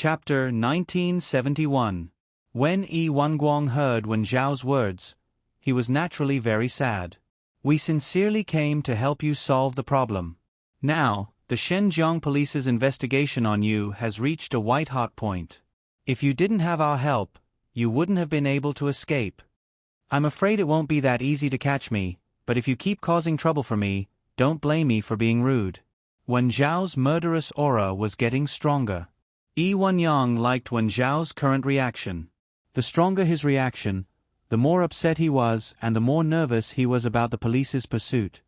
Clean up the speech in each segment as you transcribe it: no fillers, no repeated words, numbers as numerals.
Chapter 1971. When Yi Wanguang heard Wen Zhao's words, he was naturally very sad. We sincerely came to help you solve the problem. Now, the Shenzhen police's investigation on you has reached a white-hot point. If you didn't have our help, you wouldn't have been able to escape. I'm afraid it won't be that easy to catch me, but if you keep causing trouble for me, don't blame me for being rude. Wen Zhao's murderous aura was getting stronger. Yi Wanyang liked Wen Zhao's current reaction. The stronger his reaction, the more upset he was and the more nervous he was about the police's pursuit.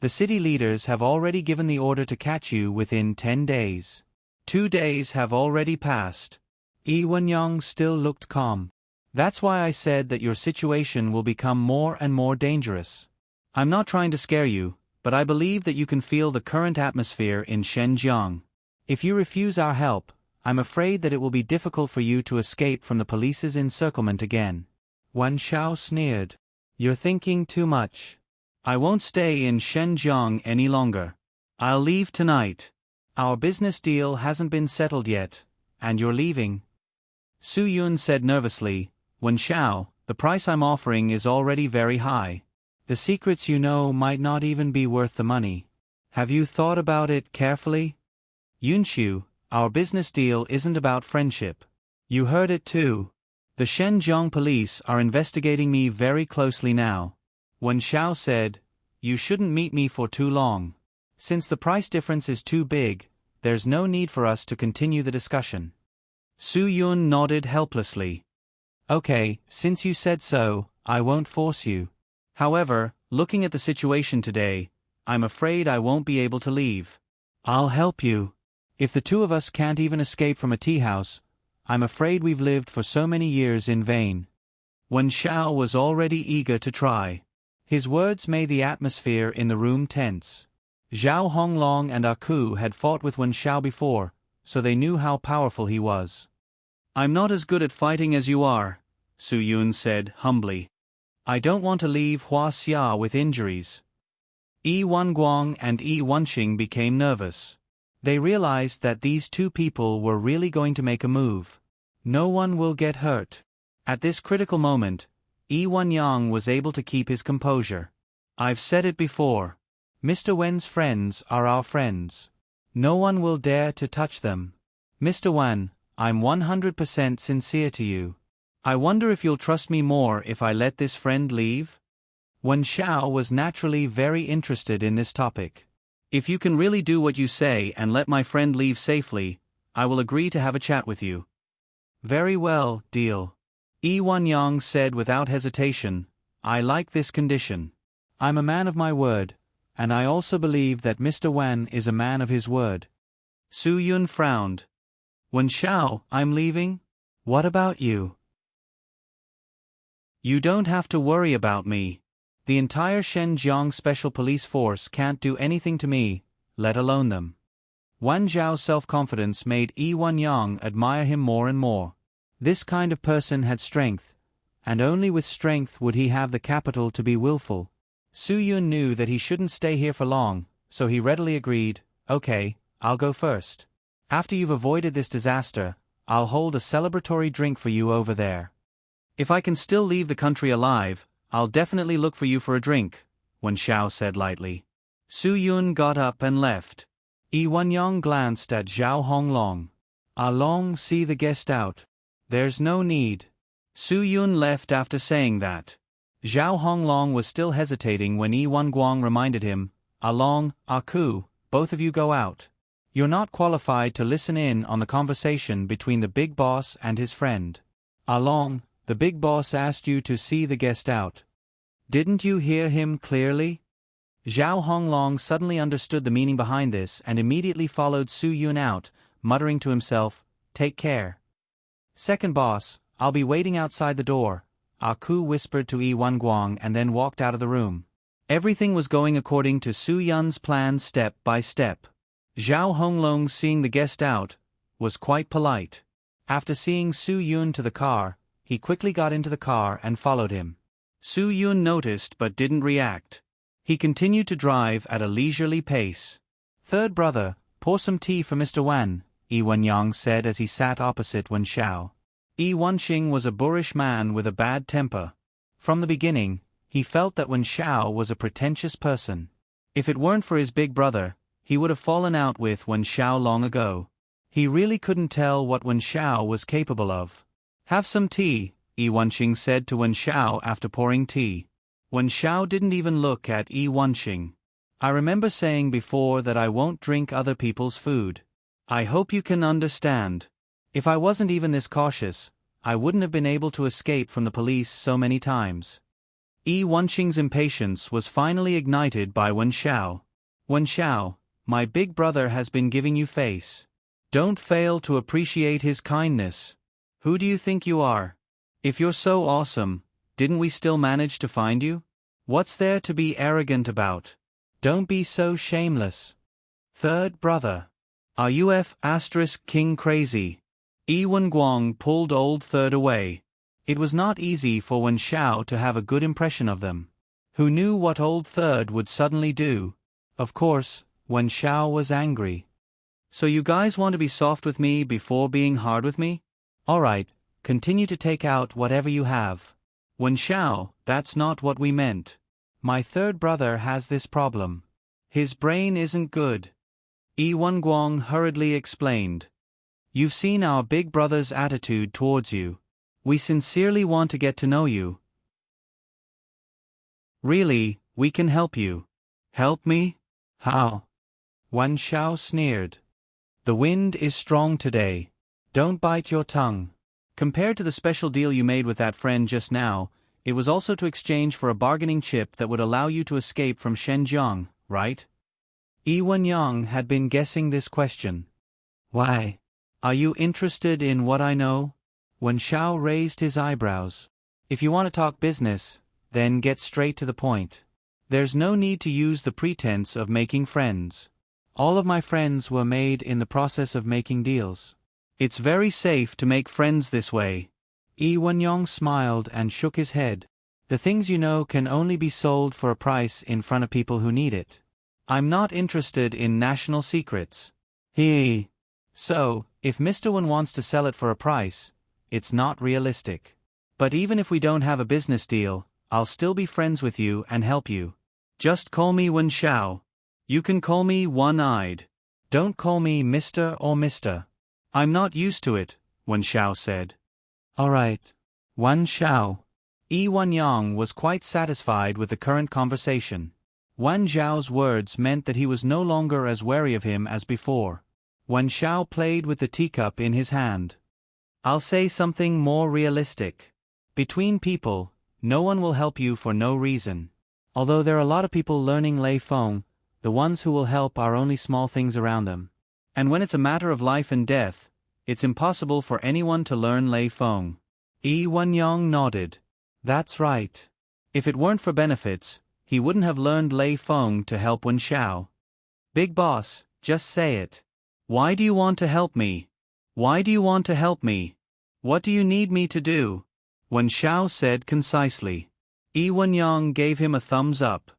The city leaders have already given the order to catch you within 10 days. 2 days have already passed. Yi Wanyang still looked calm. That's why I said that your situation will become more and more dangerous. I'm not trying to scare you, but I believe that you can feel the current atmosphere in Shenzhen. If you refuse our help, I'm afraid that it will be difficult for you to escape from the police's encirclement again. Wan Xiao sneered. You're thinking too much. I won't stay in Shenzhen any longer. I'll leave tonight. Our business deal hasn't been settled yet, and you're leaving. Su Yun said nervously, Wan Xiao, the price I'm offering is already very high. The secrets you know might not even be worth the money. Have you thought about it carefully? Yunxiu, our business deal isn't about friendship. You heard it too. The Shenzhen police are investigating me very closely now. Wen Xiao said, You shouldn't meet me for too long. Since the price difference is too big, there's no need for us to continue the discussion. Su Yun nodded helplessly. Okay, since you said so, I won't force you. However, looking at the situation today, I'm afraid I won't be able to leave. I'll help you. If the two of us can't even escape from a tea house, I'm afraid we've lived for so many years in vain. Wen Xiao was already eager to try. His words made the atmosphere in the room tense. Zhao Honglong and Aku had fought with Wen Xiao before, so they knew how powerful he was. I'm not as good at fighting as you are, Su Yun said humbly. I don't want to leave Hua Xia with injuries. Yi Wanguang and Yi Wanqing became nervous. They realized that these two people were really going to make a move. No one will get hurt. At this critical moment, Yi Wanyang was able to keep his composure. I've said it before. Mr. Wen's friends are our friends. No one will dare to touch them. Mr. Wan, I'm 100% sincere to you. I wonder if you'll trust me more if I let this friend leave? Wen Xiao was naturally very interested in this topic. If you can really do what you say and let my friend leave safely, I will agree to have a chat with you. Very well, deal. Yi Wanyang said without hesitation, I like this condition. I'm a man of my word, and I also believe that Mr. Wan is a man of his word. Su Yun frowned. Wen Xiao, I'm leaving? What about you? You don't have to worry about me. The entire Shenzhen Special Police Force can't do anything to me, let alone them. Wan Zhao's self-confidence made Yi Wanyang admire him more and more. This kind of person had strength, and only with strength would he have the capital to be willful. Su Yun knew that he shouldn't stay here for long, so he readily agreed, Okay, I'll go first. After you've avoided this disaster, I'll hold a celebratory drink for you over there. If I can still leave the country alive, I'll definitely look for you for a drink, Wen Xiao said lightly. Su Yun got up and left. Yi Wanyang glanced at Zhao Honglong. Long see the guest out. There's no need. Su Yun left after saying that. Zhao Honglong was still hesitating when Yi Wanguang reminded him, Long, Aku, both of you go out. You're not qualified to listen in on the conversation between the big boss and his friend. Long, the big boss asked you to see the guest out. Didn't you hear him clearly? Zhao Honglong suddenly understood the meaning behind this and immediately followed Su Yun out, muttering to himself, Take care. Second boss, I'll be waiting outside the door, Aku whispered to Yi Wanguang and then walked out of the room. Everything was going according to Su Yun's plan step by step. Zhao Honglong, seeing the guest out, was quite polite. After seeing Su Yun to the car, he quickly got into the car and followed him. Su Yun noticed but didn't react. He continued to drive at a leisurely pace. Third brother, pour some tea for Mr. Wan, Yi Wenyang said as he sat opposite Wen Xiao. Yi Wenqing was a boorish man with a bad temper. From the beginning, he felt that Wen Xiao was a pretentious person. If it weren't for his big brother, he would have fallen out with Wen Xiao long ago. He really couldn't tell what Wen Xiao was capable of. "Have some tea," Yi Wenqing said to Wen Xiao after pouring tea. Wen Xiao didn't even look at Yi Wenqing. "I remember saying before that I won't drink other people's food. I hope you can understand. If I wasn't even this cautious, I wouldn't have been able to escape from the police so many times." Yi Wenqing's impatience was finally ignited by Wen Xiao. "Wen Xiao, my big brother has been giving you face. Don't fail to appreciate his kindness. Who do you think you are? If you're so awesome, didn't we still manage to find you? What's there to be arrogant about? Don't be so shameless." "Third brother. Are you King crazy?" Yi Wenguang pulled old Third away. It was not easy for Wen Xiao to have a good impression of them. Who knew what old Third would suddenly do? Of course, Wen Xiao was angry. "So you guys want to be soft with me before being hard with me? Alright, continue to take out whatever you have." "Wen Xiao, that's not what we meant. My third brother has this problem. His brain isn't good." Yi Wenguang hurriedly explained. "You've seen our big brother's attitude towards you. We sincerely want to get to know you. Really, we can help you." "Help me? How?" Wen Xiao sneered. "The wind is strong today. Don't bite your tongue. Compared to the special deal you made with that friend just now, it was also to exchange for a bargaining chip that would allow you to escape from Shenzhen, right?" Yi Wenyang had been guessing this question. "Why? Are you interested in what I know?" Wen Xiao raised his eyebrows. "If you want to talk business, then get straight to the point. There's no need to use the pretense of making friends. All of my friends were made in the process of making deals. It's very safe to make friends this way." Yi Wenyang smiled and shook his head. "The things you know can only be sold for a price in front of people who need it. I'm not interested in national secrets." So, if Mr. Wen wants to sell it for a price, it's not realistic. But even if we don't have a business deal, I'll still be friends with you and help you. Just call me Wen Xiao. You can call me One-Eyed. Don't call me Mr. or Mr. "I'm not used to it," Wen Xiao said. "Alright. Wen Xiao." Yi Wenyang was quite satisfied with the current conversation. Wen Xiao's words meant that he was no longer as wary of him as before. Wen Xiao played with the teacup in his hand. "I'll say something more realistic. Between people, no one will help you for no reason. Although there are a lot of people learning Lei Feng, the ones who will help are only small things around them. And when it's a matter of life and death, it's impossible for anyone to learn Lei Feng." Yi Wenyang nodded. "That's right. If it weren't for benefits, he wouldn't have learned Lei Feng to help Wen Xiao. Big boss, just say it. Why do you want to help me? Why do you want to help me? What do you need me to do?" Wen Xiao said concisely. Yi Wenyang gave him a thumbs up.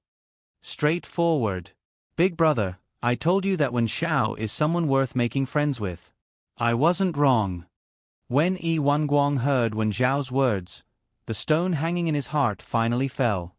"Straightforward. Big brother, I told you that Wen Xiao is someone worth making friends with. I wasn't wrong." When Yi Wenguang heard Wen Xiao's words, the stone hanging in his heart finally fell.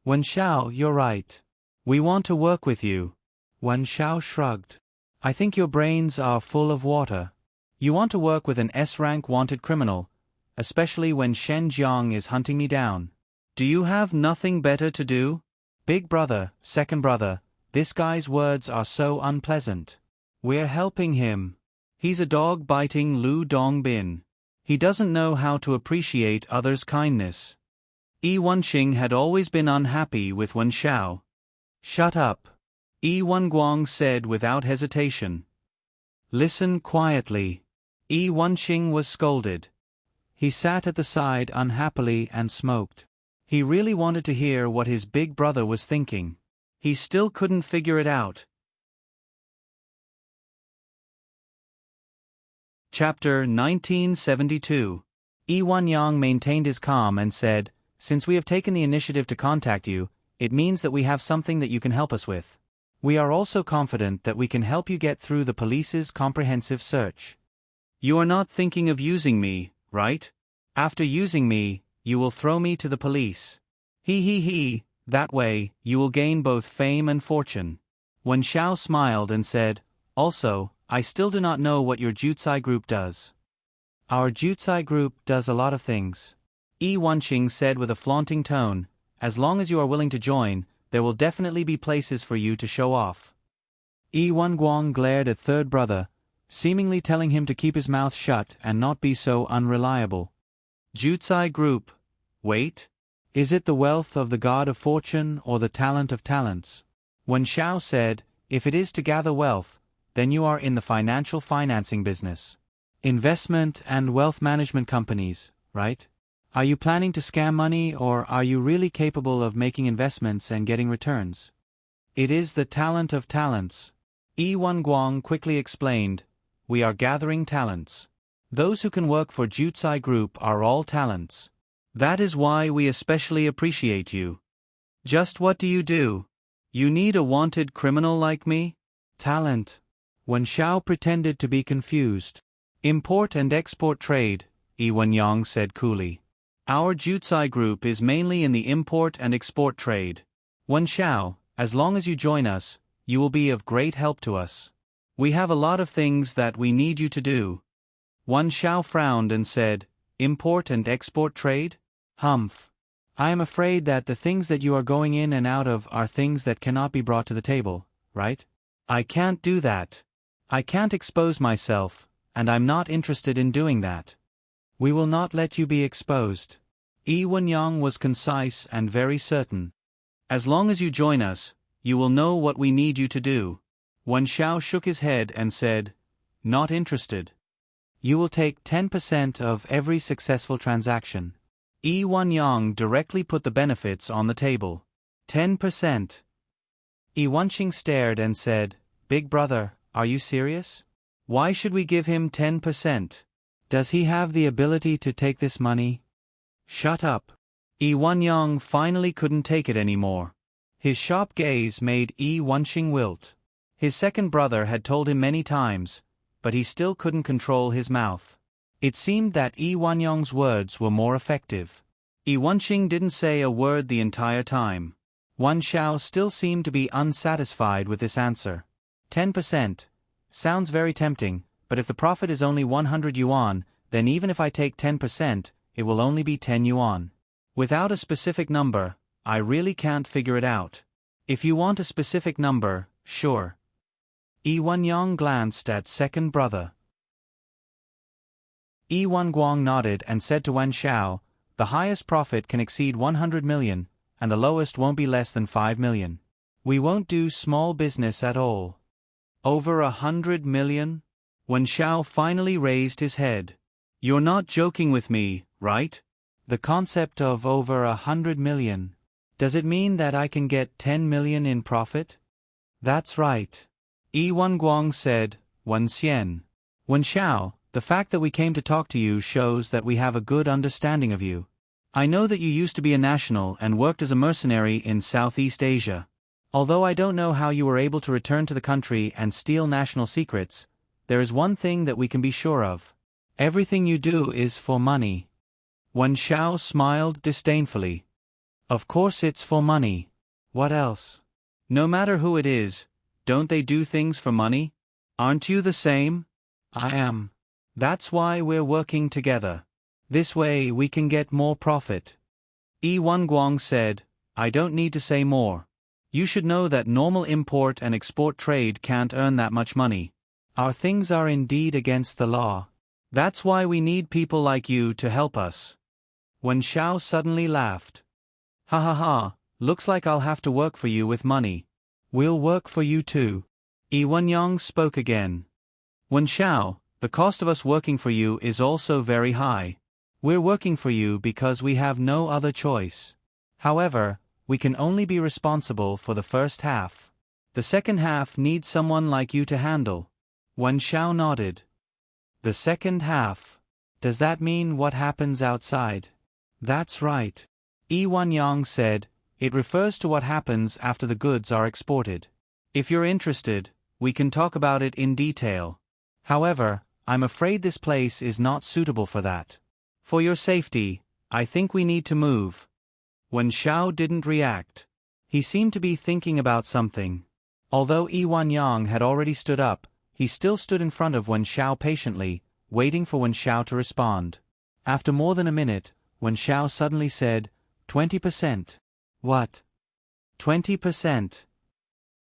"Wen Xiao, you're right. We want to work with you." Wen Xiao shrugged. "I think your brains are full of water. You want to work with an S-rank wanted criminal, especially when Shen Jiang is hunting me down. Do you have nothing better to do? Big brother, second brother, this guy's words are so unpleasant. We're helping him. He's a dog-biting Lu Dongbin. He doesn't know how to appreciate others' kindness." Yi Wenqing had always been unhappy with Wen Xiao. "Shut up," Yi Wenguang said without hesitation. "Listen quietly." Yi Wenqing was scolded. He sat at the side unhappily and smoked. He really wanted to hear what his big brother was thinking. He still couldn't figure it out. Chapter 1972. Yi Wenyang maintained his calm and said, "Since we have taken the initiative to contact you, it means that we have something that you can help us with. We are also confident that we can help you get through the police's comprehensive search. You are not thinking of using me, right? After using me, you will throw me to the police. He. That way, you will gain both fame and fortune. Wen Xiao smiled and said, also, I still do not know what your Jutsai group does. Our Jutsai group does a lot of things. Yi Wenqing said with a flaunting tone, as long as you are willing to join, there will definitely be places for you to show off. Yi Wenguang glared at third brother, seemingly telling him to keep his mouth shut and not be so unreliable. Jutsai group. Wait. Is it the wealth of the god of fortune or the talent of talents? Wen Xiao said, if it is to gather wealth, then you are in the financing business. Investment and wealth management companies, right? Are you planning to scam money or are you really capable of making investments and getting returns? It is the talent of talents. Yi Wenguang quickly explained, we are gathering talents. Those who can work for Jutsai Group are all talents. That is why we especially appreciate you. Just what do you do? You need a wanted criminal like me? Talent. Wen Xiao pretended to be confused. Import and export trade, Yi Wenyang said coolly. Our Jutsai group is mainly in the import and export trade. Wen Xiao, as long as you join us, you will be of great help to us. We have a lot of things that we need you to do. Wen Xiao frowned and said, import and export trade? Humph. I am afraid that the things that you are going in and out of are things that cannot be brought to the table, right? I can't do that. I can't expose myself, and I'm not interested in doing that. We will not let you be exposed. Yi Wenyang was concise and very certain. As long as you join us, you will know what we need you to do. Wen Xiao shook his head and said, not interested. You will take 10% of every successful transaction. Yi Wenyang directly put the benefits on the table. 10%. Yi Wenqing stared and said, Big brother, are you serious? Why should we give him 10%? Does he have the ability to take this money? Shut up. Yi Wenyang finally couldn't take it anymore. His sharp gaze made Yi Wenqing wilt. His second brother had told him many times, but he still couldn't control his mouth. It seemed that Yi Wenyang's words were more effective. Yi Wenqing didn't say a word the entire time. Wen Xiao still seemed to be unsatisfied with this answer. 10%. Sounds very tempting, but if the profit is only 100 yuan, then even if I take 10%, it will only be 10 yuan. Without a specific number, I really can't figure it out. If you want a specific number, sure. Yi Wenyang glanced at second brother. Yi Wenguang nodded and said to Wen Xiao, the highest profit can exceed 100 million, and the lowest won't be less than 5 million. We won't do small business at all. Over 100 million? Wen Xiao finally raised his head. You're not joking with me, right? The concept of over 100 million. Does it mean that I can get 10 million in profit? That's right. Yi Wenguang said, Wen Xian. Wen Xiao, the fact that we came to talk to you shows that we have a good understanding of you. I know that you used to be a national and worked as a mercenary in Southeast Asia. Although I don't know how you were able to return to the country and steal national secrets, there is one thing that we can be sure of. Everything you do is for money. Wen Xiao smiled disdainfully. Of course it's for money. What else? No matter who it is, don't they do things for money? Aren't you the same? I am. That's why we're working together. This way we can get more profit. Yi Wenguang said, I don't need to say more. You should know that normal import and export trade can't earn that much money. Our things are indeed against the law. That's why we need people like you to help us. Wen Xiao suddenly laughed. Ha ha ha, looks like I'll have to work for you with money. We'll work for you too. Yi Wenyang spoke again. Wen Xiao, the cost of us working for you is also very high. We're working for you because we have no other choice. However, we can only be responsible for the first half. The second half needs someone like you to handle. Wen Xiao nodded. The second half. Does that mean what happens outside? That's right. Yi Wenyang said, it refers to what happens after the goods are exported. If you're interested, we can talk about it in detail. However, I'm afraid this place is not suitable for that. For your safety, I think we need to move." Wen Xiao didn't react. He seemed to be thinking about something. Although Yi Wanyang had already stood up, he still stood in front of Wen Xiao patiently, waiting for Wen Xiao to respond. After more than a minute, Wen Xiao suddenly said, 20%. What? 20%?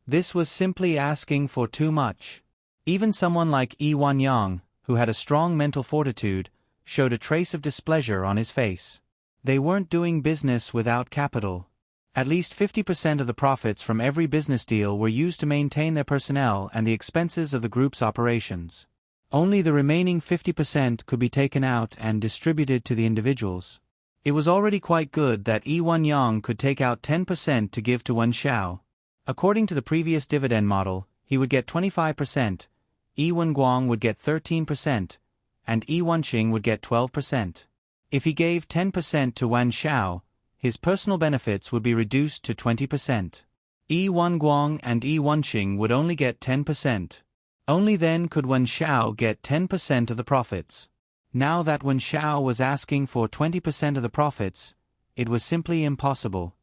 This was simply asking for too much. Even someone like Yi Wanyang, who had a strong mental fortitude, showed a trace of displeasure on his face. They weren't doing business without capital. At least 50% of the profits from every business deal were used to maintain their personnel and the expenses of the group's operations. Only the remaining 50% could be taken out and distributed to the individuals. It was already quite good that Yi Wanyang could take out 10% to give to Wen Xiao. According to the previous dividend model, he would get 25%, Yi Wenguang would get 13%, and Yi Wenqing would get 12%. If he gave 10% to Wen Xiao, his personal benefits would be reduced to 20%. Yi Wenguang and Yi Wenqing would only get 10%. Only then could Wen Xiao get 10% of the profits. Now that Wen Xiao was asking for 20% of the profits, it was simply impossible.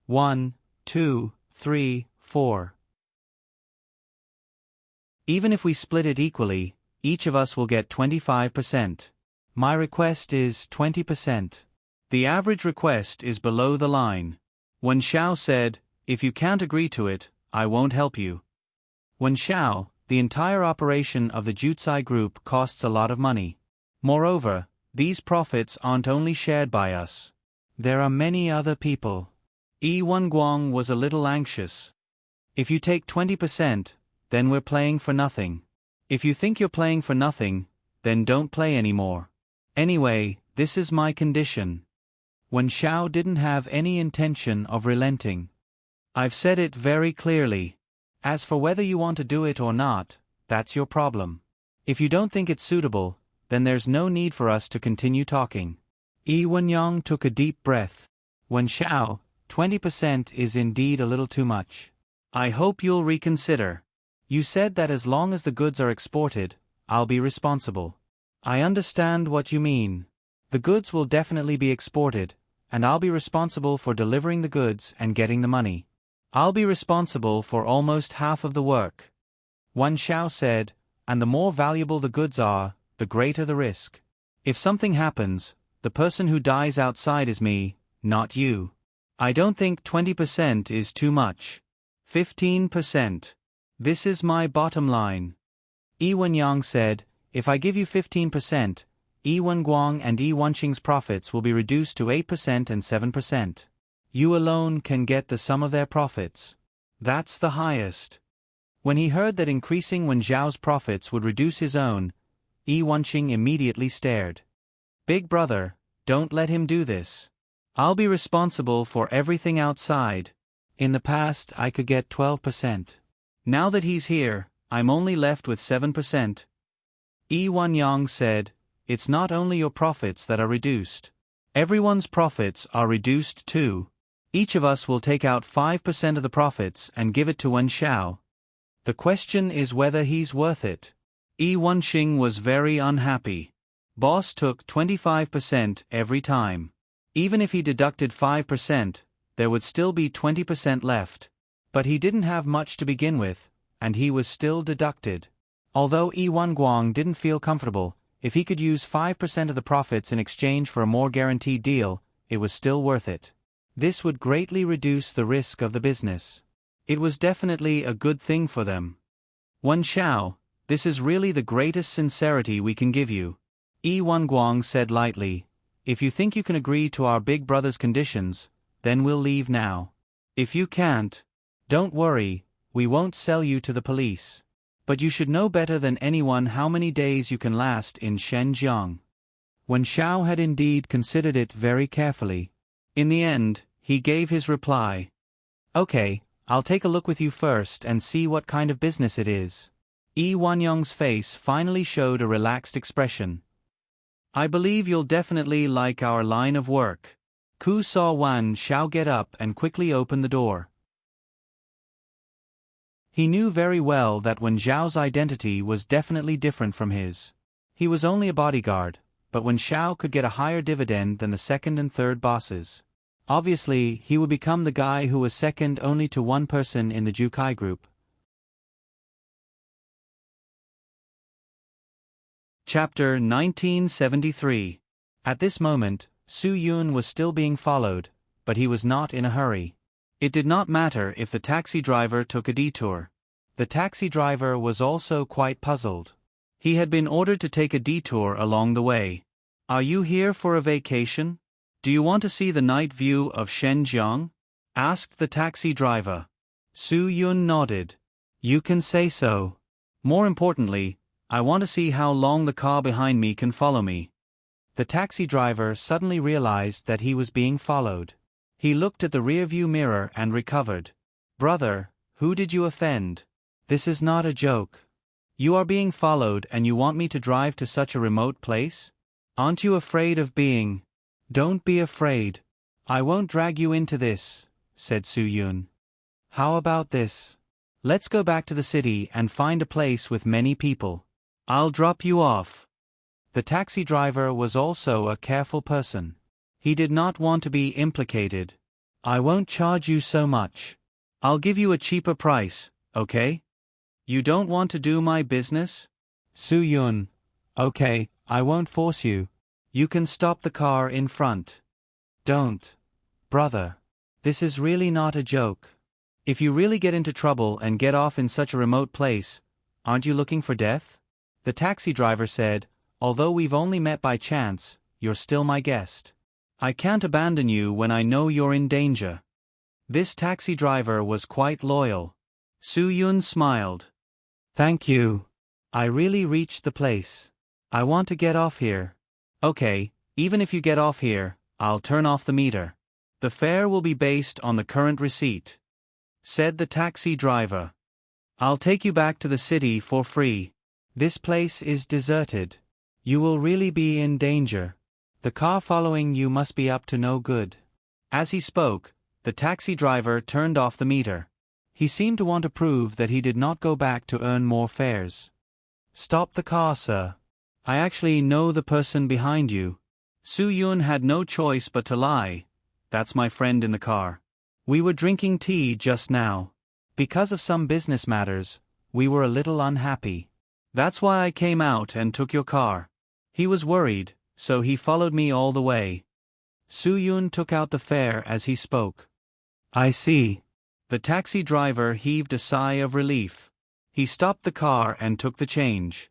1, 2, 3, 4. Even if we split it equally, each of us will get 25%. My request is 20%. The average request is below the line. Wen Xiao said, "If you can't agree to it, I won't help you." Wen Xiao, the entire operation of the Jutsai Group costs a lot of money. Moreover, these profits aren't only shared by us. There are many other people. Yi Wenguang was a little anxious. If you take 20%, then we're playing for nothing. If you think you're playing for nothing, then don't play anymore. Anyway, this is my condition. Wen Xiao didn't have any intention of relenting. I've said it very clearly. As for whether you want to do it or not, that's your problem. If you don't think it's suitable, then there's no need for us to continue talking. Yi Wenyang took a deep breath. Wen Xiao, 20% is indeed a little too much. I hope you'll reconsider. You said that as long as the goods are exported, I'll be responsible. I understand what you mean. The goods will definitely be exported, and I'll be responsible for delivering the goods and getting the money. I'll be responsible for almost half of the work. Wan Xiao said, and the more valuable the goods are, the greater the risk. If something happens, the person who dies outside is me, not you. I don't think 20% is too much. 15%. This is my bottom line. Yi Wenyang said, if I give you 15%, Yi Wenguang and Yi Wenqing's profits will be reduced to 8% and 7%. You alone can get the sum of their profits. That's the highest. When he heard that increasing Wen Zhao's profits would reduce his own, Yi Wenqing immediately stared. Big brother, don't let him do this. I'll be responsible for everything outside. In the past I could get 12%. Now that he's here, I'm only left with 7%. Yi Wenyang said, it's not only your profits that are reduced. Everyone's profits are reduced too. Each of us will take out 5% of the profits and give it to Wen Xiao. The question is whether he's worth it. Yi Wenqing was very unhappy. Boss took 25% every time. Even if he deducted 5%, there would still be 20% left. But he didn't have much to begin with, and he was still deducted. Although Yi Wenguang didn't feel comfortable, if he could use 5% of the profits in exchange for a more guaranteed deal, it was still worth it. This would greatly reduce the risk of the business. It was definitely a good thing for them. Wen Xiao, this is really the greatest sincerity we can give you. Yi Wenguang said lightly, if you think you can agree to our big brother's conditions, then we'll leave now. If you can't, don't worry, we won't sell you to the police. But you should know better than anyone how many days you can last in Shenzhen. Wen Xiao had indeed considered it very carefully. In the end, he gave his reply. Okay, I'll take a look with you first and see what kind of business it is. Yi Wenyang's face finally showed a relaxed expression. I believe you'll definitely like our line of work. Ku saw Wan Xiao get up and quickly open the door. He knew very well that Wen Zhao's identity was definitely different from his. He was only a bodyguard, but Wen Zhao could get a higher dividend than the second and third bosses. Obviously, he would become the guy who was second only to one person in the Jukai group. Chapter 1973. At this moment, Su Yun was still being followed, but he was not in a hurry. It did not matter if the taxi driver took a detour. The taxi driver was also quite puzzled. He had been ordered to take a detour along the way. "Are you here for a vacation? Do you want to see the night view of Shenzhen?" asked the taxi driver. Su Yun nodded. "You can say so. More importantly, I want to see how long the car behind me can follow me." The taxi driver suddenly realized that he was being followed. He looked at the rearview mirror and recovered. "Brother, who did you offend? This is not a joke. You are being followed and you want me to drive to such a remote place? Aren't you afraid of being—" "Don't be afraid. I won't drag you into this," said Su Yun. "How about this? Let's go back to the city and find a place with many people. I'll drop you off." The taxi driver was also a careful person. He did not want to be implicated. "I won't charge you so much. I'll give you a cheaper price, okay? You don't want to do my business?" Su Yun: "Okay, I won't force you. You can stop the car in front." "Don't. Brother. This is really not a joke. If you really get into trouble and get off in such a remote place, aren't you looking for death?" The taxi driver said, "Although we've only met by chance, you're still my guest. I can't abandon you when I know you're in danger." This taxi driver was quite loyal. Su Yun smiled. "Thank you. I really reached the place. I want to get off here." "Okay, even if you get off here, I'll turn off the meter. The fare will be based on the current receipt," said the taxi driver. "I'll take you back to the city for free. This place is deserted. You will really be in danger. The car following you must be up to no good." As he spoke, the taxi driver turned off the meter. He seemed to want to prove that he did not go back to earn more fares. "Stop the car, sir. I actually know the person behind you." Su Yun had no choice but to lie. "That's my friend in the car. We were drinking tea just now. Because of some business matters, we were a little unhappy. That's why I came out and took your car." He was worried, so he followed me all the way. Su Yun took out the fare as he spoke. "I see." The taxi driver heaved a sigh of relief. He stopped the car and took the change.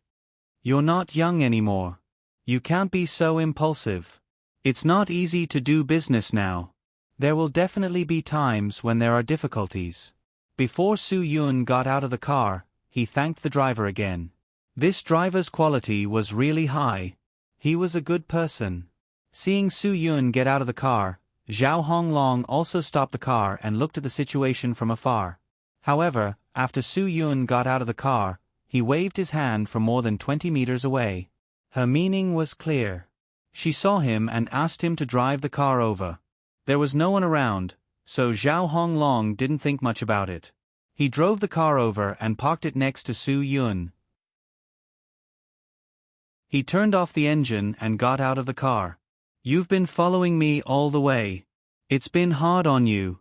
"You're not young anymore. You can't be so impulsive. It's not easy to do business now. There will definitely be times when there are difficulties." Before Su Yun got out of the car, he thanked the driver again. This driver's quality was really high. He was a good person. Seeing Su Yun get out of the car, Zhao Honglong also stopped the car and looked at the situation from afar. However, after Su Yun got out of the car, he waved his hand from more than 20 meters away. Her meaning was clear. She saw him and asked him to drive the car over. There was no one around, so Zhao Honglong didn't think much about it. He drove the car over and parked it next to Su Yun. He turned off the engine and got out of the car. "You've been following me all the way. It's been hard on you."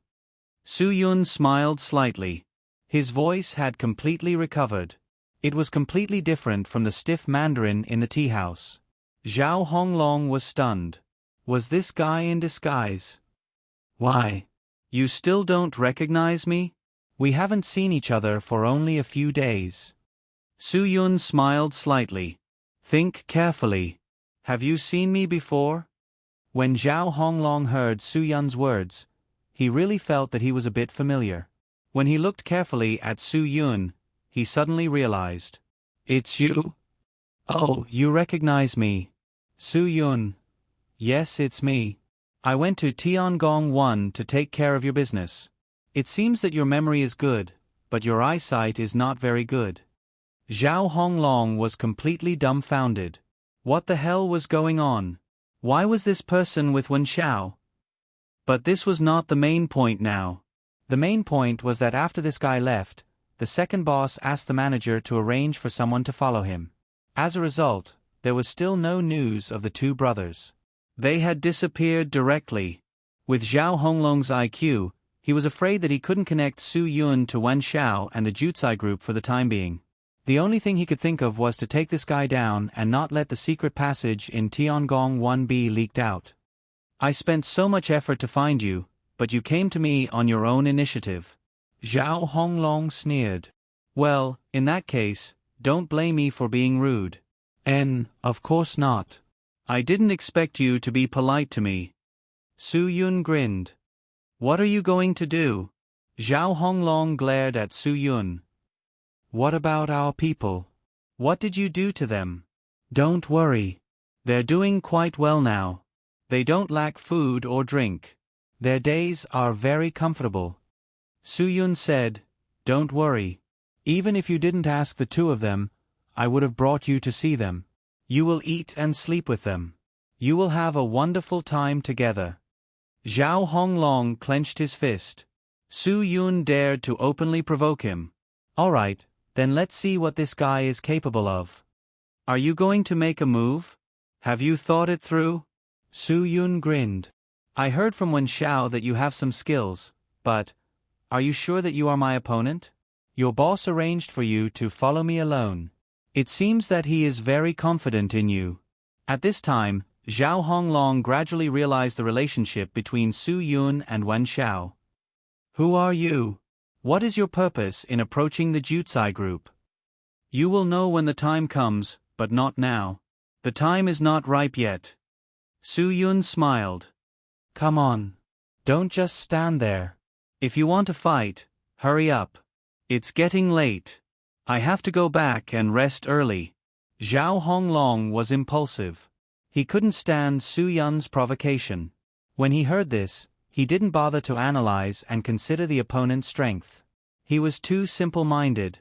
Su Yun smiled slightly. His voice had completely recovered. It was completely different from the stiff Mandarin in the tea house. Zhao Honglong was stunned. Was this guy in disguise? "Why? You still don't recognize me? We haven't seen each other for only a few days." Su Yun smiled slightly. "Think carefully. Have you seen me before?" When Zhao Honglong heard Su Yun's words, he really felt that he was a bit familiar. When he looked carefully at Su Yun, he suddenly realized. "It's you? Oh, you recognize me." Su Yun: "Yes, it's me. I went to Tiangong 1 to take care of your business. It seems that your memory is good, but your eyesight is not very good." Zhao Honglong was completely dumbfounded. What the hell was going on? Why was this person with Wen Xiao? But this was not the main point now. The main point was that after this guy left, the second boss asked the manager to arrange for someone to follow him. As a result, there was still no news of the two brothers. They had disappeared directly. With Zhao Honglong's IQ, he was afraid that he couldn't connect Su Yun to Wen Xiao and the Jutsai group for the time being. The only thing he could think of was to take this guy down and not let the secret passage in Tiangong 1B leaked out. I spent so much effort to find you, but you came to me on your own initiative. Zhao Honglong sneered. Well, in that case, don't blame me for being rude. Of course not. I didn't expect you to be polite to me. Su Yun grinned. What are you going to do? Zhao Honglong glared at Su Yun. What about our people? What did you do to them? Don't worry. They're doing quite well now. They don't lack food or drink. Their days are very comfortable. Su Yun said, Don't worry. Even if you didn't ask the two of them, I would have brought you to see them. You will eat and sleep with them. You will have a wonderful time together. Zhao Honglong clenched his fist. Su Yun dared to openly provoke him. All right, then let's see what this guy is capable of. Are you going to make a move? Have you thought it through? Su Yun grinned. I heard from Wen Xiao that you have some skills, but are you sure that you are my opponent? Your boss arranged for you to follow me alone. It seems that he is very confident in you. At this time, Zhao Honglong gradually realized the relationship between Su Yun and Wen Xiao. Who are you? What is your purpose in approaching the Jutsai group? You will know when the time comes, but not now. The time is not ripe yet. Su Yun smiled. Come on. Don't just stand there. If you want to fight, hurry up. It's getting late. I have to go back and rest early. Zhao Honglong was impulsive. He couldn't stand Su Yun's provocation. When he heard this, he didn't bother to analyze and consider the opponent's strength. He was too simple-minded.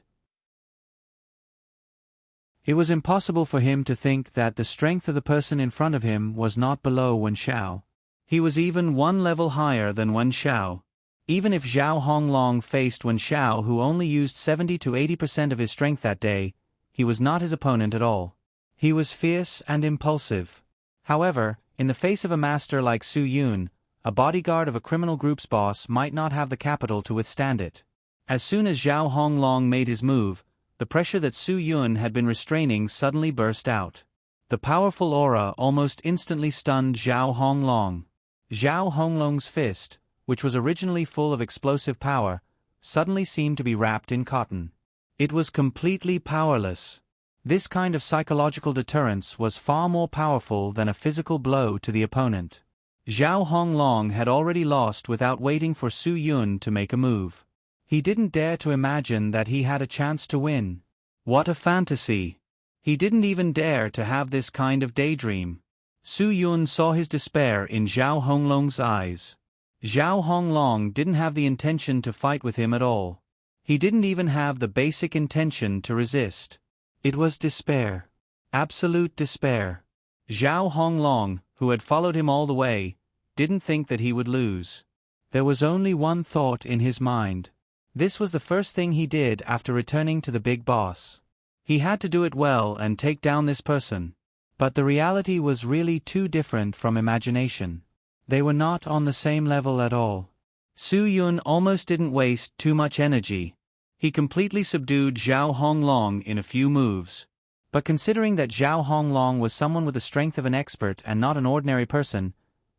It was impossible for him to think that the strength of the person in front of him was not below Wen Xiao. He was even one level higher than Wen Xiao. Even if Zhao Honglong faced Wen Xiao, who only used 70 to 80% of his strength that day, he was not his opponent at all. He was fierce and impulsive. However, in the face of a master like Su Yun, a bodyguard of a criminal group's boss might not have the capital to withstand it. As soon as Zhao Honglong made his move, the pressure that Su Yun had been restraining suddenly burst out. The powerful aura almost instantly stunned Zhao Honglong. Zhao Honglong's fist, which was originally full of explosive power, suddenly seemed to be wrapped in cotton. It was completely powerless. This kind of psychological deterrence was far more powerful than a physical blow to the opponent. Zhao Honglong had already lost without waiting for Su Yun to make a move. He didn't dare to imagine that he had a chance to win. What a fantasy! He didn't even dare to have this kind of daydream. Su Yun saw his despair in Zhao Honglong's eyes. Zhao Honglong didn't have the intention to fight with him at all. He didn't even have the basic intention to resist. It was despair. Absolute despair. Zhao Honglong, who had followed him all the way, didn't think that he would lose. There was only one thought in his mind. This was the first thing he did after returning to the big boss. He had to do it well and take down this person. But the reality was really too different from imagination. They were not on the same level at all. Su Yun almost didn't waste too much energy. He completely subdued Zhao Honglong in a few moves. But considering that Zhao Honglong was someone with the strength of an expert and not an ordinary person,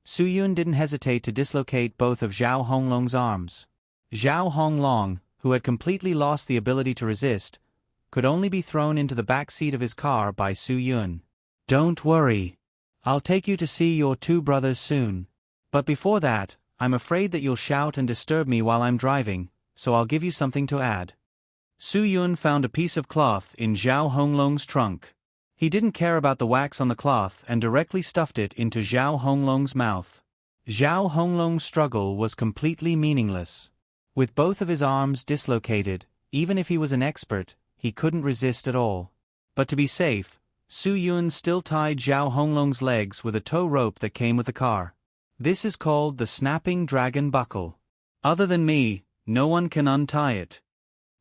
Su Yun didn't hesitate to dislocate both of Zhao Honglong's arms. Zhao Honglong, who had completely lost the ability to resist, could only be thrown into the back seat of his car by Su Yun. Don't worry. I'll take you to see your two brothers soon. But before that, I'm afraid that you'll shout and disturb me while I'm driving, so I'll give you something to add. Su Yun found a piece of cloth in Zhao Honglong's trunk. He didn't care about the wax on the cloth and directly stuffed it into Zhao Honglong's mouth. Zhao Honglong's struggle was completely meaningless. With both of his arms dislocated, even if he was an expert, he couldn't resist at all. But to be safe, Su Yun still tied Zhao Honglong's legs with a tow rope that came with the car. This is called the snapping dragon buckle. Other than me, no one can untie it.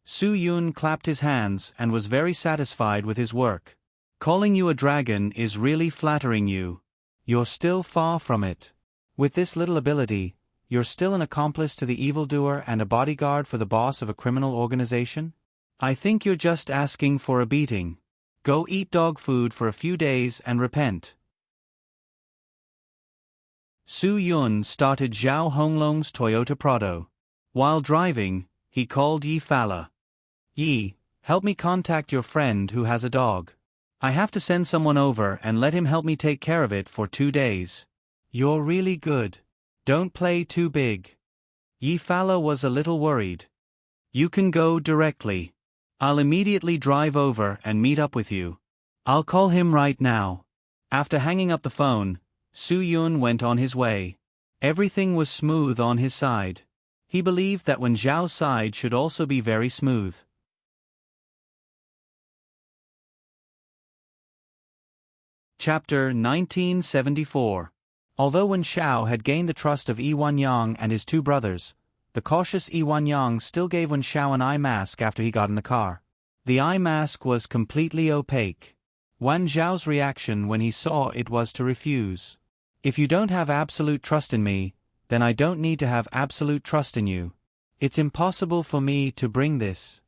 Su Yun clapped his hands and was very satisfied with his work. Calling you a dragon is really flattering you. You're still far from it. With this little ability, you're still an accomplice to the evildoer and a bodyguard for the boss of a criminal organization? I think you're just asking for a beating. Go eat dog food for a few days and repent. Su Yun started Zhao Honglong's Toyota Prado. While driving, he called Yi Fala. Yi, help me contact your friend who has a dog. I have to send someone over and let him help me take care of it for 2 days. You're really good. Don't play too big. Yi Fala was a little worried. You can go directly. I'll immediately drive over and meet up with you. I'll call him right now. After hanging up the phone, Su Yun went on his way. Everything was smooth on his side. He believed that Wen Zhao's side should also be very smooth. Chapter 1974. Although Wen Zhao had gained the trust of Yi Wanyang and his 2 brothers, the cautious Yi Wanyang still gave Wen Zhao an eye mask after he got in the car. The eye mask was completely opaque. Wen Zhao's reaction when he saw it was to refuse. If you don't have absolute trust in me, then I don't need to have absolute trust in you. It's impossible for me to bring this.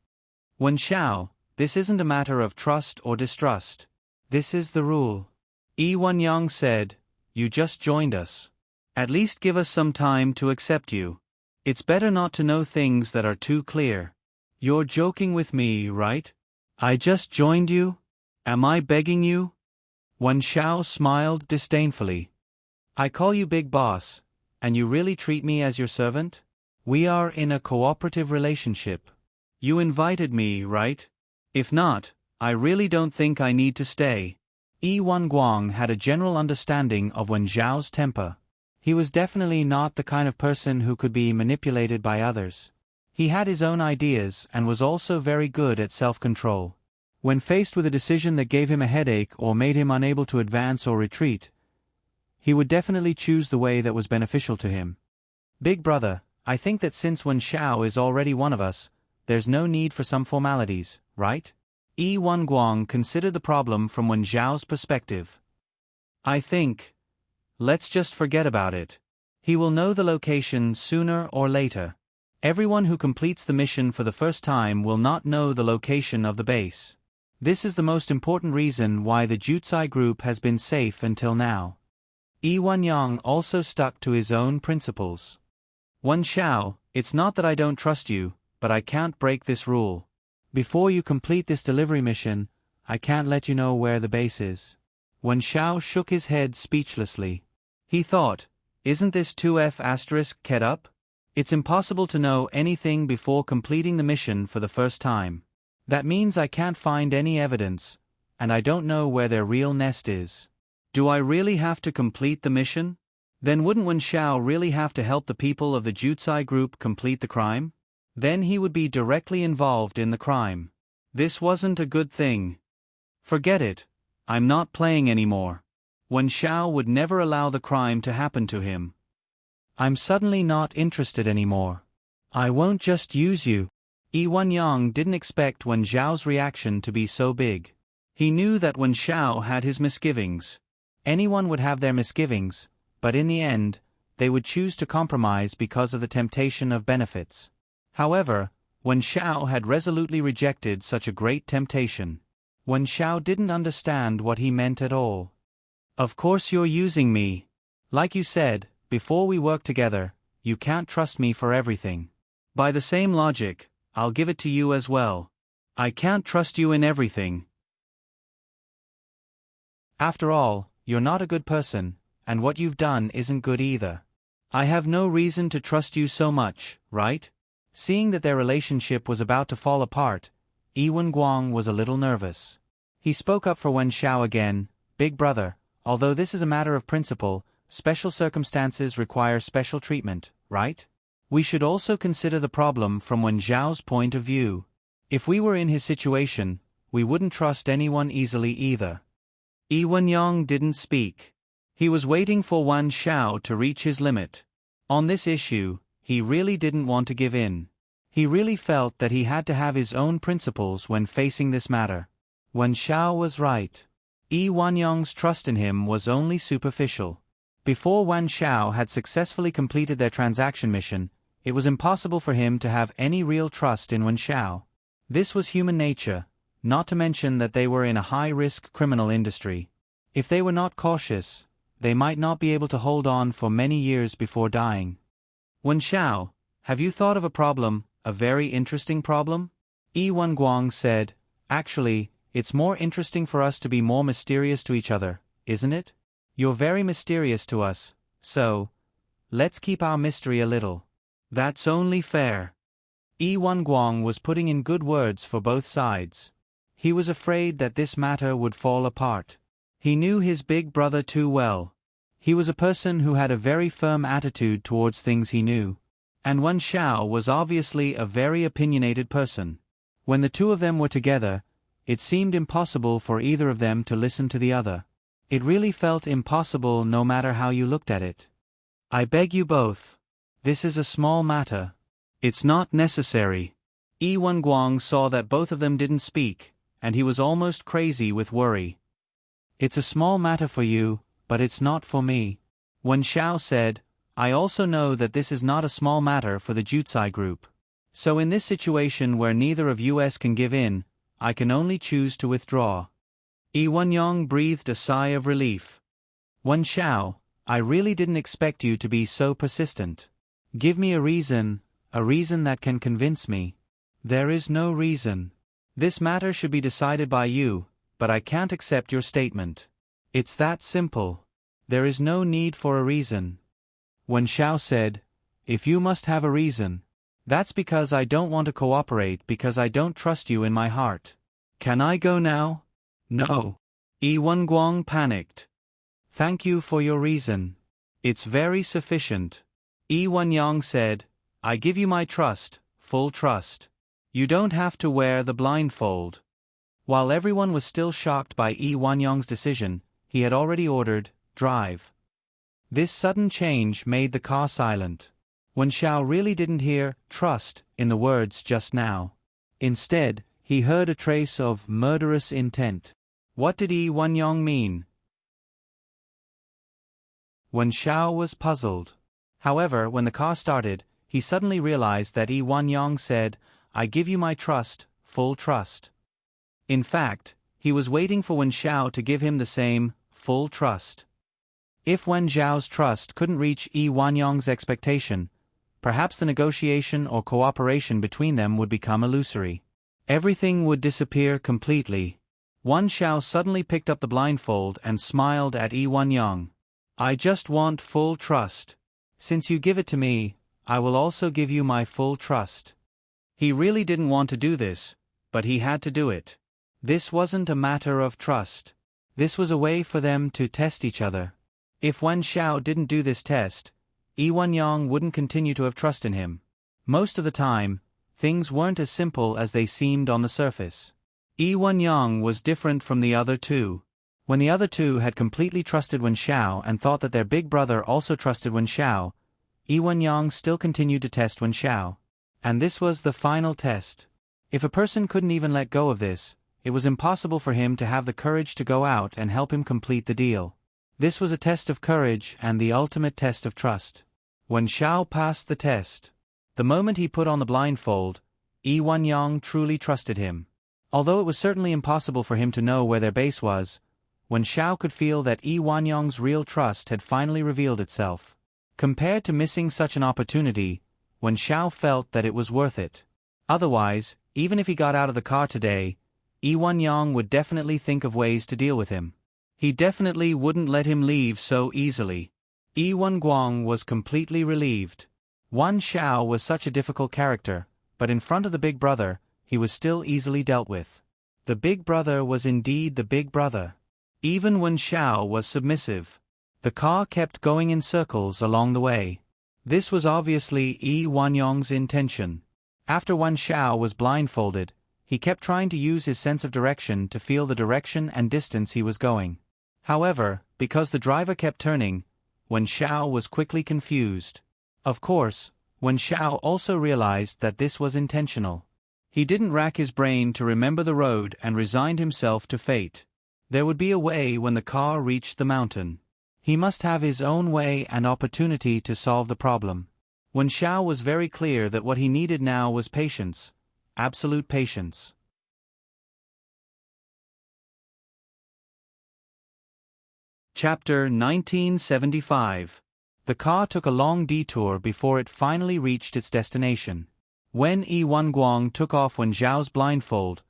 Wen Zhao, this isn't a matter of trust or distrust. This is the rule. Yi Wanyang said, you just joined us. At least give us some time to accept you. It's better not to know things that are too clear. You're joking with me, right? I just joined you? Am I begging you? Wen Zhao smiled disdainfully. I call you Big Boss, and you really treat me as your servant? We are in a cooperative relationship. You invited me, right? If not, I really don't think I need to stay. Yi Wanguang had a general understanding of Wen Zhao's temper. He was definitely not the kind of person who could be manipulated by others. He had his own ideas and was also very good at self-control. When faced with a decision that gave him a headache or made him unable to advance or retreat, he would definitely choose the way that was beneficial to him. Big brother, I think that since Wen Zhao is already one of us, there's no need for some formalities, right? Yi Wanguang considered the problem from Wen Zhao's perspective. I think, let's just forget about it. He will know the location sooner or later. Everyone who completes the mission for the first time will not know the location of the base. This is the most important reason why the Jutsai group has been safe until now. Yi Wanyang also stuck to his own principles. Wen Zhao, it's not that I don't trust you, but I can't break this rule. Before you complete this delivery mission, I can't let you know where the base is. Wen Zhao shook his head speechlessly. He thought, isn't this 2F** ket up? It's impossible to know anything before completing the mission for the first time. That means I can't find any evidence, and I don't know where their real nest is. Do I really have to complete the mission? Then wouldn't Wen Zhao really have to help the people of the Jutsai group complete the crime? Then he would be directly involved in the crime. This wasn't a good thing. Forget it. I'm not playing anymore. Wen Zhao would never allow the crime to happen to him. I'm suddenly not interested anymore. I won't just use you. Yi Wanyang didn't expect Wen Zhao's reaction to be so big. He knew that Wen Zhao had his misgivings. Anyone would have their misgivings, but in the end, they would choose to compromise because of the temptation of benefits. However, Wen Zhao had resolutely rejected such a great temptation. Wen Zhao didn't understand what he meant at all. Of course you're using me. Like you said, before we work together, you can't trust me for everything. By the same logic, I'll give it to you as well. I can't trust you in everything. After all, you're not a good person, and what you've done isn't good either. I have no reason to trust you so much, right? Seeing that their relationship was about to fall apart, Yi Wanguang was a little nervous. He spoke up for Wen Zhao again, Big brother, although this is a matter of principle, special circumstances require special treatment, right? We should also consider the problem from Wen Zhao's point of view. If we were in his situation, we wouldn't trust anyone easily either. Yi Wanyang didn't speak. He was waiting for Wen Zhao to reach his limit. On this issue, he really didn't want to give in. He really felt that he had to have his own principles when facing this matter. Wen Xiao was right. Yi Wanyang's trust in him was only superficial. Before Wen Xiao had successfully completed their transaction mission, it was impossible for him to have any real trust in Wen Xiao. This was human nature, not to mention that they were in a high-risk criminal industry. If they were not cautious, they might not be able to hold on for many years before dying. Wen Xiao, have you thought of a problem, a very interesting problem? Yi Wenguang said, actually, it's more interesting for us to be more mysterious to each other, isn't it? You're very mysterious to us, so let's keep our mystery a little. That's only fair. Yi Wenguang was putting in good words for both sides. He was afraid that this matter would fall apart. He knew his big brother too well. He was a person who had a very firm attitude towards things he knew. And Wen Xiao was obviously a very opinionated person. When the two of them were together, it seemed impossible for either of them to listen to the other. It really felt impossible no matter how you looked at it. I beg you both. This is a small matter. It's not necessary. Yi Wenguang saw that both of them didn't speak, and he was almost crazy with worry. It's a small matter for you, but it's not for me. Wen Xiao said, I also know that this is not a small matter for the Jutsai group. So in this situation where neither of us can give in, I can only choose to withdraw. Yi Wenyang breathed a sigh of relief. Wen Xiao, I really didn't expect you to be so persistent. Give me a reason that can convince me. There is no reason. This matter should be decided by you, but I can't accept your statement. It's that simple. There is no need for a reason. Wen Xiao said, if you must have a reason, that's because I don't want to cooperate because I don't trust you in my heart. Can I go now? No. Yi Wenguang panicked. Thank you for your reason. It's very sufficient. Yi Wenyang said, I give you my trust, full trust. You don't have to wear the blindfold. While everyone was still shocked by Yi Wenyang's decision, he had already ordered, drive. This sudden change made the car silent. Wen Xiao really didn't hear trust in the words just now. Instead, he heard a trace of murderous intent. What did Yi Wenyang mean? Wen Xiao was puzzled. However, when the car started, he suddenly realized that Yi Wenyang said, I give you my trust, full trust. In fact, he was waiting for Wen Xiao to give him the same, full trust. If Wen Xiao's trust couldn't reach Yi Wenyang's expectation, perhaps the negotiation or cooperation between them would become illusory. Everything would disappear completely. Wen Xiao suddenly picked up the blindfold and smiled at Yi Wenyang. I just want full trust. Since you give it to me, I will also give you my full trust. He really didn't want to do this, but he had to do it. This wasn't a matter of trust. This was a way for them to test each other. If Wen Xiao didn't do this test, Yi Wenyang wouldn't continue to have trust in him. Most of the time, things weren't as simple as they seemed on the surface. Yi Wenyang was different from the other two. When the other two had completely trusted Wen Xiao and thought that their big brother also trusted Wen Xiao, Yi Wenyang still continued to test Wen Xiao. And this was the final test. If a person couldn't even let go of this, it was impossible for him to have the courage to go out and help him complete the deal. This was a test of courage and the ultimate test of trust. Wen Xiao passed the test. The moment he put on the blindfold, Yi Wenyang truly trusted him. Although it was certainly impossible for him to know where their base was, Wen Xiao could feel that Yi Wenyang's real trust had finally revealed itself. Compared to missing such an opportunity, Wen Xiao felt that it was worth it. Otherwise, even if he got out of the car today, Yi Wenyang would definitely think of ways to deal with him. He definitely wouldn't let him leave so easily. Yi Wenguang was completely relieved. Wen Xiao was such a difficult character, but in front of the big brother, he was still easily dealt with. The big brother was indeed the big brother. Even Wen Xiao was submissive. The car kept going in circles along the way. This was obviously Yi Wenyang's intention. After Wen Xiao was blindfolded, he kept trying to use his sense of direction to feel the direction and distance he was going. However, because the driver kept turning, Wen Xiao was quickly confused. Of course, Wen Xiao also realized that this was intentional. He didn't rack his brain to remember the road and resigned himself to fate. There would be a way when the car reached the mountain. He must have his own way and opportunity to solve the problem. Wen Xiao was very clear that what he needed now was patience. Absolute patience. Chapter 1975. The car took a long detour before it finally reached its destination. When Yi Wanguang took off Wen Xiao's blindfold,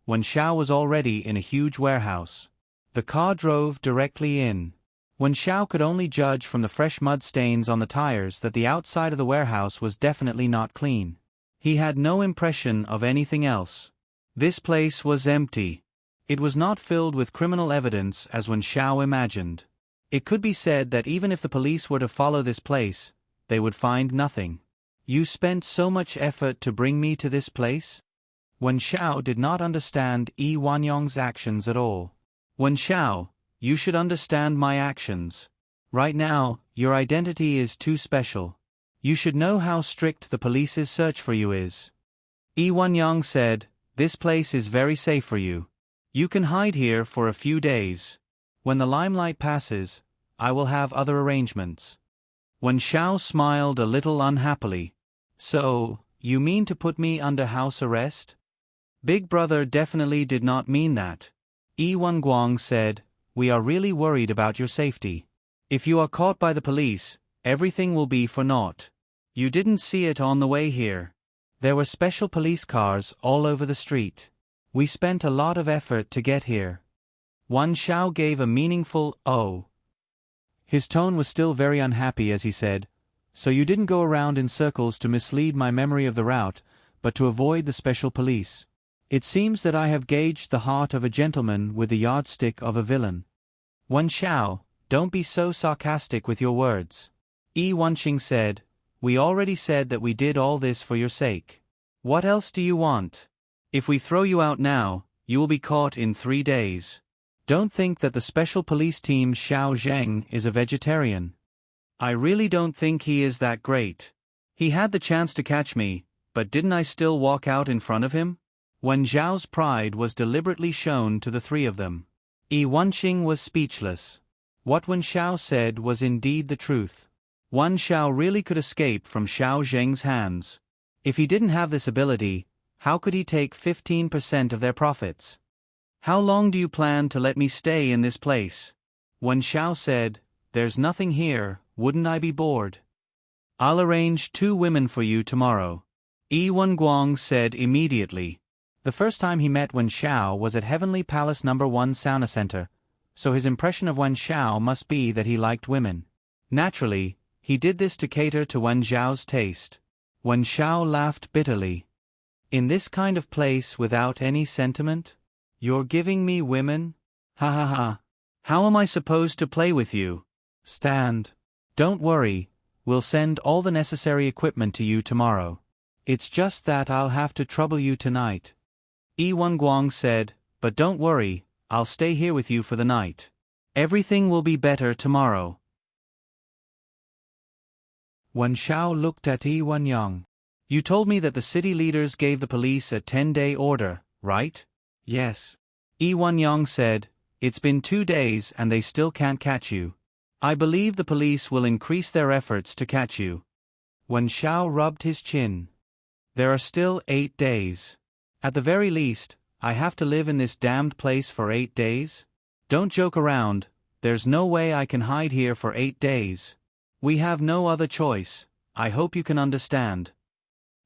Wen Xiao was already in a huge warehouse. The car drove directly in. Wen Xiao could only judge from the fresh mud stains on the tires that the outside of the warehouse was definitely not clean. He had no impression of anything else. This place was empty. It was not filled with criminal evidence as Wen Xiao imagined. It could be said that even if the police were to follow this place, they would find nothing. You spent so much effort to bring me to this place? Wen Xiao did not understand Yi Wanyong's actions at all. Wen Xiao, you should understand my actions. Right now, your identity is too special. You should know how strict the police's search for you is. Yi Wanyong said, this place is very safe for you. You can hide here for a few days. When the limelight passes, I will have other arrangements. Wen Xiao smiled a little unhappily. So, you mean to put me under house arrest? Big Brother definitely did not mean that. Yi Wanguang said, we are really worried about your safety. If you are caught by the police, everything will be for naught. You didn't see it on the way here. There were special police cars all over the street. We spent a lot of effort to get here. Wen Xiao gave a meaningful "oh." His tone was still very unhappy as he said, so you didn't go around in circles to mislead my memory of the route, but to avoid the special police. It seems that I have gauged the heart of a gentleman with the yardstick of a villain. Wen Xiao, don't be so sarcastic with your words. Yi Wanqing said, we already said that we did all this for your sake. What else do you want? If we throw you out now, you will be caught in 3 days. Don't think that the special police team Xiao Zheng is a vegetarian. I really don't think he is that great. He had the chance to catch me, but didn't I still walk out in front of him? Wen Zhao's pride was deliberately shown to the three of them. Yi Wanqing was speechless. What Wen Xiao said was indeed the truth. Wen Xiao really could escape from Xiao Zheng's hands. If he didn't have this ability, how could he take 15% of their profits? How long do you plan to let me stay in this place? Wen Xiao said, there's nothing here, wouldn't I be bored? I'll arrange 2 women for you tomorrow. Yi Wanguang said immediately. The first time he met Wen Xiao was at Heavenly Palace No. 1 Sauna Center, so his impression of Wen Xiao must be that he liked women. Naturally, he did this to cater to Wen Zhao's taste. Wen Xiao laughed bitterly. In this kind of place without any sentiment? You're giving me women? Ha ha ha. How am I supposed to play with you? Stand. Don't worry, we'll send all the necessary equipment to you tomorrow. It's just that I'll have to trouble you tonight. Yi Wanguang said, but don't worry, I'll stay here with you for the night. Everything will be better tomorrow. Wen Xiao looked at Yi Wanyang. You told me that the city leaders gave the police a 10-day order, right? Yes. Yi Wanyang said, it's been 2 days and they still can't catch you. I believe the police will increase their efforts to catch you. Wen Xiao rubbed his chin. There are still 8 days. At the very least, I have to live in this damned place for 8 days? Don't joke around, there's no way I can hide here for 8 days. We have no other choice, I hope you can understand.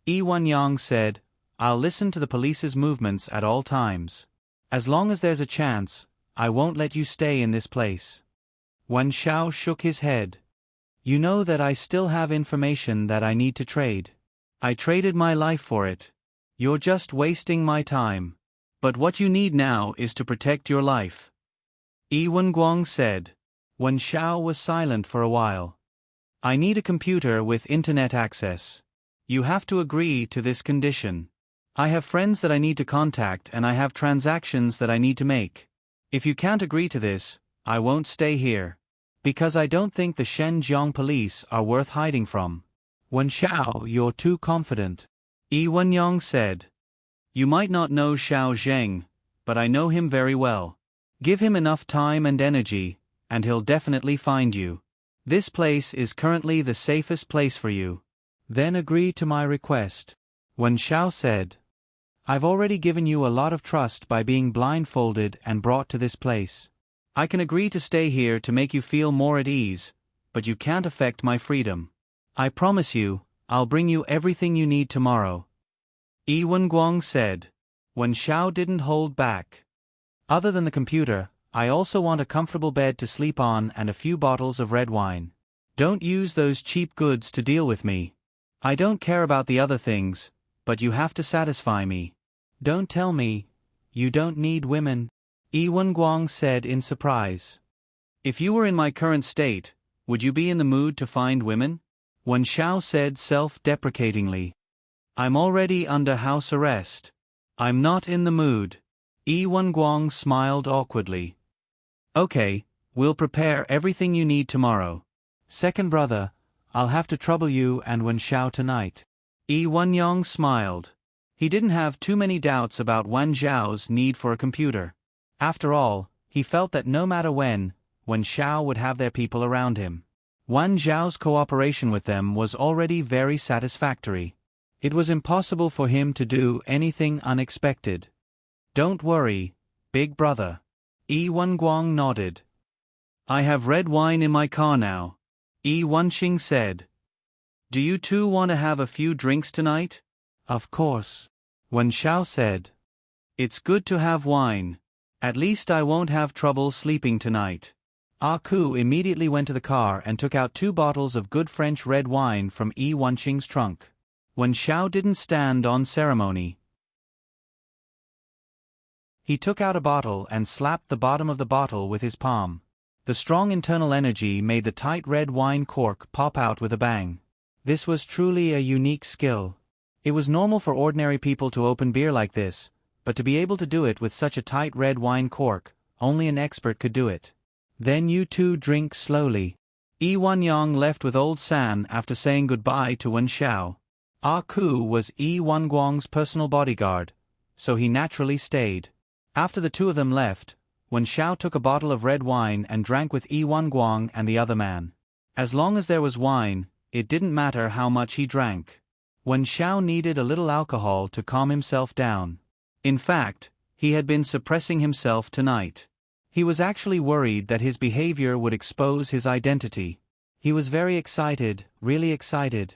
Yi Wanyang said, I'll listen to the police's movements at all times. As long as there's a chance, I won't let you stay in this place. Wen Xiao shook his head. You know that I still have information that I need to trade. I traded my life for it. You're just wasting my time. But what you need now is to protect your life. Yi Wanguang said. Wen Xiao was silent for a while. I need a computer with internet access. You have to agree to this condition. I have friends that I need to contact and I have transactions that I need to make. If you can't agree to this, I won't stay here. Because I don't think the Shenzhong police are worth hiding from. Wen Xiao, you're too confident. Yi Wenyang said. You might not know Xiao Zheng, but I know him very well. Give him enough time and energy, and he'll definitely find you. This place is currently the safest place for you. Then agree to my request. Wen Xiao said. I've already given you a lot of trust by being blindfolded and brought to this place. I can agree to stay here to make you feel more at ease, but you can't affect my freedom. I promise you, I'll bring you everything you need tomorrow. Yi Wenguang said. Wen Xiao didn't hold back. Other than the computer, I also want a comfortable bed to sleep on and a few bottles of red wine. Don't use those cheap goods to deal with me. I don't care about the other things, but you have to satisfy me. Don't tell me you don't need women, Yi Wenguang said in surprise. If you were in my current state, would you be in the mood to find women? Wen Xiao said self-deprecatingly. I'm already under house arrest. I'm not in the mood. Yi Wenguang smiled awkwardly. Okay, we'll prepare everything you need tomorrow. Second brother, I'll have to trouble you and Wen Xiao tonight. Yi Wenyang smiled. He didn't have too many doubts about Wen Xiao's need for a computer. After all, he felt that no matter when, Wen Xiao would have their people around him. Wen Xiao's cooperation with them was already very satisfactory. It was impossible for him to do anything unexpected. Don't worry, big brother. Yi Wenguang nodded. I have red wine in my car now, Yi Wenqing said. Do you two want to have a few drinks tonight? Of course, Wen Xiao said. It's good to have wine. At least I won't have trouble sleeping tonight. Ah Ku immediately went to the car and took out 2 bottles of good French red wine from Yi Wenqing's trunk. Wen Xiao didn't stand on ceremony. He took out a bottle and slapped the bottom of the bottle with his palm. The strong internal energy made the tight red wine cork pop out with a bang. This was truly a unique skill. It was normal for ordinary people to open beer like this, but to be able to do it with such a tight red wine cork, only an expert could do it. Then you two drink slowly. Yi Wenyang left with Old San after saying goodbye to Wen Xiao. Ah Ku was Yi Wenguang's personal bodyguard, so he naturally stayed. After the two of them left, Wen Xiao took a bottle of red wine and drank with Yi Wenguang and the other man. As long as there was wine, it didn't matter how much he drank. Wen Xiao needed a little alcohol to calm himself down. In fact, he had been suppressing himself tonight. He was actually worried that his behavior would expose his identity. He was very excited, really excited.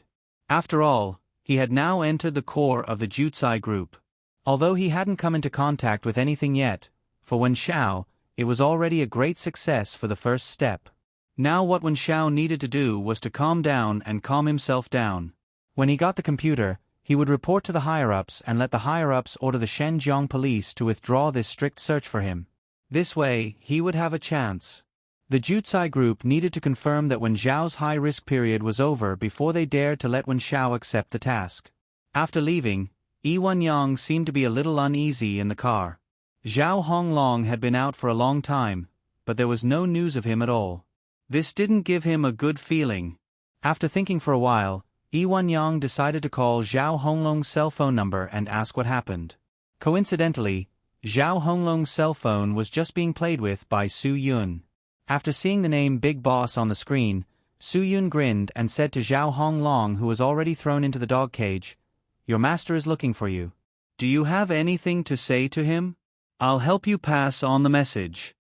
After all, he had now entered the core of the Jutsai group. Although he hadn't come into contact with anything yet, for Wen Xiao, it was already a great success for the first step. Now what Wen Xiao needed to do was to calm down and calm himself down. When he got the computer, he would report to the higher-ups and let the higher-ups order the Shenzhong police to withdraw this strict search for him. This way, he would have a chance. The Jutsai group needed to confirm that Wen Xiao's high-risk period was over before they dared to let Wen Xiao accept the task. After leaving, Yi Wenyang seemed to be a little uneasy in the car. Zhao Honglong had been out for a long time, but there was no news of him at all. This didn't give him a good feeling. After thinking for a while, Yi Wenyang decided to call Zhao Honglong's cell phone number and ask what happened. Coincidentally, Zhao Honglong's cell phone was just being played with by Su Yun. After seeing the name Big Boss on the screen, Su Yun grinned and said to Zhao Honglong, who was already thrown into the dog cage, "Your master is looking for you. Do you have anything to say to him? I'll help you pass on the message."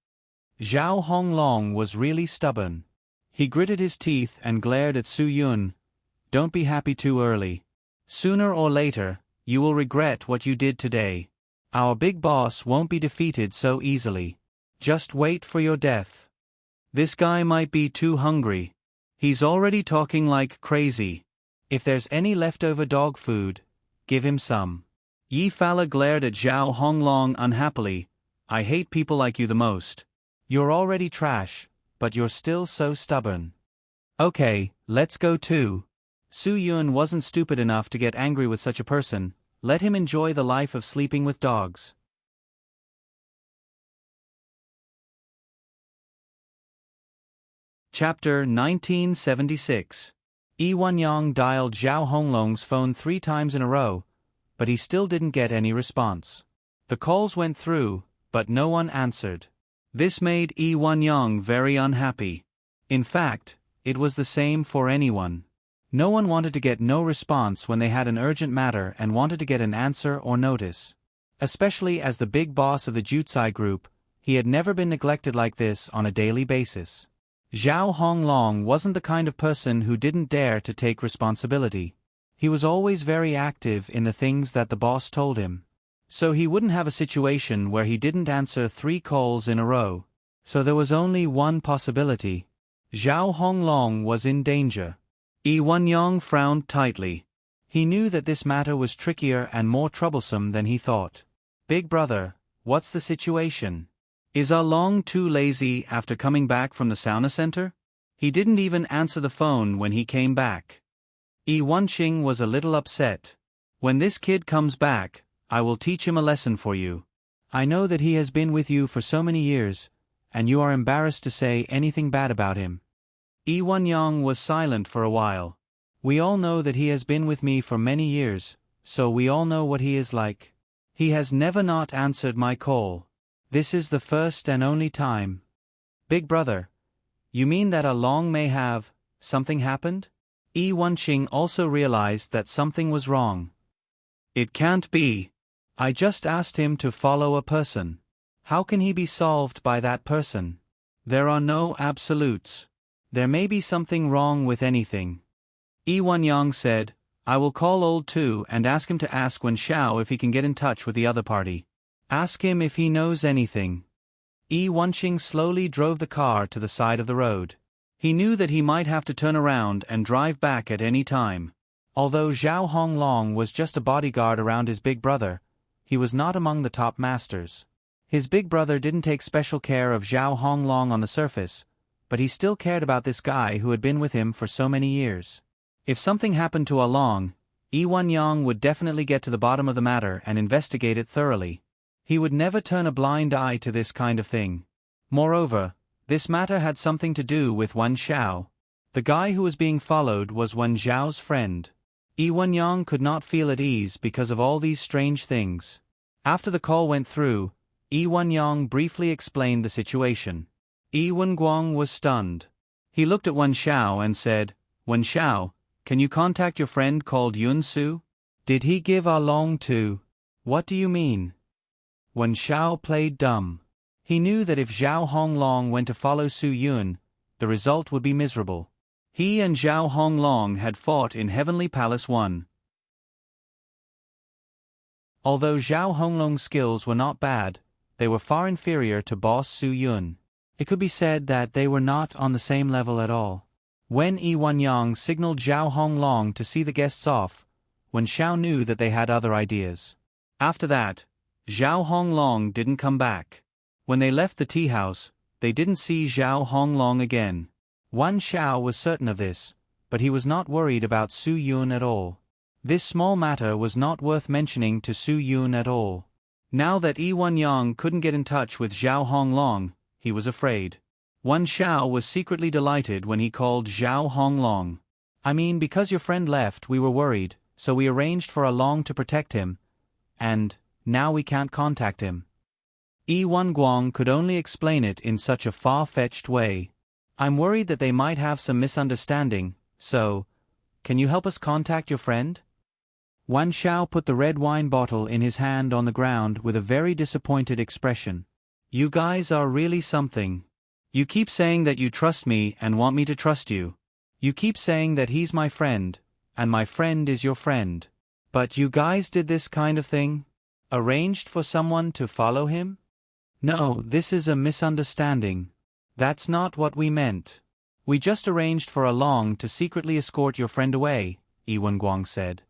Zhao Honglong was really stubborn. He gritted his teeth and glared at Su Yun. "Don't be happy too early. Sooner or later, you will regret what you did today. Our big boss won't be defeated so easily. Just wait for your death. This guy might be too hungry. He's already talking like crazy. If there's any leftover dog food, give him some." Yi Fala glared at Zhao Honglong unhappily. "I hate people like you the most. You're already trash, but you're still so stubborn." "Okay, let's go too." Su Yun wasn't stupid enough to get angry with such a person. Let him enjoy the life of sleeping with dogs. Chapter 1976. Yi Wanyang dialed Zhao Honglong's phone 3 times in a row, but he still didn't get any response. The calls went through, but no one answered. This made Yi Wanyang very unhappy. In fact, it was the same for anyone. No one wanted to get no response when they had an urgent matter and wanted to get an answer or notice. Especially as the big boss of the Jutsai group, he had never been neglected like this on a daily basis. Zhao Honglong wasn't the kind of person who didn't dare to take responsibility. He was always very active in the things that the boss told him. So he wouldn't have a situation where he didn't answer 3 calls in a row. So there was only one possibility. Zhao Honglong was in danger. Yi Wanyang frowned tightly. He knew that this matter was trickier and more troublesome than he thought. Big brother, what's the situation? Is Ah Long too lazy after coming back from the sauna center? He didn't even answer the phone when he came back. Yi Wenqing was a little upset. When this kid comes back, I will teach him a lesson for you. I know that he has been with you for so many years, and you are embarrassed to say anything bad about him. Yi Wanyang was silent for a while. We all know that he has been with me for many years, so we all know what he is like. He has never not answered my call. This is the first and only time. Big brother, you mean that Ah Long may have something happened? Yi Wenqing also realized that something was wrong. It can't be. I just asked him to follow a person. How can he be solved by that person? There are no absolutes. There may be something wrong with anything. Yi Wanyang said, I will call old Tu and ask him to ask Wen Xiao if he can get in touch with the other party. Ask him if he knows anything. Yi Wenqing slowly drove the car to the side of the road. He knew that he might have to turn around and drive back at any time. Although Zhao Honglong was just a bodyguard around his big brother, he was not among the top masters. His big brother didn't take special care of Zhao Honglong on the surface, but he still cared about this guy who had been with him for so many years. If something happened to Ah Long, Yi Wanyang would definitely get to the bottom of the matter and investigate it thoroughly. He would never turn a blind eye to this kind of thing. Moreover, this matter had something to do with Wen Xiao. The guy who was being followed was Wen Xiao's friend. Yi Wanyang could not feel at ease because of all these strange things. After the call went through, Yi Wanyang briefly explained the situation. Yi Wenguang was stunned. He looked at Wen Xiao and said, Wen Xiao, can you contact your friend called Yun Su? Did he give Ah Long to? What do you mean? Wen Xiao played dumb. He knew that if Zhao Honglong went to follow Su Yun, the result would be miserable. He and Zhao Honglong had fought in Heavenly Palace 1. Although Zhao Honglong's skills were not bad, they were far inferior to boss Su Yun. It could be said that they were not on the same level at all. When Yi Wanyang signaled Zhao Honglong to see the guests off, Wen Xiao knew that they had other ideas. After that, Zhao Honglong didn't come back. When they left the tea house, they didn't see Zhao Honglong again. Wen Xiao was certain of this, but he was not worried about Su Yun at all. This small matter was not worth mentioning to Su Yun at all. Now that Yi Wanyang couldn't get in touch with Zhao Honglong, he was afraid. Wen Xiao was secretly delighted when he called Zhao Honglong. I mean, because your friend left, we were worried, so we arranged for Ah Long to protect him, and now we can't contact him. Yi Wenguang could only explain it in such a far-fetched way. I'm worried that they might have some misunderstanding, so, can you help us contact your friend? Wen Xiao put the red wine bottle in his hand on the ground with a very disappointed expression. You guys are really something. You keep saying that you trust me and want me to trust you. You keep saying that he's my friend, and my friend is your friend. But you guys did this kind of thing? Arranged for someone to follow him? No, this is a misunderstanding. That's not what we meant. We just arranged for Ah Long to secretly escort your friend away, Yi Wenguang said.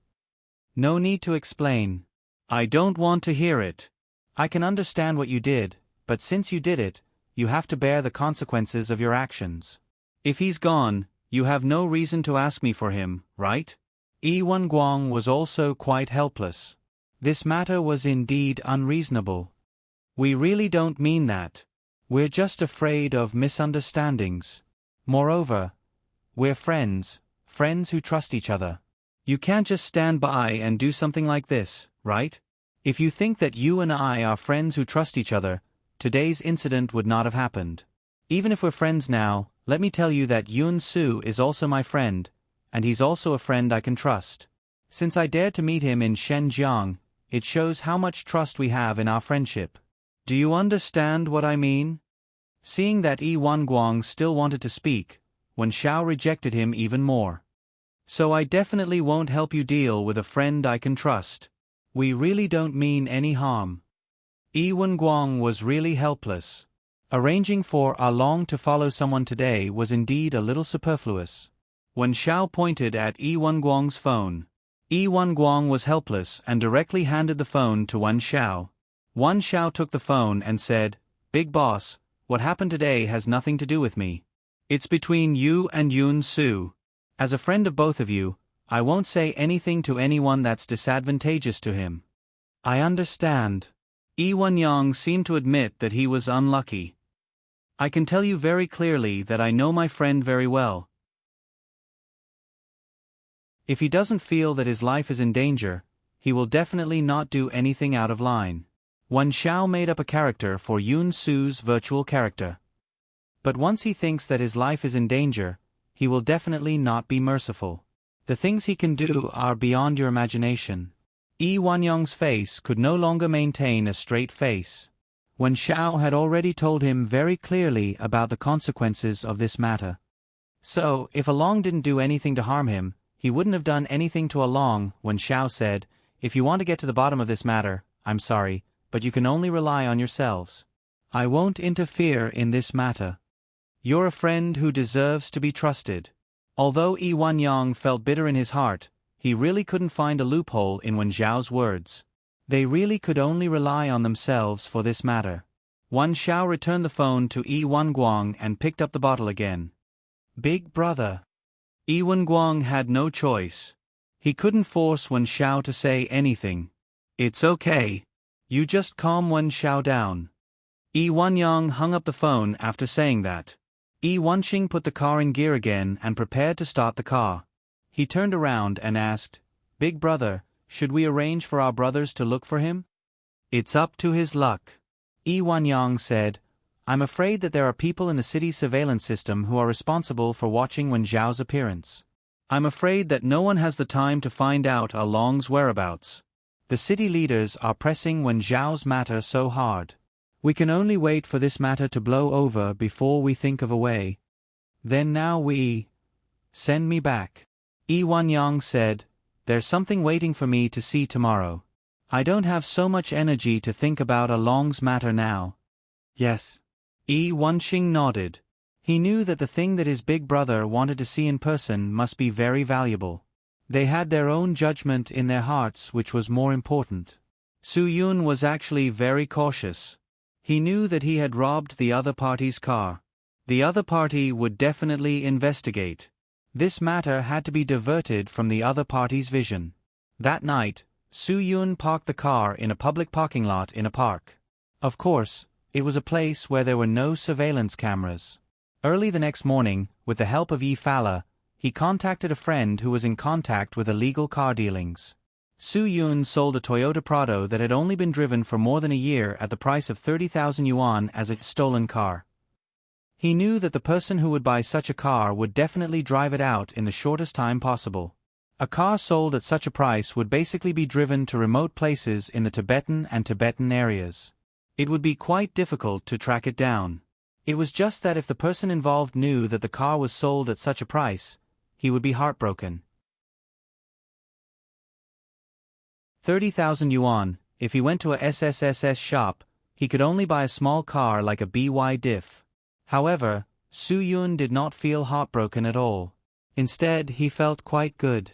No need to explain. I don't want to hear it. I can understand what you did, but since you did it, you have to bear the consequences of your actions. If he's gone, you have no reason to ask me for him, right? Yi Wenguang was also quite helpless. This matter was indeed unreasonable. We really don't mean that. We're just afraid of misunderstandings. Moreover, we're friends, friends who trust each other. You can't just stand by and do something like this, right? If you think that you and I are friends who trust each other, today's incident would not have happened. Even if we're friends now, let me tell you that Yun Su is also my friend, and he's also a friend I can trust. Since I dared to meet him in Shenzhen, it shows how much trust we have in our friendship. Do you understand what I mean? Seeing that Yi Wanguang still wanted to speak, Wen Xiao rejected him even more. So I definitely won't help you deal with a friend I can trust. We really don't mean any harm. Yi Wanguang was really helpless. Arranging for Long to follow someone today was indeed a little superfluous. Wen Xiao pointed at Yi Wanguang's phone. Yi Wanguang was helpless and directly handed the phone to Wen Xiao. Wen Xiao took the phone and said, "Big boss, what happened today has nothing to do with me. It's between you and Yun Su. As a friend of both of you, I won't say anything to anyone that's disadvantageous to him." I understand. Yi Wenyang seemed to admit that he was unlucky. I can tell you very clearly that I know my friend very well. If he doesn't feel that his life is in danger, he will definitely not do anything out of line. Wen Xiao made up a character for Yun Su's virtual character. But once he thinks that his life is in danger, he will definitely not be merciful. The things he can do are beyond your imagination. Yi Wenyang's face could no longer maintain a straight face. Wen Xiao had already told him very clearly about the consequences of this matter. So, if Long didn't do anything to harm him, he wouldn't have done anything to Long. Wen Xiao said, "If you want to get to the bottom of this matter, I'm sorry, but you can only rely on yourselves. I won't interfere in this matter. You're a friend who deserves to be trusted." Although Yi Wenyang felt bitter in his heart, he really couldn't find a loophole in Wen Xiao's words. They really could only rely on themselves for this matter. Wen Xiao returned the phone to Yi Wanguang and picked up the bottle again. "Big brother." Yi Wanguang had no choice. He couldn't force Wen Xiao to say anything. "It's okay. You just calm Wen Xiao down." Yi Wenyang hung up the phone after saying that. Yi Wenqing put the car in gear again and prepared to start the car. He turned around and asked, "Big brother, should we arrange for our brothers to look for him?" "It's up to his luck." Yi Wenyang said, "I'm afraid that there are people in the city's surveillance system who are responsible for watching Wen Xiao's appearance. I'm afraid that no one has the time to find out Long's whereabouts. The city leaders are pressing Wen Xiao's matter so hard. We can only wait for this matter to blow over before we think of a way. Then now we... Send me back." Yi Wenyang said, "There's something waiting for me to see tomorrow. I don't have so much energy to think about Long's matter now." "Yes." Yi Wenqing nodded. He knew that the thing that his big brother wanted to see in person must be very valuable. They had their own judgment in their hearts which was more important. Su Yun was actually very cautious. He knew that he had robbed the other party's car. The other party would definitely investigate. This matter had to be diverted from the other party's vision. That night, Su Yun parked the car in a public parking lot in a park. Of course, it was a place where there were no surveillance cameras. Early the next morning, with the help of Yi Fala, he contacted a friend who was in contact with illegal car dealings. Su Yun sold a Toyota Prado that had only been driven for more than a year at the price of 30,000 yuan as a stolen car. He knew that the person who would buy such a car would definitely drive it out in the shortest time possible. A car sold at such a price would basically be driven to remote places in the Tibetan areas. It would be quite difficult to track it down. It was just that if the person involved knew that the car was sold at such a price, he would be heartbroken. 30,000 yuan, if he went to a SSSS shop, he could only buy a small car like a BY diff. However, Su Yun did not feel heartbroken at all. Instead, he felt quite good.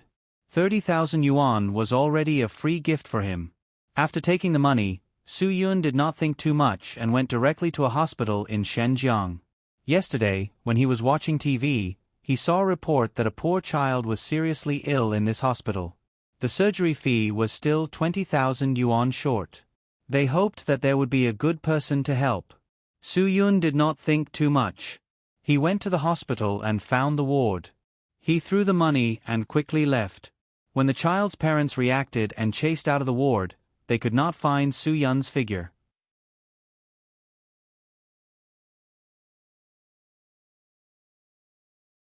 30,000 yuan was already a free gift for him. After taking the money, Su Yun did not think too much and went directly to a hospital in Shenzhen. Yesterday, when he was watching TV, he saw a report that a poor child was seriously ill in this hospital. The surgery fee was still 20,000 yuan short. They hoped that there would be a good person to help. Su Yun did not think too much. He went to the hospital and found the ward. He threw the money and quickly left. When the child's parents reacted and chased out of the ward, they could not find Su Yun's figure.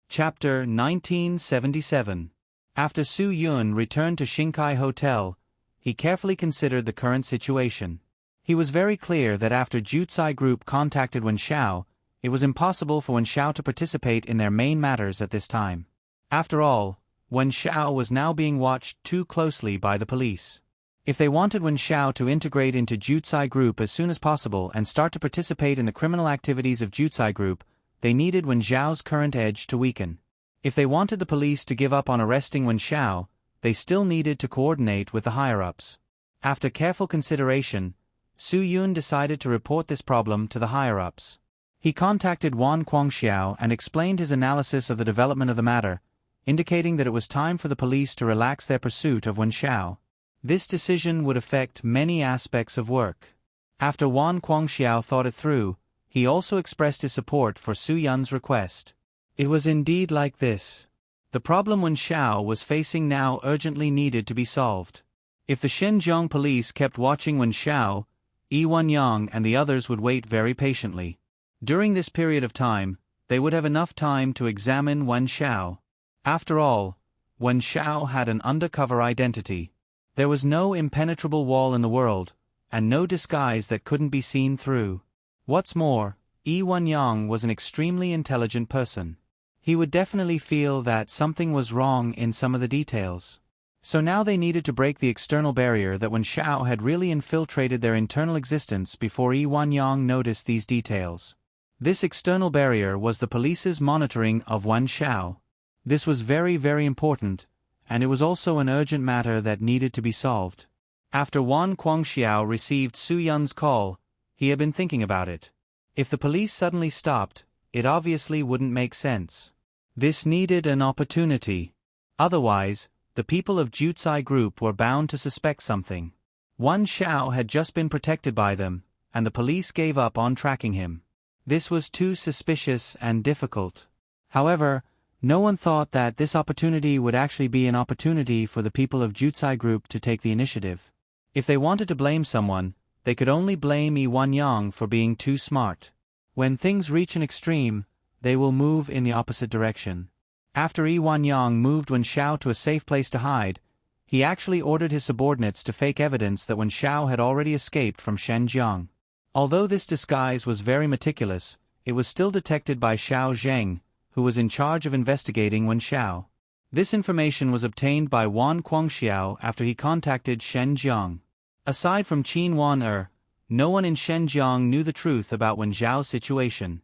Chapter 1977. After Su Yun returned to Xingkai Hotel, he carefully considered the current situation. He was very clear that after Jutsai Group contacted Wen Xiao, it was impossible for Wen Xiao to participate in their main matters at this time. After all, Wen Xiao was now being watched too closely by the police. If they wanted Wen Xiao to integrate into Jutsai Group as soon as possible and start to participate in the criminal activities of Jutsai Group, they needed Wen Xiao's current edge to weaken. If they wanted the police to give up on arresting Wen Xiao, they still needed to coordinate with the higher-ups. After careful consideration, Su Yun decided to report this problem to the higher-ups. He contacted Wan Guangxiao and explained his analysis of the development of the matter, indicating that it was time for the police to relax their pursuit of Wen Xiao. This decision would affect many aspects of work. After Wan Guangxiao thought it through, he also expressed his support for Su Yun's request. It was indeed like this. The problem Wen Xiao was facing now urgently needed to be solved. If the Shenzhong police kept watching Wen Xiao, Yi Wenyang and the others would wait very patiently. During this period of time, they would have enough time to examine Wen Xiao. After all, Wen Xiao had an undercover identity. There was no impenetrable wall in the world, and no disguise that couldn't be seen through. What's more, Yi Wenyang was an extremely intelligent person. He would definitely feel that something was wrong in some of the details. So now they needed to break the external barrier that Wen Xiao had really infiltrated their internal existence before Yi Wenyang noticed these details. This external barrier was the police's monitoring of Wen Xiao. This was very, very important, and it was also an urgent matter that needed to be solved. After Wan Guangxiao received Su Yun's call, he had been thinking about it. If the police suddenly stopped, it obviously wouldn't make sense. This needed an opportunity. Otherwise, the people of Jutsai Group were bound to suspect something. Wen Xiao had just been protected by them, and the police gave up on tracking him. This was too suspicious and difficult. However, no one thought that this opportunity would actually be an opportunity for the people of Jutsai Group to take the initiative. If they wanted to blame someone, they could only blame Yi Wenyang for being too smart. When things reach an extreme, they will move in the opposite direction. After Yi Wenyang moved Wen Xiao to a safe place to hide, he actually ordered his subordinates to fake evidence that Wen Xiao had already escaped from Shenzhong. Although this disguise was very meticulous, it was still detected by Xiao Zheng, who was in charge of investigating Wen Xiao. This information was obtained by Wan Guangxiao after he contacted Shenzhong. Aside from Qin Wan no one in Shenzhong knew the truth about Wen Xiao's situation.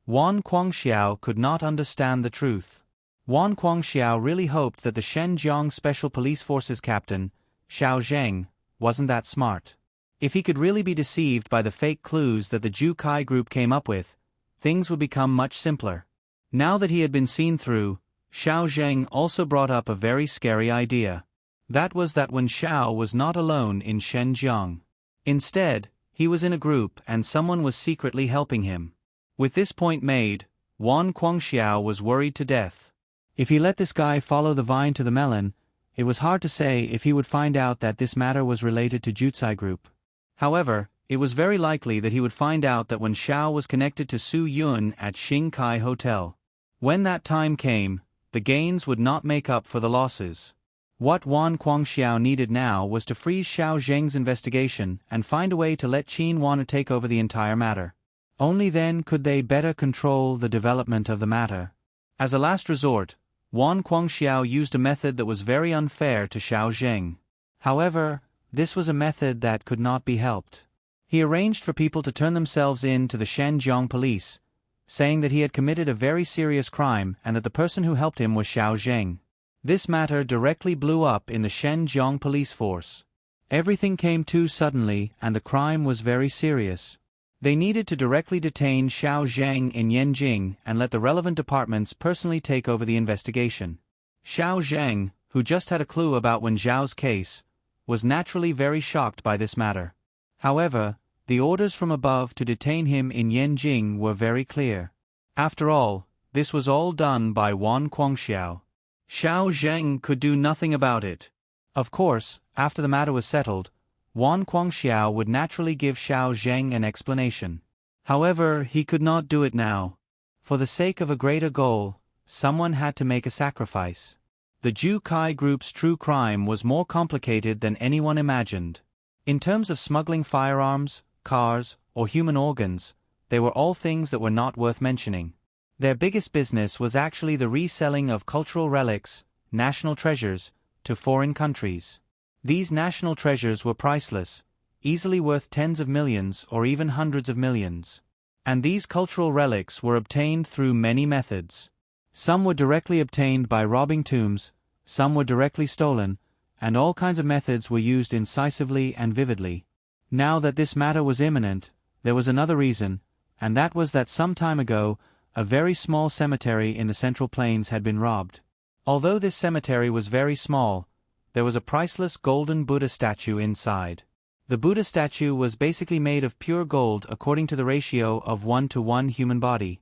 Wan Guangxiao could not understand the truth. Wan Guangxiao really hoped that the Shenzhong Special Police Forces captain, Xiao Zheng, wasn't that smart. If he could really be deceived by the fake clues that the Jutsai Group came up with, things would become much simpler. Now that he had been seen through, Xiao Zheng also brought up a very scary idea. That was that Wen Xiao was not alone in Shenzhong. Instead, he was in a group and someone was secretly helping him. With this point made, Wan Guangxiao was worried to death. If he let this guy follow the vine to the melon, it was hard to say if he would find out that this matter was related to Jutsai Group. However, it was very likely that he would find out that Wen Xiao was connected to Su Yun at Xingkai Hotel. When that time came, the gains would not make up for the losses. What Wan Guangxiao needed now was to freeze Xiao Zheng's investigation and find a way to let Qin Wan take over the entire matter. Only then could they better control the development of the matter. As a last resort, Wan Guangxiao used a method that was very unfair to Xiao Zheng. However, this was a method that could not be helped. He arranged for people to turn themselves in to the Shenzhong police, saying that he had committed a very serious crime and that the person who helped him was Xiao Zheng. This matter directly blew up in the Shenzhong police force. Everything came too suddenly and the crime was very serious. They needed to directly detain Xiao Zheng in Yanjing and let the relevant departments personally take over the investigation. Xiao Zheng, who just had a clue about Wen Xiao's case, was naturally very shocked by this matter. However, the orders from above to detain him in Yanjing were very clear. After all, this was all done by Wan Guangxiao. Xiao Zheng could do nothing about it. Of course, after the matter was settled, Wan Guangxiao would naturally give Xiao Zheng an explanation. However, he could not do it now. For the sake of a greater goal, someone had to make a sacrifice. The Ju Kai group's true crime was more complicated than anyone imagined. In terms of smuggling firearms, cars, or human organs, they were all things that were not worth mentioning. Their biggest business was actually the reselling of cultural relics, national treasures, to foreign countries. These national treasures were priceless, easily worth tens of millions or even hundreds of millions. And these cultural relics were obtained through many methods. Some were directly obtained by robbing tombs, some were directly stolen, and all kinds of methods were used incisively and vividly. Now that this matter was imminent, there was another reason, and that was that some time ago, a very small cemetery in the Central Plains had been robbed. Although this cemetery was very small, there was a priceless golden Buddha statue inside. The Buddha statue was basically made of pure gold according to the ratio of 1:1 human body.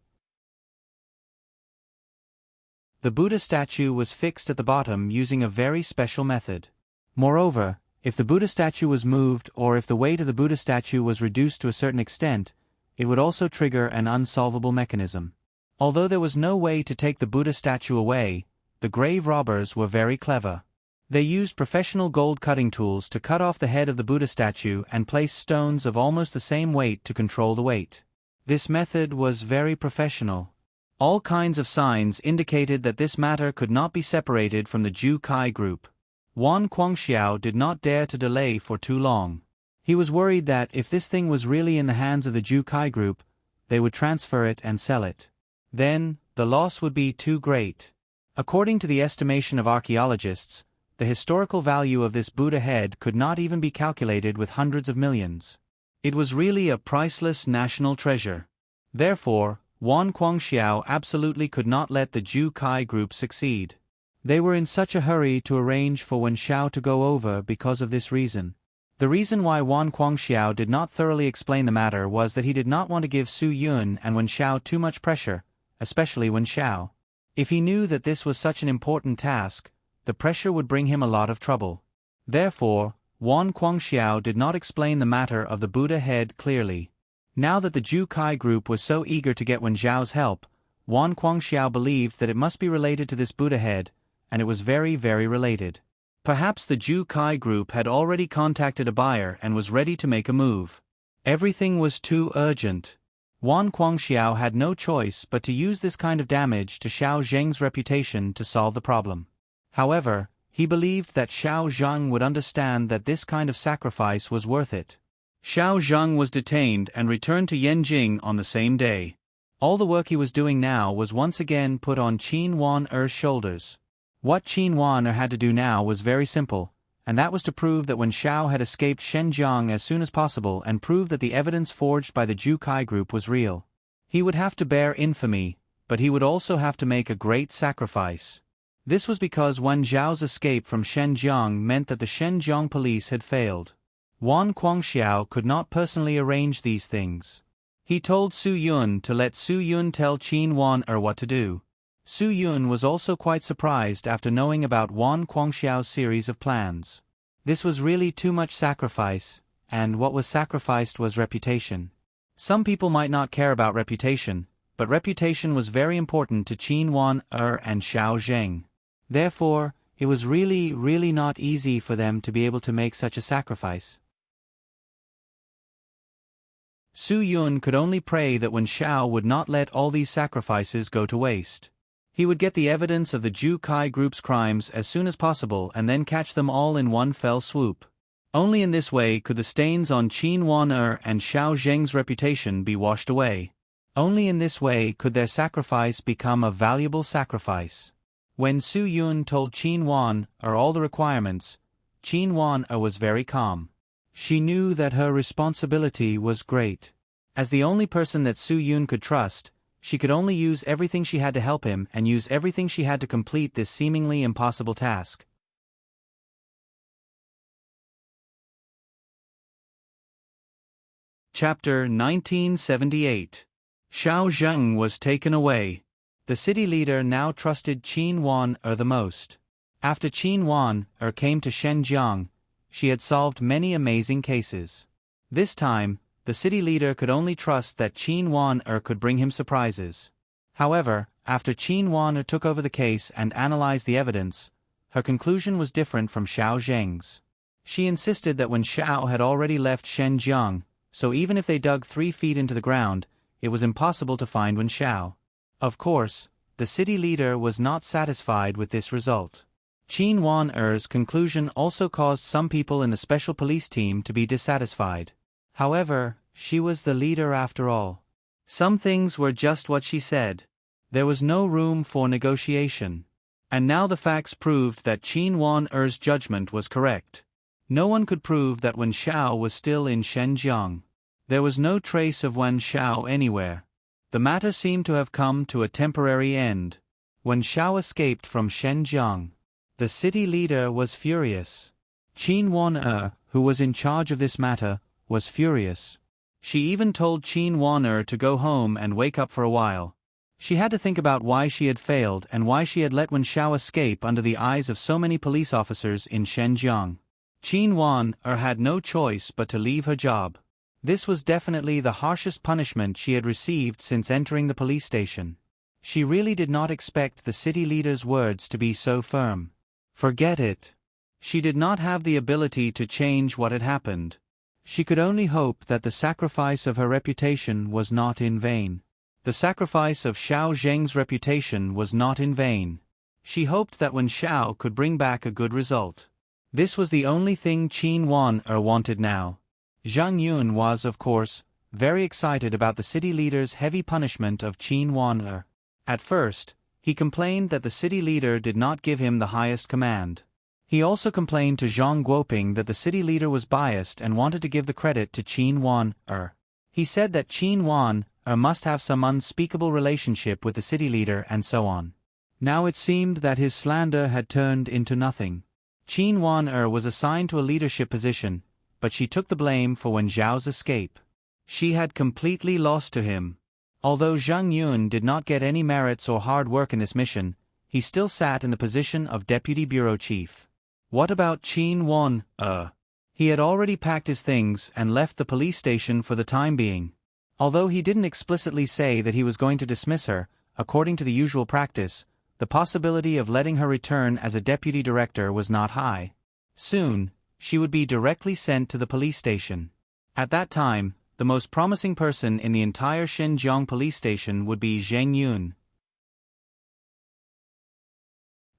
The Buddha statue was fixed at the bottom using a very special method. Moreover, if the Buddha statue was moved or if the weight of the Buddha statue was reduced to a certain extent, it would also trigger an unsolvable mechanism. Although there was no way to take the Buddha statue away, the grave robbers were very clever. They used professional gold cutting tools to cut off the head of the Buddha statue and place stones of almost the same weight to control the weight. This method was very professional. All kinds of signs indicated that this matter could not be separated from the Ju Kai group. Wan Guangxiao did not dare to delay for too long. He was worried that if this thing was really in the hands of the Ju Kai group, they would transfer it and sell it. Then, the loss would be too great. According to the estimation of archaeologists, the historical value of this Buddha head could not even be calculated with hundreds of millions. It was really a priceless national treasure. Therefore, Wan Guangxiao absolutely could not let the Ju Kai group succeed. They were in such a hurry to arrange for Wen Xiao to go over because of this reason. The reason why Wan Guangxiao did not thoroughly explain the matter was that he did not want to give Su Yun and Wen Xiao too much pressure, especially Wen Xiao. If he knew that this was such an important task, the pressure would bring him a lot of trouble. Therefore, Wan Guangxiao did not explain the matter of the Buddha head clearly. Now that the Ju Kai group was so eager to get Wen Xiao's help, Wan Guangxiao believed that it must be related to this Buddha head, and it was very, very related. Perhaps the Ju Kai group had already contacted a buyer and was ready to make a move. Everything was too urgent. Wan Guangxiao had no choice but to use this kind of damage to Xiao Zheng's reputation to solve the problem. However, he believed that Xiao Zheng would understand that this kind of sacrifice was worth it. Xiao Zheng was detained and returned to Yanjing on the same day. All the work he was doing now was once again put on Qin Wan Er's shoulders. What Qin Wan Er had to do now was very simple, and that was to prove that Wen Xiao had escaped Shenzhen as soon as possible and prove that the evidence forged by the Ju Kai group was real. He would have to bear infamy, but he would also have to make a great sacrifice. This was because Wen Zhao's escape from Shenzhen meant that the Shenzhen police had failed. Wan Guangxiao could not personally arrange these things. He told Su Yun to let Su Yun tell Qin Wan Er what to do. Su Yun was also quite surprised after knowing about Wan Guangxiao's series of plans. This was really too much sacrifice, and what was sacrificed was reputation. Some people might not care about reputation, but reputation was very important to Qin Wan Er and Xiao Zheng. Therefore, it was really not easy for them to be able to make such a sacrifice. Su Yun could only pray that Wen Xiao would not let all these sacrifices go to waste. He would get the evidence of the Ju Kai group's crimes as soon as possible and then catch them all in one fell swoop. Only in this way could the stains on Qin Wan Er and Xiao Zheng's reputation be washed away. Only in this way could their sacrifice become a valuable sacrifice. When Su Yun told Qin Wan Er all the requirements, Qin Wan Er was very calm. She knew that her responsibility was great. As the only person that Su Yun could trust, she could only use everything she had to help him and use everything she had to complete this seemingly impossible task. Chapter 1978. Xiao Zheng was taken away. The city leader now trusted Qin Wan-er the most. After Qin Wan-er came to Shenzhen, she had solved many amazing cases. This time, the city leader could only trust that Qin Wan-er could bring him surprises. However, after Qin Wan-er took over the case and analyzed the evidence, her conclusion was different from Xiao Zheng's. She insisted that when Xiao had already left Shenzhen, so even if they dug 3 feet into the ground, it was impossible to find Wen Xiao. Of course, the city leader was not satisfied with this result. Qin Wan-er's conclusion also caused some people in the special police team to be dissatisfied. However, she was the leader after all. Some things were just what she said. There was no room for negotiation. And now the facts proved that Qin Wan-er's judgment was correct. No one could prove that Wen Xiao was still in Shenzhen. There was no trace of Wen Xiao anywhere. The matter seemed to have come to a temporary end. Wen Xiao escaped from Shenzhen. The city leader was furious. Qin Wan-er, who was in charge of this matter, was furious. She even told Qin Wan-er to go home and wake up for a while. She had to think about why she had failed and why she had let Wen Xiao escape under the eyes of so many police officers in Shenzhen. Qin Wan-er had no choice but to leave her job. This was definitely the harshest punishment she had received since entering the police station. She really did not expect the city leader's words to be so firm. Forget it. She did not have the ability to change what had happened. She could only hope that the sacrifice of her reputation was not in vain. The sacrifice of Xiao Zheng's reputation was not in vain. She hoped that Wen Xiao could bring back a good result. This was the only thing Qin Wan-er wanted now. Zhang Yun was, of course, very excited about the city leader's heavy punishment of Qin Wan-er. At first, he complained that the city leader did not give him the highest command. He also complained to Zhang Guoping that the city leader was biased and wanted to give the credit to Qin Wan-er. He said that Qin Wan-er must have some unspeakable relationship with the city leader and so on. Now it seemed that his slander had turned into nothing. Qin Wan-er was assigned to a leadership position, but she took the blame for Wen Xiao's escape. She had completely lost to him. Although Zhang Yun did not get any merits or hard work in this mission, he still sat in the position of deputy bureau chief. What about Qin Wan-er? He had already packed his things and left the police station for the time being. Although he didn't explicitly say that he was going to dismiss her, according to the usual practice, the possibility of letting her return as a deputy director was not high. Soon, she would be directly sent to the police station. At that time, the most promising person in the entire Shenzhen police station would be Zhang Yun.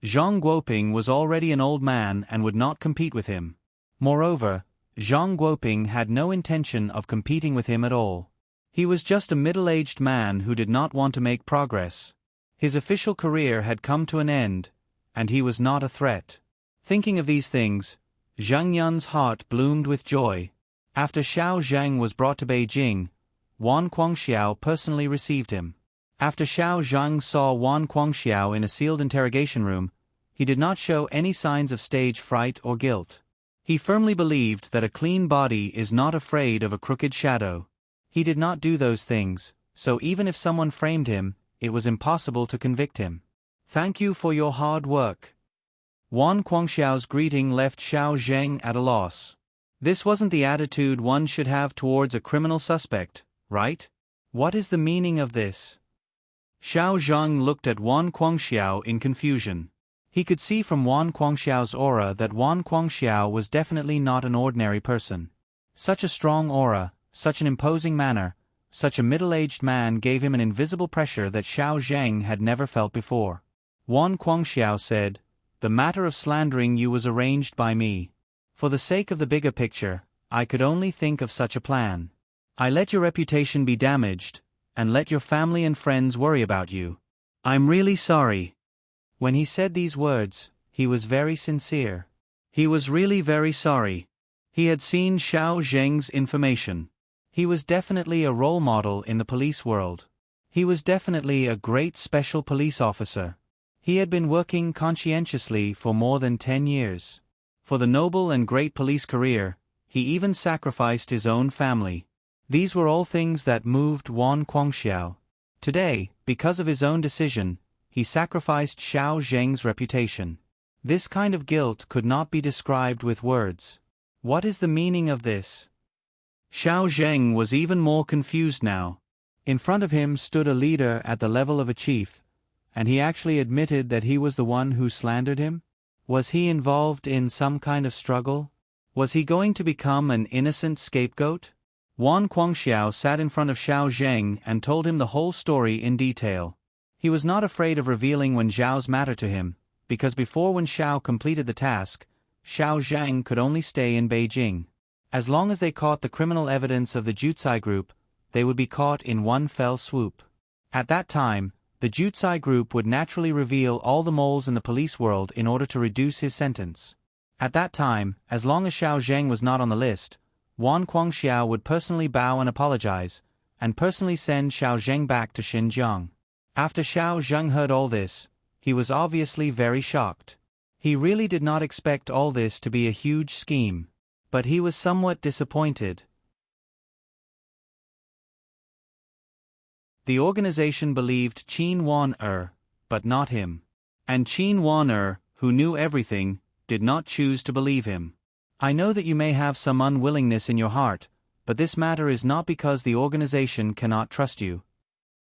Zhang Guoping was already an old man and would not compete with him. Moreover, Zhang Guoping had no intention of competing with him at all. He was just a middle-aged man who did not want to make progress. His official career had come to an end, and he was not a threat. Thinking of these things, Zhang Yun's heart bloomed with joy. After Xiao Zhang was brought to Beijing, Wan Guangxiao personally received him. After Xiao Zhang saw Wan Guangxiao in a sealed interrogation room, he did not show any signs of stage fright or guilt. He firmly believed that a clean body is not afraid of a crooked shadow. He did not do those things, so even if someone framed him, it was impossible to convict him. Thank you for your hard work. Wan Guangxiao's greeting left Xiao Zhang at a loss. This wasn't the attitude one should have towards a criminal suspect, right? What is the meaning of this? Xiao Zhang looked at Wan Guangxiao in confusion. He could see from Wan Guangxiao's aura that Wan Guangxiao was definitely not an ordinary person. Such a strong aura, such an imposing manner, such a middle-aged man gave him an invisible pressure that Xiao Zhang had never felt before. Wan Guangxiao said, "The matter of slandering you was arranged by me. For the sake of the bigger picture, I could only think of such a plan. I let your reputation be damaged, and let your family and friends worry about you. I'm really sorry." When he said these words, he was very sincere. He was really very sorry. He had seen Xiao Zheng's information. He was definitely a role model in the police world. He was definitely a great special police officer. He had been working conscientiously for more than 10 years. For the noble and great police career, he even sacrificed his own family. These were all things that moved Wan Guangxiao. Today, because of his own decision, he sacrificed Xiao Zheng's reputation. This kind of guilt could not be described with words. What is the meaning of this? Xiao Zheng was even more confused now. In front of him stood a leader at the level of a chief, and he actually admitted that he was the one who slandered him? Was he involved in some kind of struggle? Was he going to become an innocent scapegoat? Wan Guangxiao sat in front of Xiao Zheng and told him the whole story in detail. He was not afraid of revealing Wen Zhao's matter to him, because before Wen Zhao completed the task, Xiao Zheng could only stay in Beijing. As long as they caught the criminal evidence of the Jutsai group, they would be caught in one fell swoop. At that time, the Jutsai group would naturally reveal all the moles in the police world in order to reduce his sentence. At that time, as long as Xiao Zheng was not on the list, Wan Guangxiao would personally bow and apologize, and personally send Xiao Zheng back to Xinjiang. After Xiao Zheng heard all this, he was obviously very shocked. He really did not expect all this to be a huge scheme. But he was somewhat disappointed. The organization believed Qin Wan but not him. And Qin Wan who knew everything, did not choose to believe him. I know that you may have some unwillingness in your heart, but this matter is not because the organization cannot trust you.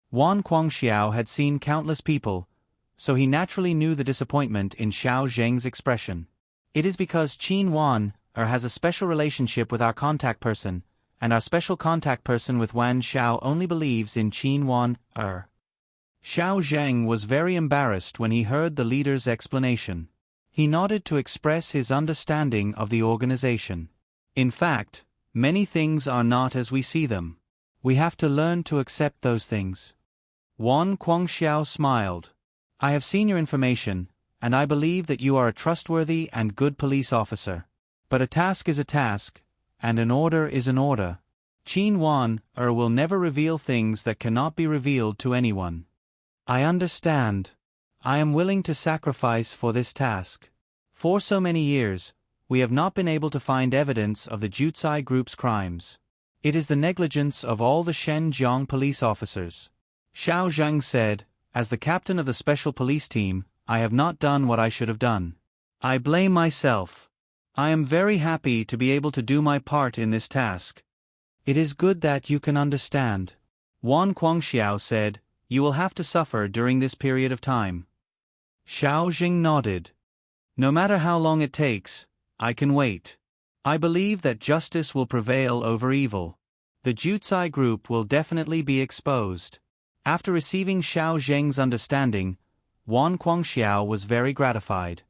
Wan Guangxiao had seen countless people, so he naturally knew the disappointment in Xiao Zheng's expression. It is because Qin Wan has a special relationship with our contact person, and our special contact person with Wan Xiao only believes in Qin Wan. Xiao Zheng was very embarrassed when he heard the leader's explanation. He nodded to express his understanding of the organization. In fact, many things are not as we see them. We have to learn to accept those things. Wan Guangxiao smiled. I have seen your information, and I believe that you are a trustworthy and good police officer. But a task is a task, and an order is an order. Qin Wan will never reveal things that cannot be revealed to anyone. I understand. I am willing to sacrifice for this task. For so many years, we have not been able to find evidence of the Jutsai group's crimes. It is the negligence of all the Shenzhen police officers. Xiao Zheng said, as the captain of the special police team, I have not done what I should have done. I blame myself. I am very happy to be able to do my part in this task. It is good that you can understand. Wan Guangxiao said, you will have to suffer during this period of time. Xiao Zheng nodded. No matter how long it takes, I can wait. I believe that justice will prevail over evil. The Jutsai group will definitely be exposed. After receiving Xiao Zheng's understanding, Wan Guangxiao was very gratified.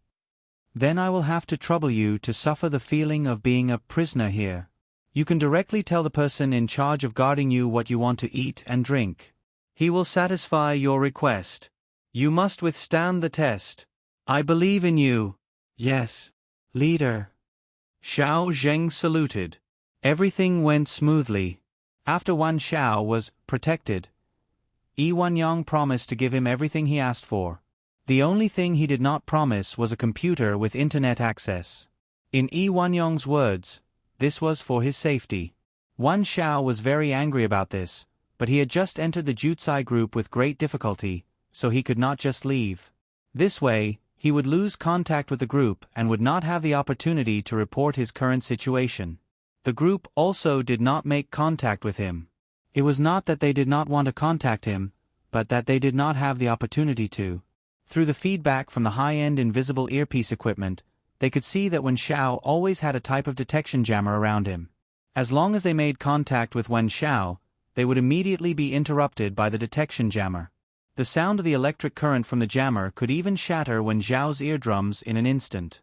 Then I will have to trouble you to suffer the feeling of being a prisoner here. You can directly tell the person in charge of guarding you what you want to eat and drink. He will satisfy your request. You must withstand the test. I believe in you. Yes, leader. Xiao Zheng saluted. Everything went smoothly. After Wan Xiao was protected, Yi Wanyang promised to give him everything he asked for. The only thing he did not promise was a computer with internet access. In Yi Wanyang's words, this was for his safety. Wan Xiao was very angry about this, but he had just entered the Jutsai group with great difficulty, so he could not just leave. This way, he would lose contact with the group and would not have the opportunity to report his current situation. The group also did not make contact with him. It was not that they did not want to contact him, but that they did not have the opportunity to. Through the feedback from the high-end invisible earpiece equipment, they could see that Wen Xiao always had a type of detection jammer around him. As long as they made contact with Wen Xiao, they would immediately be interrupted by the detection jammer. The sound of the electric current from the jammer could even shatter Wen Xiao's eardrums in an instant.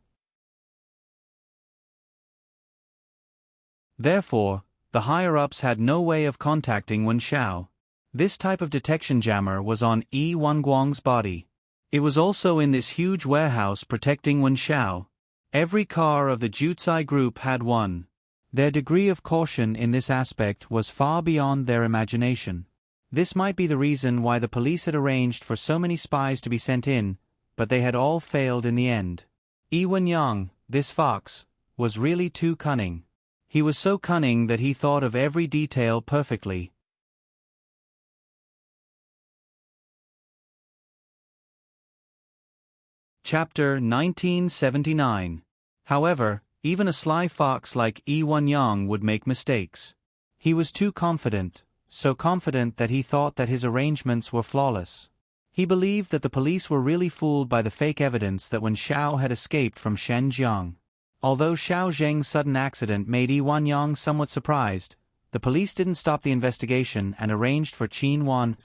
Therefore, the higher-ups had no way of contacting Wen Xiao. This type of detection jammer was on Yi Wanguang's body. It was also in this huge warehouse protecting Wen Xiao. Every car of the Jutsai group had one. Their degree of caution in this aspect was far beyond their imagination. This might be the reason why the police had arranged for so many spies to be sent in, but they had all failed in the end. Yi Wenyang, this fox, was really too cunning. He was so cunning that he thought of every detail perfectly. Chapter 1979. However, even a sly fox like Yi Wan-yang would make mistakes. He was too confident, so confident that he thought that his arrangements were flawless. He believed that the police were really fooled by the fake evidence that Wen Xiao had escaped from Shenzhen. Although Xiao Zheng's sudden accident made Yi Wan-yang somewhat surprised, the police didn't stop the investigation and arranged for Qin Wan.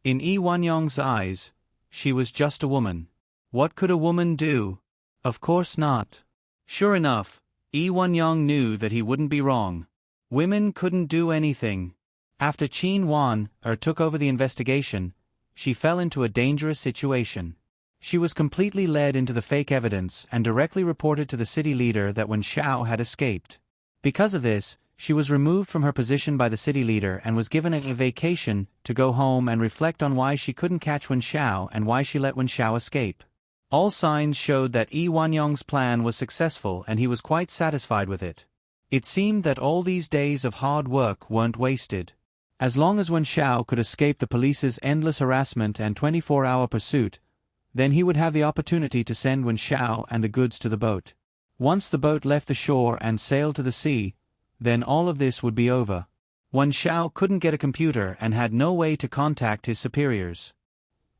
In Yi Wan-yang's eyes, she was just a woman. What could a woman do? Of course not. Sure enough, Yi Wan-yang knew that he wouldn't be wrong. Women couldn't do anything. After Qin Wan took over the investigation, she fell into a dangerous situation. She was completely led into the fake evidence and directly reported to the city leader that Wen Xiao had escaped. Because of this, she was removed from her position by the city leader and was given a vacation to go home and reflect on why she couldn't catch Wen Xiao and why she let Wen Xiao escape. All signs showed that Yi Wan-yang's plan was successful and he was quite satisfied with it. It seemed that all these days of hard work weren't wasted. As long as Wen Xiao could escape the police's endless harassment and 24-hour pursuit, then he would have the opportunity to send Wen Xiao and the goods to the boat. Once the boat left the shore and sailed to the sea, then all of this would be over. Wen Xiao couldn't get a computer and had no way to contact his superiors.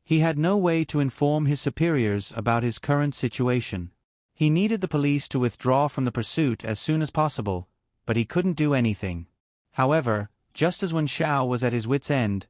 He had no way to inform his superiors about his current situation. He needed the police to withdraw from the pursuit as soon as possible, but he couldn't do anything. However, just as Wen Xiao was at his wit's end,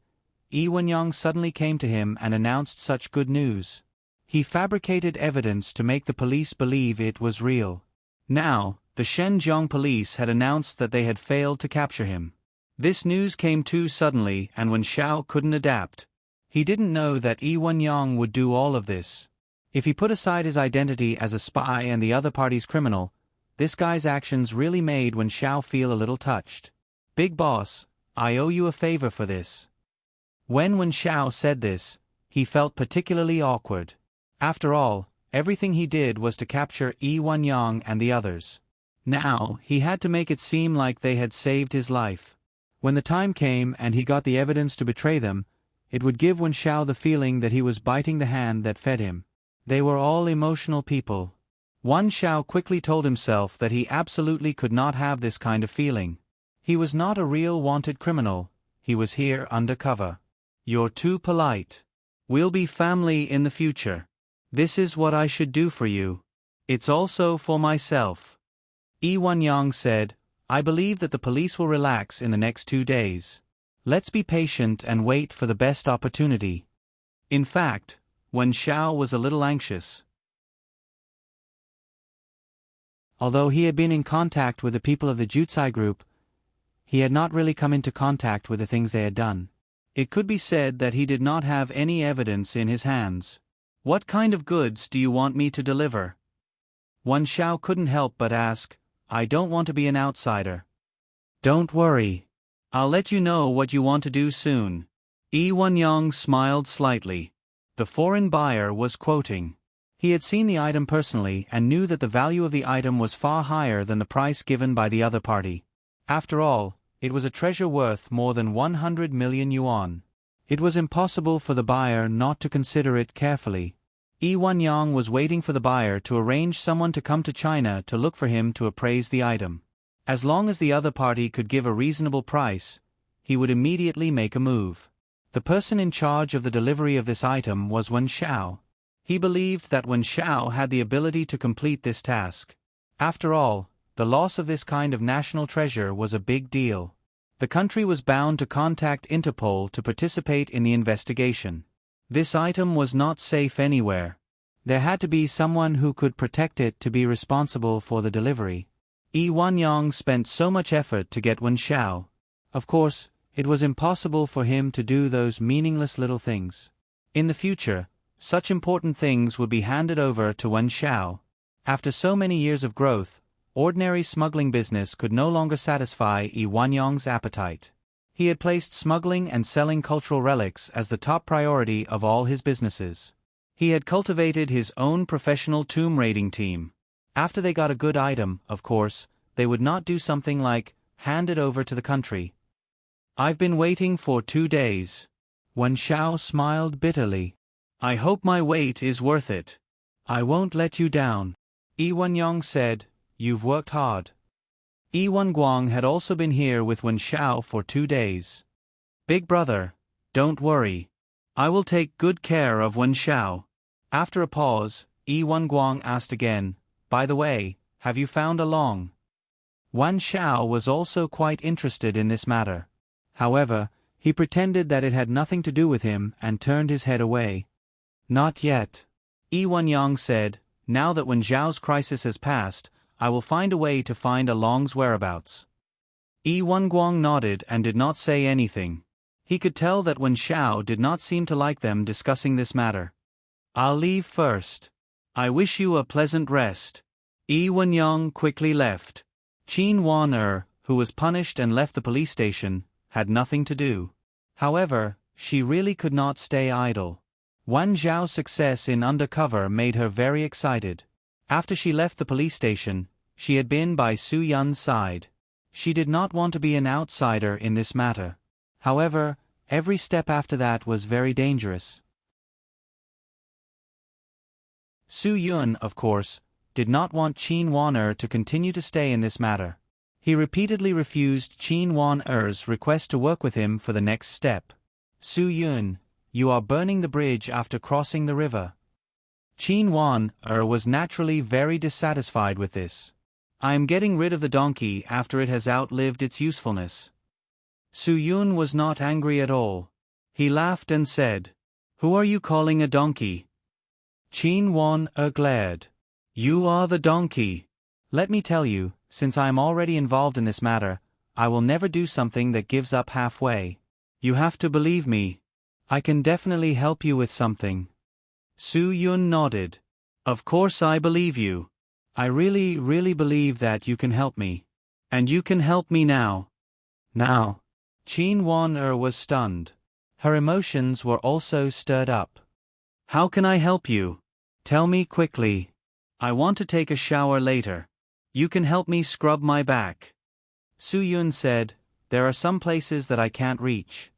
Yi Wan-yang suddenly came to him and announced such good news. He fabricated evidence to make the police believe it was real. Now, the Shenzhen police had announced that they had failed to capture him. This news came too suddenly and Wen Xiao couldn't adapt. He didn't know that Yi Wan-yang would do all of this. If he put aside his identity as a spy and the other party's criminal, this guy's actions really made Wen Xiao feel a little touched. "Big boss, I owe you a favor for this." When Wen Xiao said this, he felt particularly awkward. After all, everything he did was to capture Yi Wan-yang and the others. Now, he had to make it seem like they had saved his life. When the time came and he got the evidence to betray them, it would give Wen Xiao the feeling that he was biting the hand that fed him. They were all emotional people. Wen Xiao quickly told himself that he absolutely could not have this kind of feeling. He was not a real wanted criminal, he was here undercover. "You're too polite. We'll be family in the future. This is what I should do for you. It's also for myself." Yi Wan-yang said, "I believe that the police will relax in the next 2 days. Let's be patient and wait for the best opportunity." In fact, Wen Xiao was a little anxious. Although he had been in contact with the people of the Jutsai group, he had not really come into contact with the things they had done. It could be said that he did not have any evidence in his hands. "What kind of goods do you want me to deliver?" Wen Xiao couldn't help but ask. "I don't want to be an outsider." "Don't worry. I'll let you know what you want to do soon." Yi Wan-yang smiled slightly. The foreign buyer was quoting. He had seen the item personally and knew that the value of the item was far higher than the price given by the other party. After all, it was a treasure worth more than 100 million yuan. It was impossible for the buyer not to consider it carefully. Yi Wan-yang was waiting for the buyer to arrange someone to come to China to look for him to appraise the item. As long as the other party could give a reasonable price, he would immediately make a move. The person in charge of the delivery of this item was Wen Xiao. He believed that Wen Xiao had the ability to complete this task. After all, the loss of this kind of national treasure was a big deal. The country was bound to contact Interpol to participate in the investigation. This item was not safe anywhere. There had to be someone who could protect it to be responsible for the delivery. Yi Wan-yang spent so much effort to get Wen Xiao. Of course, it was impossible for him to do those meaningless little things. In the future, such important things would be handed over to Wen Xiao. After so many years of growth, ordinary smuggling business could no longer satisfy Yi Wan-yang's appetite. He had placed smuggling and selling cultural relics as the top priority of all his businesses. He had cultivated his own professional tomb raiding team. After they got a good item, of course, they would not do something like hand it over to the country. "I've been waiting for 2 days." Wen Xiao smiled bitterly. "I hope my wait is worth it." I won't let you down. Yi Wenyang said, you've worked hard. Yi Wenguang had also been here with Wen Xiao for 2 days. Big brother, don't worry. I will take good care of Wen Xiao. After a pause, Yi Wenguang asked again, by the way, have you found a long? Wan Xiao was also quite interested in this matter. However, he pretended that it had nothing to do with him and turned his head away. Not yet. Yi Wenyang said, now that Wen Zhao's crisis has passed, I will find a way to find a Long's whereabouts. Yi Wenguang nodded and did not say anything. He could tell that Wen Xiao did not seem to like them discussing this matter. I'll leave first. I wish you a pleasant rest. Yi Wenyang quickly left. Qin Wan who was punished and left the police station, had nothing to do. However, she really could not stay idle. Wan Zhao's success in undercover made her very excited. After she left the police station, she had been by Su Yun's side. She did not want to be an outsider in this matter. However, every step after that was very dangerous. Su Yun, of course, did not want Qin Wan to continue to stay in this matter. He repeatedly refused Qin Wan-er's request to work with him for the next step. Su Yun, you are burning the bridge after crossing the river. Qin Wan-er was naturally very dissatisfied with this. I am getting rid of the donkey after it has outlived its usefulness. Su Yun was not angry at all. He laughed and said, who are you calling a donkey? Qin Wan-er glared. You are the donkey. Let me tell you, since I am already involved in this matter, I will never do something that gives up halfway. You have to believe me. I can definitely help you with something. Su Yun nodded. Of course I believe you. I really believe that you can help me. And you can help me now. Now. Qin Wan was stunned. Her emotions were also stirred up. How can I help you? Tell me quickly. I want to take a shower later. You can help me scrub my back. Su Yun said, there are some places that I can't reach.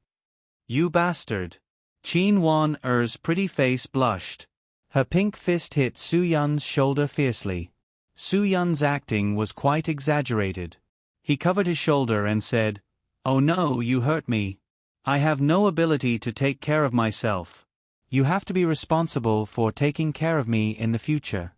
You bastard. Qin Wan-er's pretty face blushed. Her pink fist hit Su Yun's shoulder fiercely. Su Yun's acting was quite exaggerated. He covered his shoulder and said, oh no, you hurt me. I have no ability to take care of myself. You have to be responsible for taking care of me in the future.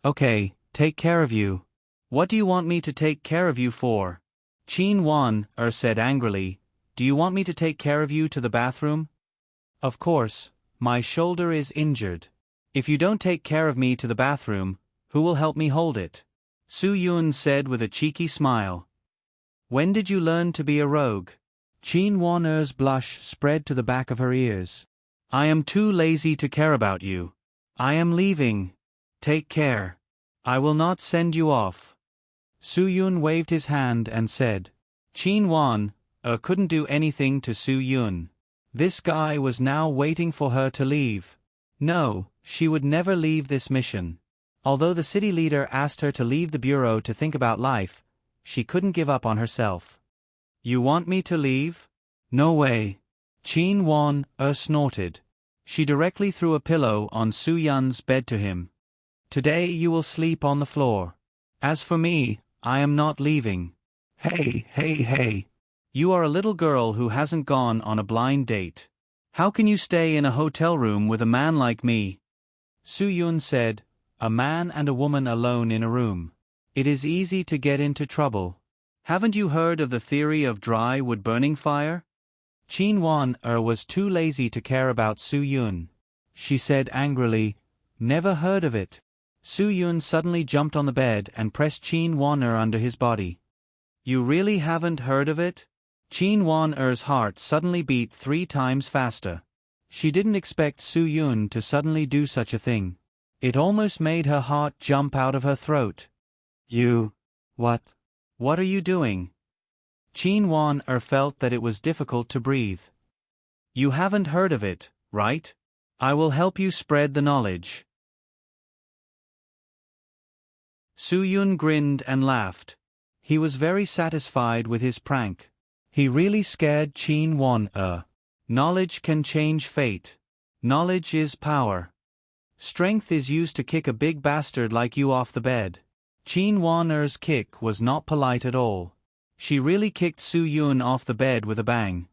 Okay, take care of you. What do you want me to take care of you for? Qin Wan-er said angrily, do you want me to take care of you to the bathroom? Of course, my shoulder is injured. If you don't take care of me to the bathroom, who will help me hold it? Su Yun said with a cheeky smile. When did you learn to be a rogue? Qin Wan-er's blush spread to the back of her ears. I am too lazy to care about you. I am leaving. Take care. I will not send you off. Su Yun waved his hand and said. Qin Wan-er couldn't do anything to Su Yun. This guy was now waiting for her to leave. No, she would never leave this mission. Although the city leader asked her to leave the bureau to think about life, she couldn't give up on herself. You want me to leave? No way. Qin Wan-er snorted. She directly threw a pillow on Su Yun's bed to him. Today you will sleep on the floor. As for me, I am not leaving. Hey. You are a little girl who hasn't gone on a blind date. How can you stay in a hotel room with a man like me? Su Yun said, a man and a woman alone in a room. It is easy to get into trouble. Haven't you heard of the theory of dry wood burning fire? Qin Wan-er was too lazy to care about Su Yun. She said angrily, never heard of it. Su Yun suddenly jumped on the bed and pressed Qin Wan-er under his body. You really haven't heard of it? Qin Wan-er's heart suddenly beat 3 times faster. She didn't expect Su Yun to suddenly do such a thing. It almost made her heart jump out of her throat. You... What are you doing? Qin Wan-er felt that it was difficult to breathe. You haven't heard of it, right? I will help you spread the knowledge. Su Yun grinned and laughed. He was very satisfied with his prank. He really scared Qin Wan-er. Knowledge can change fate. Knowledge is power. Strength is used to kick a big bastard like you off the bed. Qin Wan-er's kick was not polite at all. She really kicked Su Yun off the bed with a bang.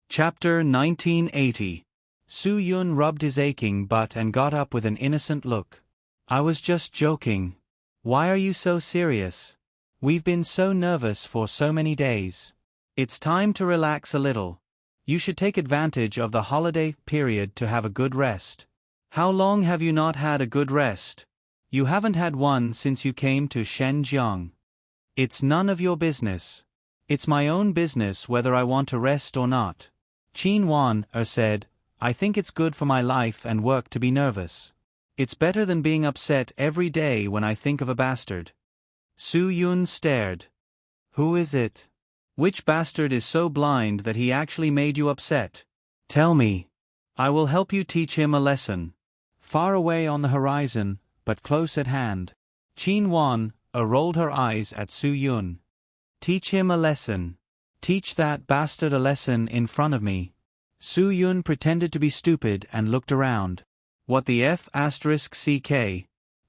Chapter 1980. Su Yun rubbed his aching butt and got up with an innocent look. I was just joking. Why are you so serious? We've been so nervous for so many days. It's time to relax a little. You should take advantage of the holiday period to have a good rest. How long have you not had a good rest? You haven't had one since you came to Shenzhen. It's none of your business. It's my own business whether I want to rest or not. Qin Wan-er said, I think it's good for my life and work to be nervous. It's better than being upset every day when I think of a bastard. Su Yun stared. Who is it? Which bastard is so blind that he actually made you upset? Tell me. I will help you teach him a lesson. Far away on the horizon, but close at hand, Qin Wan-er rolled her eyes at Su Yun. Teach him a lesson. Teach that bastard a lesson in front of me. Su Yun pretended to be stupid and looked around. What the F***ck?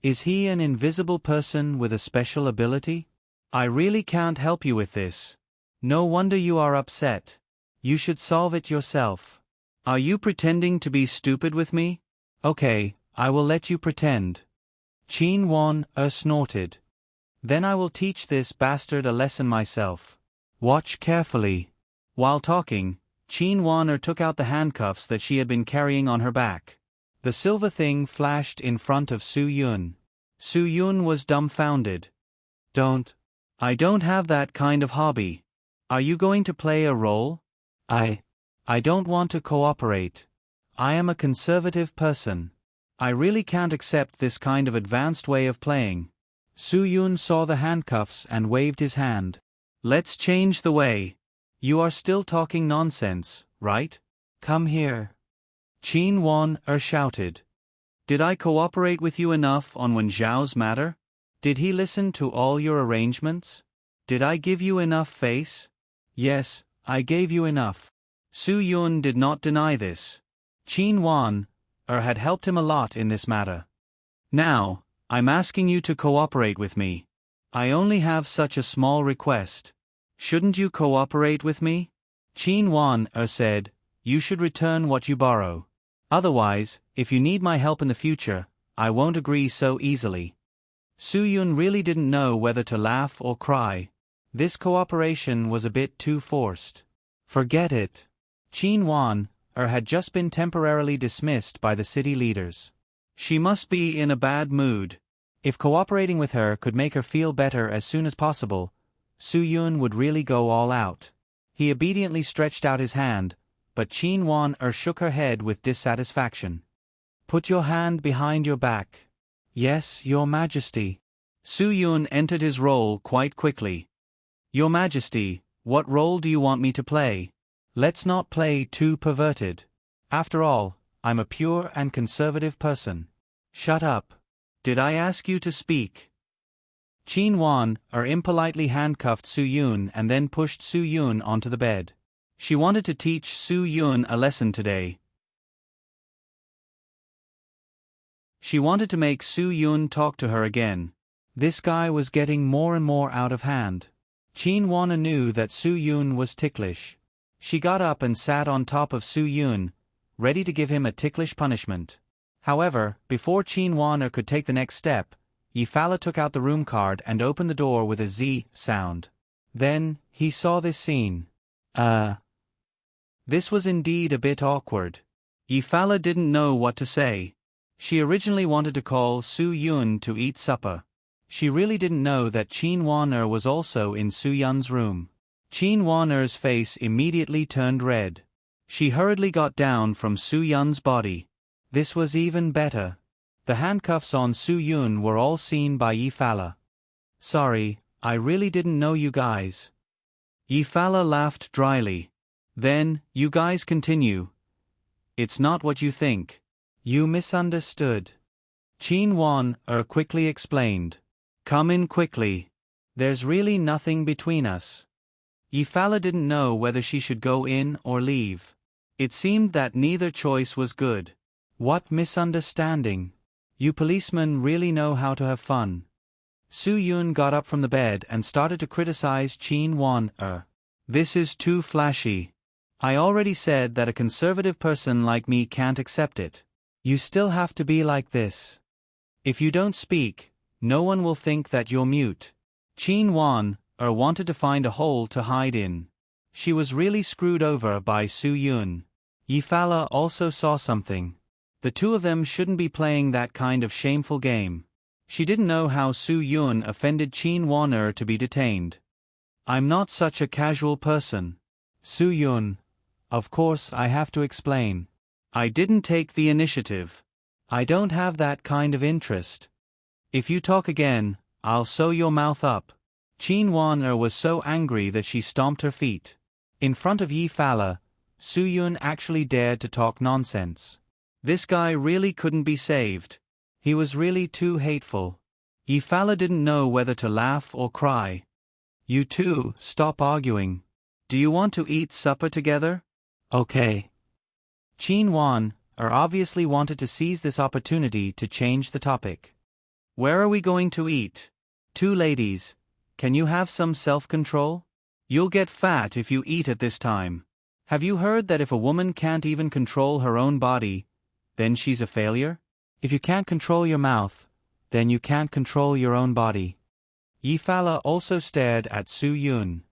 Is he an invisible person with a special ability? I really can't help you with this. No wonder you are upset. You should solve it yourself. Are you pretending to be stupid with me? Okay, I will let you pretend. Qin Wan-er snorted. Then I will teach this bastard a lesson myself. Watch carefully. While talking, Qin Wan-er took out the handcuffs that she had been carrying on her back. The silver thing flashed in front of Su Yun. Su Yun was dumbfounded. I don't have that kind of hobby. Are you going to play a role? I don't want to cooperate. I am a conservative person. I really can't accept this kind of advanced way of playing. Su Yun saw the handcuffs and waved his hand. Let's change the way. You are still talking nonsense, right? Come here. Qin Wan-er shouted. Did I cooperate with you enough on Wen Zhao's matter? Did he listen to all your arrangements? Did I give you enough face? Yes, I gave you enough. Su Yun did not deny this. Qin Wan-er had helped him a lot in this matter. Now, I'm asking you to cooperate with me. I only have such a small request. Shouldn't you cooperate with me? Qin Wan-er said, you should return what you borrow. Otherwise, if you need my help in the future, I won't agree so easily. Su Yun really didn't know whether to laugh or cry. This cooperation was a bit too forced. Forget it. Qin Wan-er had just been temporarily dismissed by the city leaders. She must be in a bad mood. If cooperating with her could make her feel better as soon as possible, Su Yun would really go all out. He obediently stretched out his hand, but Qin Wan-er shook her head with dissatisfaction. Put your hand behind your back. Yes, Your Majesty. Su Yun entered his role quite quickly. Your Majesty, what role do you want me to play? Let's not play too perverted. After all, I'm a pure and conservative person. Shut up. Did I ask you to speak? Qin Wan-er impolitely handcuffed Su Yun and then pushed Su Yun onto the bed. She wanted to teach Su Yun a lesson today. She wanted to make Su Yun talk to her again. This guy was getting more and more out of hand. Qin Wan-er knew that Su Yun was ticklish. She got up and sat on top of Su Yun, ready to give him a ticklish punishment. However, before Qin Wan-er could take the next step, Yi-Fa took out the room card and opened the door with a Z sound. Then, he saw this scene. This was indeed a bit awkward. Yi-Fa didn't know what to say. She originally wanted to call Su Yun to eat supper. She really didn't know that Qin Wan-er was also in Su Yun's room. Qin Wan-er's face immediately turned red. She hurriedly got down from Su Yun's body. This was even better. The handcuffs on Su Yun were all seen by Yi-Fa. Sorry, I really didn't know you guys. Yi-Fa laughed dryly. Then, you guys continue. It's not what you think. You misunderstood. Qin Wan-er quickly explained. Come in quickly. There's really nothing between us. Yifala didn't know whether she should go in or leave. It seemed that neither choice was good. What misunderstanding. You policemen really know how to have fun. Su Yun got up from the bed and started to criticize Qin Wan. This is too flashy. I already said that a conservative person like me can't accept it. You still have to be like this. If you don't speak, no one will think that you're mute. Qin Wan wanted to find a hole to hide in. She was really screwed over by Su Yun. Yifala also saw something. The two of them shouldn't be playing that kind of shameful game. She didn't know how Su Yun offended Qin Wan to be detained. I'm not such a casual person. Su Yun. Of course I have to explain. I didn't take the initiative. I don't have that kind of interest. If you talk again, I'll sew your mouth up. Qin Wan was so angry that she stomped her feet. In front of Yifala, Su Yun actually dared to talk nonsense. This guy really couldn't be saved. He was really too hateful. Yifala didn't know whether to laugh or cry. You two, stop arguing. Do you want to eat supper together? Okay. Qin Wan obviously wanted to seize this opportunity to change the topic. Where are we going to eat? Two ladies. Can you have some self-control? You'll get fat if you eat at this time. Have you heard that if a woman can't even control her own body, then she's a failure? If you can't control your mouth, then you can't control your own body. Yifala also stared at Su Yun.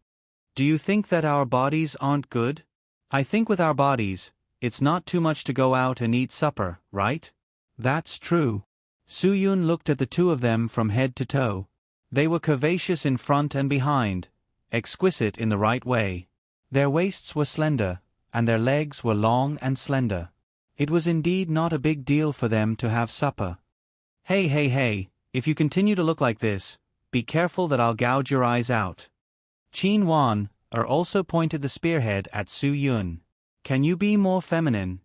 Do you think that our bodies aren't good? I think with our bodies, it's not too much to go out and eat supper, right? That's true. Su Yun looked at the two of them from head to toe. They were curvaceous in front and behind, exquisite in the right way. Their waists were slender, and their legs were long and slender. It was indeed not a big deal for them to have supper. Hey, if you continue to look like this, be careful that I'll gouge your eyes out. Qin Wan also pointed the spearhead at Su Yun. Can you be more feminine?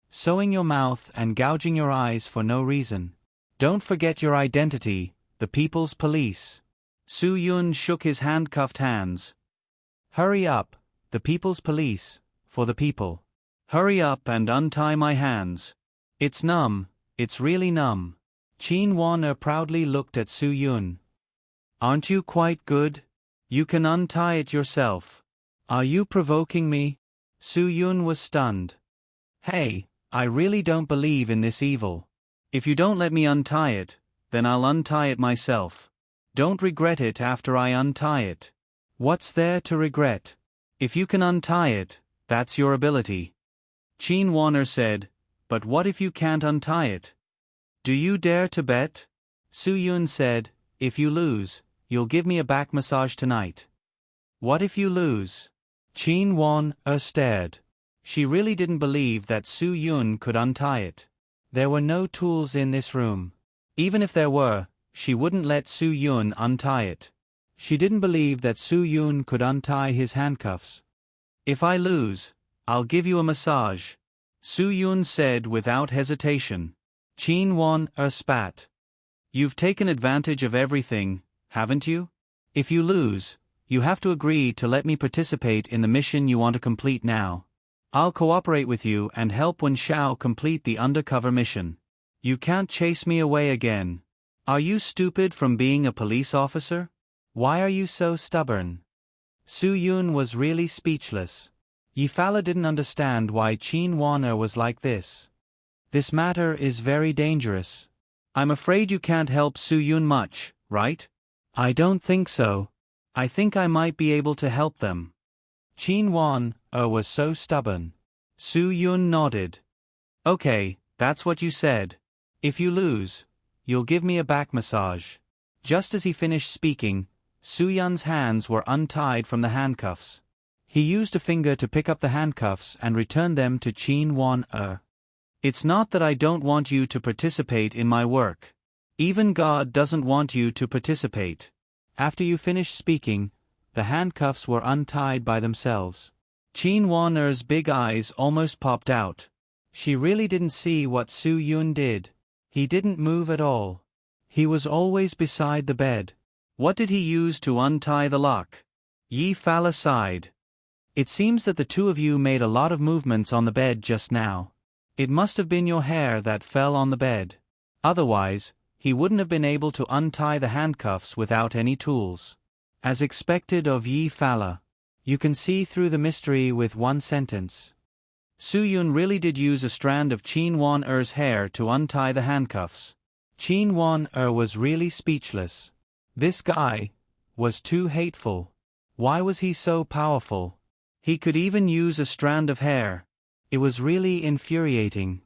Sewing your mouth and gouging your eyes for no reason. Don't forget your identity, the people's police. Su Yun shook his handcuffed hands. Hurry up, the people's police, for the people. Hurry up and untie my hands. It's numb, it's really numb. Qin Wan proudly looked at Su Yun. Aren't you quite good? You can untie it yourself. Are you provoking me? Su Yun was stunned. Hey, I really don't believe in this evil. If you don't let me untie it, then I'll untie it myself. Don't regret it after I untie it. What's there to regret? If you can untie it, that's your ability. Qin Wan said, but what if you can't untie it? Do you dare to bet? Su Yun said, if you lose, you'll give me a back massage tonight. What if you lose? Qin Wan stared. She really didn't believe that Su Yun could untie it. There were no tools in this room. Even if there were, she wouldn't let Su Yun untie it. She didn't believe that Su Yun could untie his handcuffs. If I lose, I'll give you a massage, Su Yun said without hesitation. Qin Wan spat. You've taken advantage of everything, haven't you? If you lose, you have to agree to let me participate in the mission you want to complete now. I'll cooperate with you and help Wen Xiao complete the undercover mission. You can't chase me away again. Are you stupid from being a police officer? Why are you so stubborn? Su Yun was really speechless. Yifala didn't understand why Qin Wan was like this. This matter is very dangerous. I'm afraid you can't help Su Yun much, right? I don't think so. I think I might be able to help them. Qin Wan was so stubborn. Su Yun nodded. Okay, that's what you said. If you lose, you'll give me a back massage. Just as he finished speaking, Su Yun's hands were untied from the handcuffs. He used a finger to pick up the handcuffs and return them to Qin Wan. It's not that I don't want you to participate in my work. Even God doesn't want you to participate. After you finished speaking, the handcuffs were untied by themselves. Qin Wan's big eyes almost popped out. She really didn't see what Su Yun did. He didn't move at all. He was always beside the bed. What did he use to untie the lock? Yi Fala sighed. It seems that the two of you made a lot of movements on the bed just now. It must have been your hair that fell on the bed. Otherwise, he wouldn't have been able to untie the handcuffs without any tools. As expected of Yi Fala. You can see through the mystery with one sentence. Su-yun really did use a strand of Qin Wan-er's hair to untie the handcuffs. Qin Wan-er was really speechless. This guy was too hateful. Why was he so powerful? He could even use a strand of hair. It was really infuriating.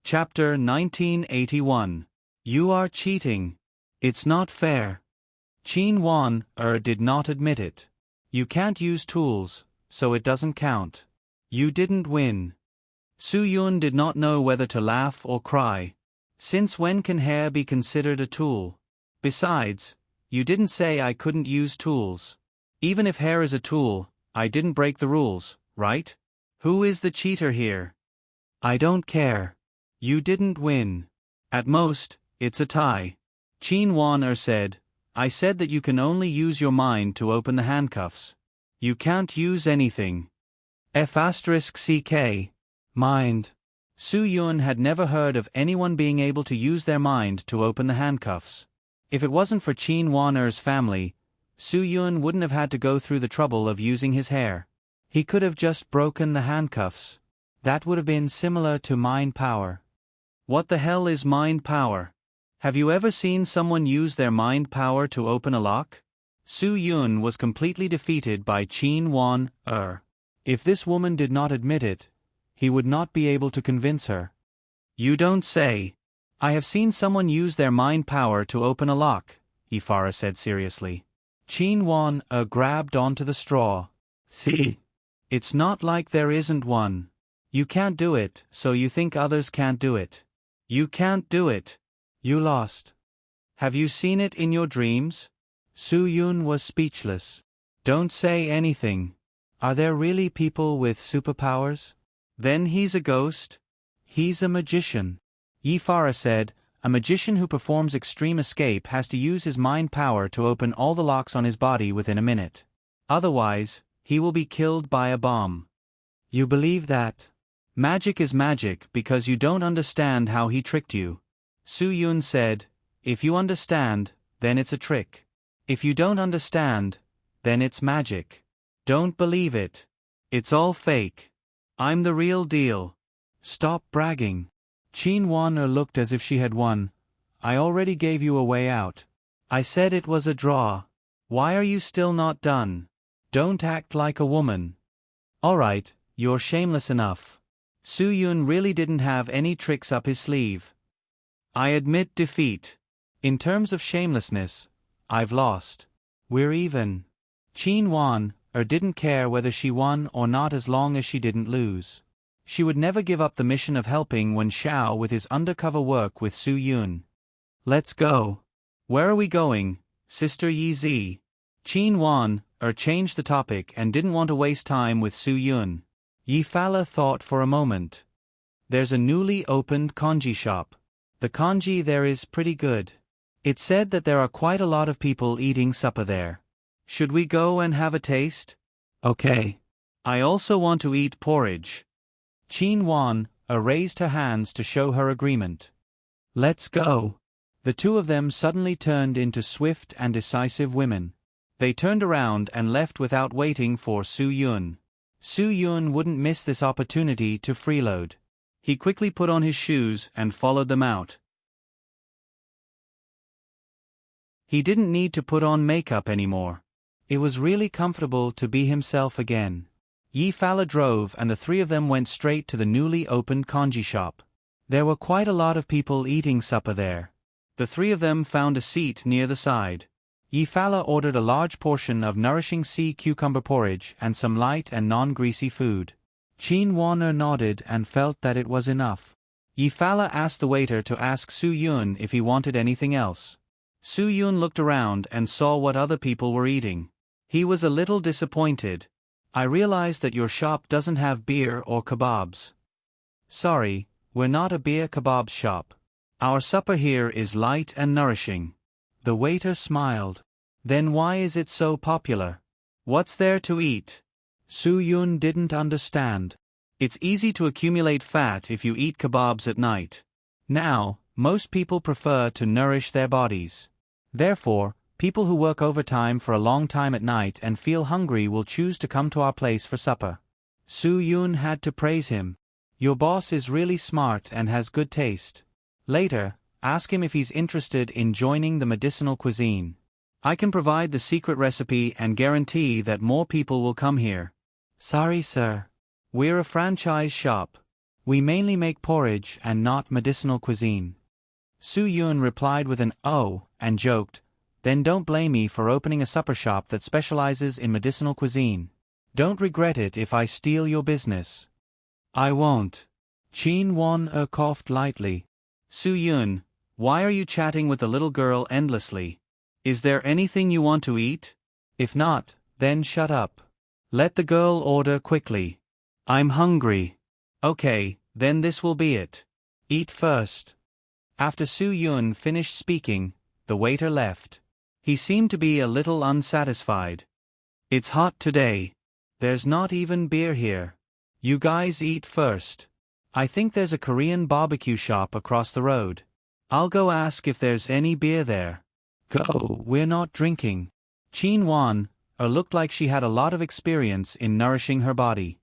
Chapter 1981. You are cheating. It's not fair. Qin Wan-er did not admit it. You can't use tools, so it doesn't count. You didn't win. Su-yun did not know whether to laugh or cry. Since when can hair be considered a tool? Besides, you didn't say I couldn't use tools. Even if hair is a tool, I didn't break the rules, right? Who is the cheater here? I don't care. You didn't win. At most, it's a tie. Qin Wan-er said, I said that you can only use your mind to open the handcuffs. You can't use anything. F***ck. Mind. Su-yun had never heard of anyone being able to use their mind to open the handcuffs. If it wasn't for Qin Wan-er's family, Su-yun wouldn't have had to go through the trouble of using his hair. He could have just broken the handcuffs. That would have been similar to mind power. What the hell is mind power? Have you ever seen someone use their mind power to open a lock? Su-yun was completely defeated by Qin Wan-er. If this woman did not admit it, he would not be able to convince her. You don't say. I have seen someone use their mind power to open a lock, Ifara said seriously. Qin Wan-er grabbed onto the straw. See? It's not like there isn't one. You can't do it, so you think others can't do it. You can't do it. You lost. Have you seen it in your dreams? Su-yun was speechless. Don't say anything. Are there really people with superpowers? Then he's a ghost? He's a magician. Ifara said, a magician who performs extreme escape has to use his mind power to open all the locks on his body within a minute. Otherwise, he will be killed by a bomb. You believe that? Magic is magic because you don't understand how he tricked you. Su-yun said, if you understand, then it's a trick. If you don't understand, then it's magic. Don't believe it. It's all fake. I'm the real deal. Stop bragging. Qin Wan-er looked as if she had won. I already gave you a way out. I said it was a draw. Why are you still not done? Don't act like a woman. Alright, you're shameless enough. Su-yun really didn't have any tricks up his sleeve. I admit defeat. In terms of shamelessness, I've lost. We're even. Qin Wan-er didn't care whether she won or not as long as she didn't lose. She would never give up the mission of helping Wen Xiao with his undercover work with Su-yun. Let's go. Where are we going, Sister Yi-zi? Qin Wan-er changed the topic and didn't want to waste time with Su-yun. Yi Fala thought for a moment. There's a newly opened kanji shop. The kanji there is pretty good. It said that there are quite a lot of people eating supper there. Should we go and have a taste? Okay. I also want to eat porridge. Qin Wan-er raised her hands to show her agreement. Let's go. The two of them suddenly turned into swift and decisive women. They turned around and left without waiting for Su-yun. Su-yun wouldn't miss this opportunity to freeload. He quickly put on his shoes and followed them out. He didn't need to put on makeup anymore. It was really comfortable to be himself again. Yi Fala drove and the three of them went straight to the newly opened kanji shop. There were quite a lot of people eating supper there. The three of them found a seat near the side. Yi Fala ordered a large portion of nourishing sea cucumber porridge and some light and non-greasy food. Qin Wan-er nodded and felt that it was enough. Yi Fala asked the waiter to ask Su-yun if he wanted anything else. Su-yun looked around and saw what other people were eating. He was a little disappointed. I realize that your shop doesn't have beer or kebabs. Sorry, We're not a beer kebab shop. Our supper here is light and nourishing. The waiter smiled. Then why is it so popular? What's there to eat? Soo-yoon didn't understand. It's easy to accumulate fat if you eat kebabs at night. Now, most people prefer to nourish their bodies. Therefore, people who work overtime for a long time at night and feel hungry will choose to come to our place for supper. Soo-yoon had to praise him. Your boss is really smart and has good taste. Later, ask him if he's interested in joining the medicinal cuisine. I can provide the secret recipe and guarantee that more people will come here. Sorry, sir. We're a franchise shop. We mainly make porridge and not medicinal cuisine. Soo-yoon replied with an "oh" and joked, "Then don't blame me for opening a supper shop that specializes in medicinal cuisine. Don't regret it if I steal your business." "I won't." Chin Won-er coughed lightly. "Soo-yoon, why are you chatting with the little girl endlessly? Is there anything you want to eat? If not, then shut up. Let the girl order quickly." "I'm hungry." "Okay, then this will be it. Eat first." After Soo-yoon finished speaking, the waiter left. He seemed to be a little unsatisfied. "It's hot today. There's not even beer here. You guys eat first. I think there's a Korean barbecue shop across the road. I'll go ask if there's any beer there." "Go, we're not drinking." Chin Won-er looked like she had a lot of experience in nourishing her body.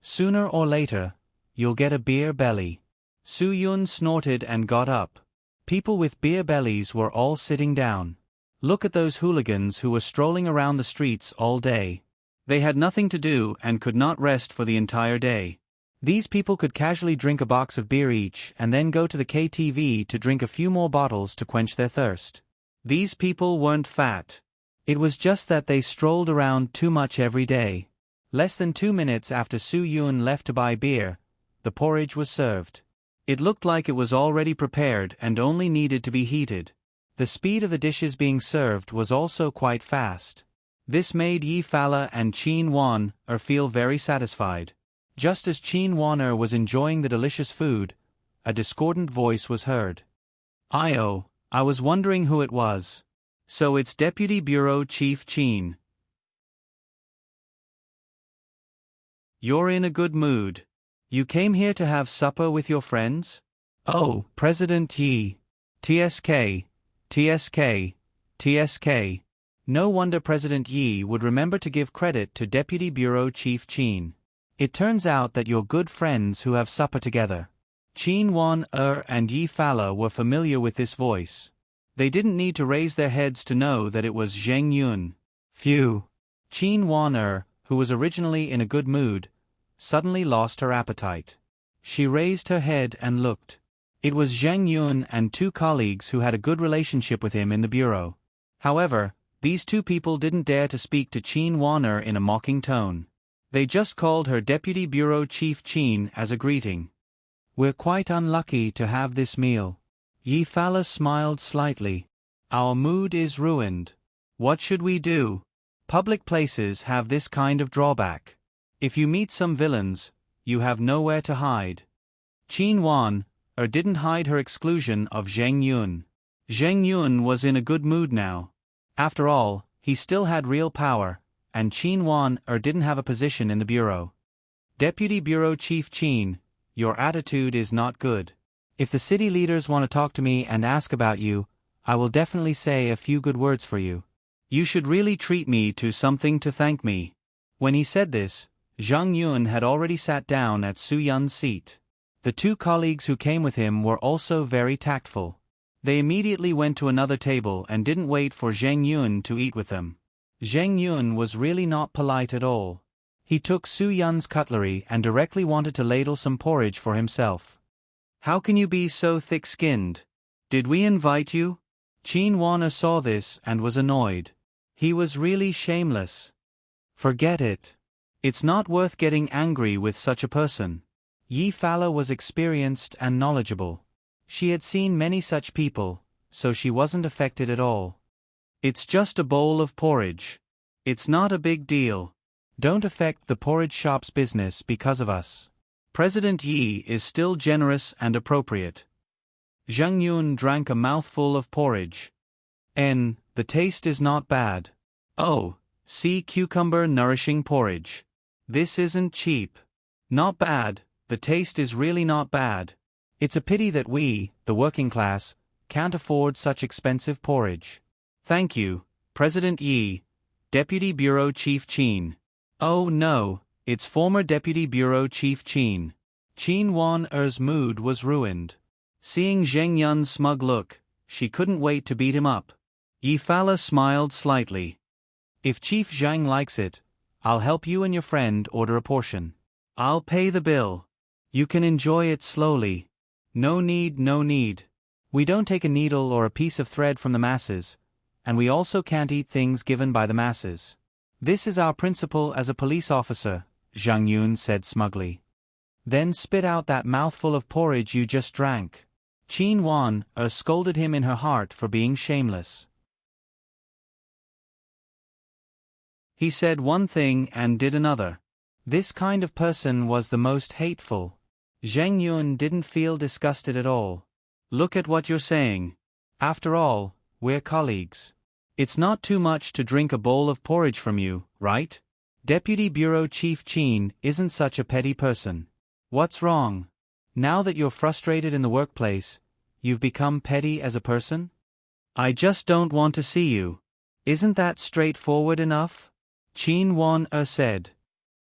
"Sooner or later, you'll get a beer belly." Soo-yoon snorted and got up. People with beer bellies were all sitting down. Look at those hooligans who were strolling around the streets all day. They had nothing to do and could not rest for the entire day. These people could casually drink a box of beer each and then go to the KTV to drink a few more bottles to quench their thirst. These people weren't fat. It was just that they strolled around too much every day. Less than 2 minutes after Soo-yoon left to buy beer, the porridge was served. It looked like it was already prepared and only needed to be heated. The speed of the dishes being served was also quite fast. This made Yi-fala and Chin Won-er feel very satisfied. Just as Chin Won-er was enjoying the delicious food, a discordant voice was heard. "I was wondering who it was. So it's Deputy Bureau Chief Chin. You're in a good mood. You came here to have supper with your friends?" "Oh, President Yi. TSK, TSK, TSK. No wonder President Yi would remember to give credit to Deputy Bureau Chief Chin. It turns out that you're good friends who have supper together." Chin Won-er and Yi-fala were familiar with this voice. They didn't need to raise their heads to know that it was Zheng Yun. Phew. Chin Won-er, who was originally in a good mood, suddenly lost her appetite. She raised her head and looked. It was Zheng Yun and 2 colleagues who had a good relationship with him in the bureau. However, these 2 people didn't dare to speak to Chin Won-er in a mocking tone. They just called her Deputy Bureau Chief Chin as a greeting. "We're quite unlucky to have this meal." Yi-fala smiled slightly. "Our mood is ruined. What should we do? Public places have this kind of drawback. If you meet some villains, you have nowhere to hide." Chin Won-er didn't hide her exclusion of Zheng Yun. Zheng Yun was in a good mood now. After all, he still had real power, and Chin Won-er didn't have a position in the bureau. "Deputy Bureau Chief Chin, your attitude is not good. If the city leaders want to talk to me and ask about you, I will definitely say a few good words for you. You should really treat me to something to thank me." When he said this, Zhang Yun had already sat down at Soo-yoon's seat. The 2 colleagues who came with him were also very tactful. They immediately went to another table and didn't wait for Zheng Yun to eat with them. Zheng Yun was really not polite at all. He took Soo-yoon's cutlery and directly wanted to ladle some porridge for himself. "How can you be so thick-skinned? Did we invite you?" Chin Won-er saw this and was annoyed. He was really shameless. "Forget it. It's not worth getting angry with such a person." Yi-fala was experienced and knowledgeable. She had seen many such people, so she wasn't affected at all. "It's just a bowl of porridge. It's not a big deal. Don't affect the porridge shop's business because of us." President Yi is still generous and appropriate. Zhang Yun drank a mouthful of porridge. The taste is not bad. Oh, sea cucumber nourishing porridge. This isn't cheap. Not bad, the taste is really not bad. It's a pity that we, the working class, can't afford such expensive porridge. Thank you, President Yi. Deputy Bureau Chief Qin. Oh no, it's former Deputy Bureau Chief Qin. Qin Wan-er's mood was ruined. Seeing Zheng Yun's smug look, she couldn't wait to beat him up. Yi Fala smiled slightly. If Chief Zhang likes it, I'll help you and your friend order a portion. I'll pay the bill. You can enjoy it slowly. No need, no need. We don't take a needle or a piece of thread from the masses, and we also can't eat things given by the masses. This is our principle as a police officer, Zhang Yun said smugly. Then spit out that mouthful of porridge you just drank. Qin Wan-er scolded him in her heart for being shameless. He said one thing and did another. This kind of person was the most hateful. Zheng Yun didn't feel disgusted at all. Look at what you're saying. After all, we're colleagues. It's not too much to drink a bowl of porridge from you, right? Deputy Bureau Chief Qin isn't such a petty person. What's wrong? Now that you're frustrated in the workplace, you've become petty as a person? I just don't want to see you. Isn't that straightforward enough? Qin Wan-er said.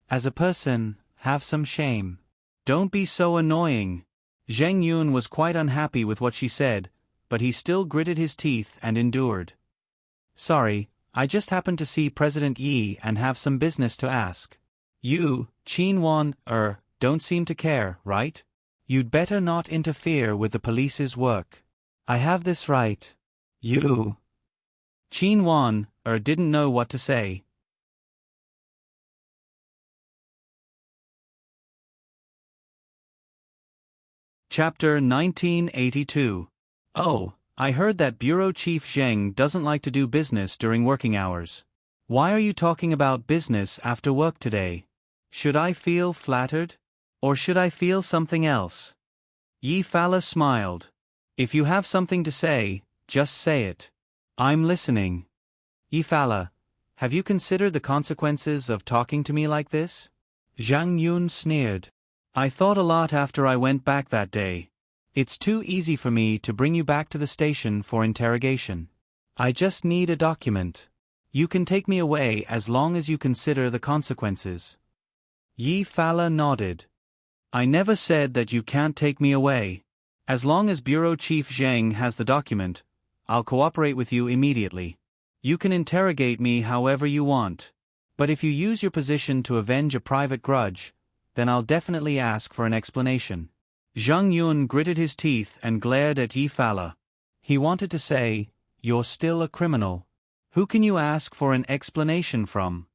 As a person, have some shame. Don't be so annoying. Zheng Yun was quite unhappy with what she said, but he still gritted his teeth and endured. Sorry, I just happened to see President Yi and have some business to ask. You, Qin Wan-er, don't seem to care, right? You'd better not interfere with the police's work. I have this right. You. Qin Wan-er didn't know what to say. Chapter 1982. Oh, I heard that Bureau Chief Zheng doesn't like to do business during working hours. Why are you talking about business after work today? Should I feel flattered? Or should I feel something else? Yi Fala smiled. If you have something to say, just say it. I'm listening. Yi Fala, have you considered the consequences of talking to me like this? Zhang Yun sneered. I thought a lot after I went back that day. It's too easy for me to bring you back to the station for interrogation. I just need a document. You can take me away as long as you consider the consequences. Yi Fala nodded. I never said that you can't take me away. As long as Bureau Chief Zheng has the document, I'll cooperate with you immediately. You can interrogate me however you want. But if you use your position to avenge a private grudge, then I'll definitely ask for an explanation. Zhang Yun gritted his teeth and glared at Yi Fala. He wanted to say, You're still a criminal. Who can you ask for an explanation from?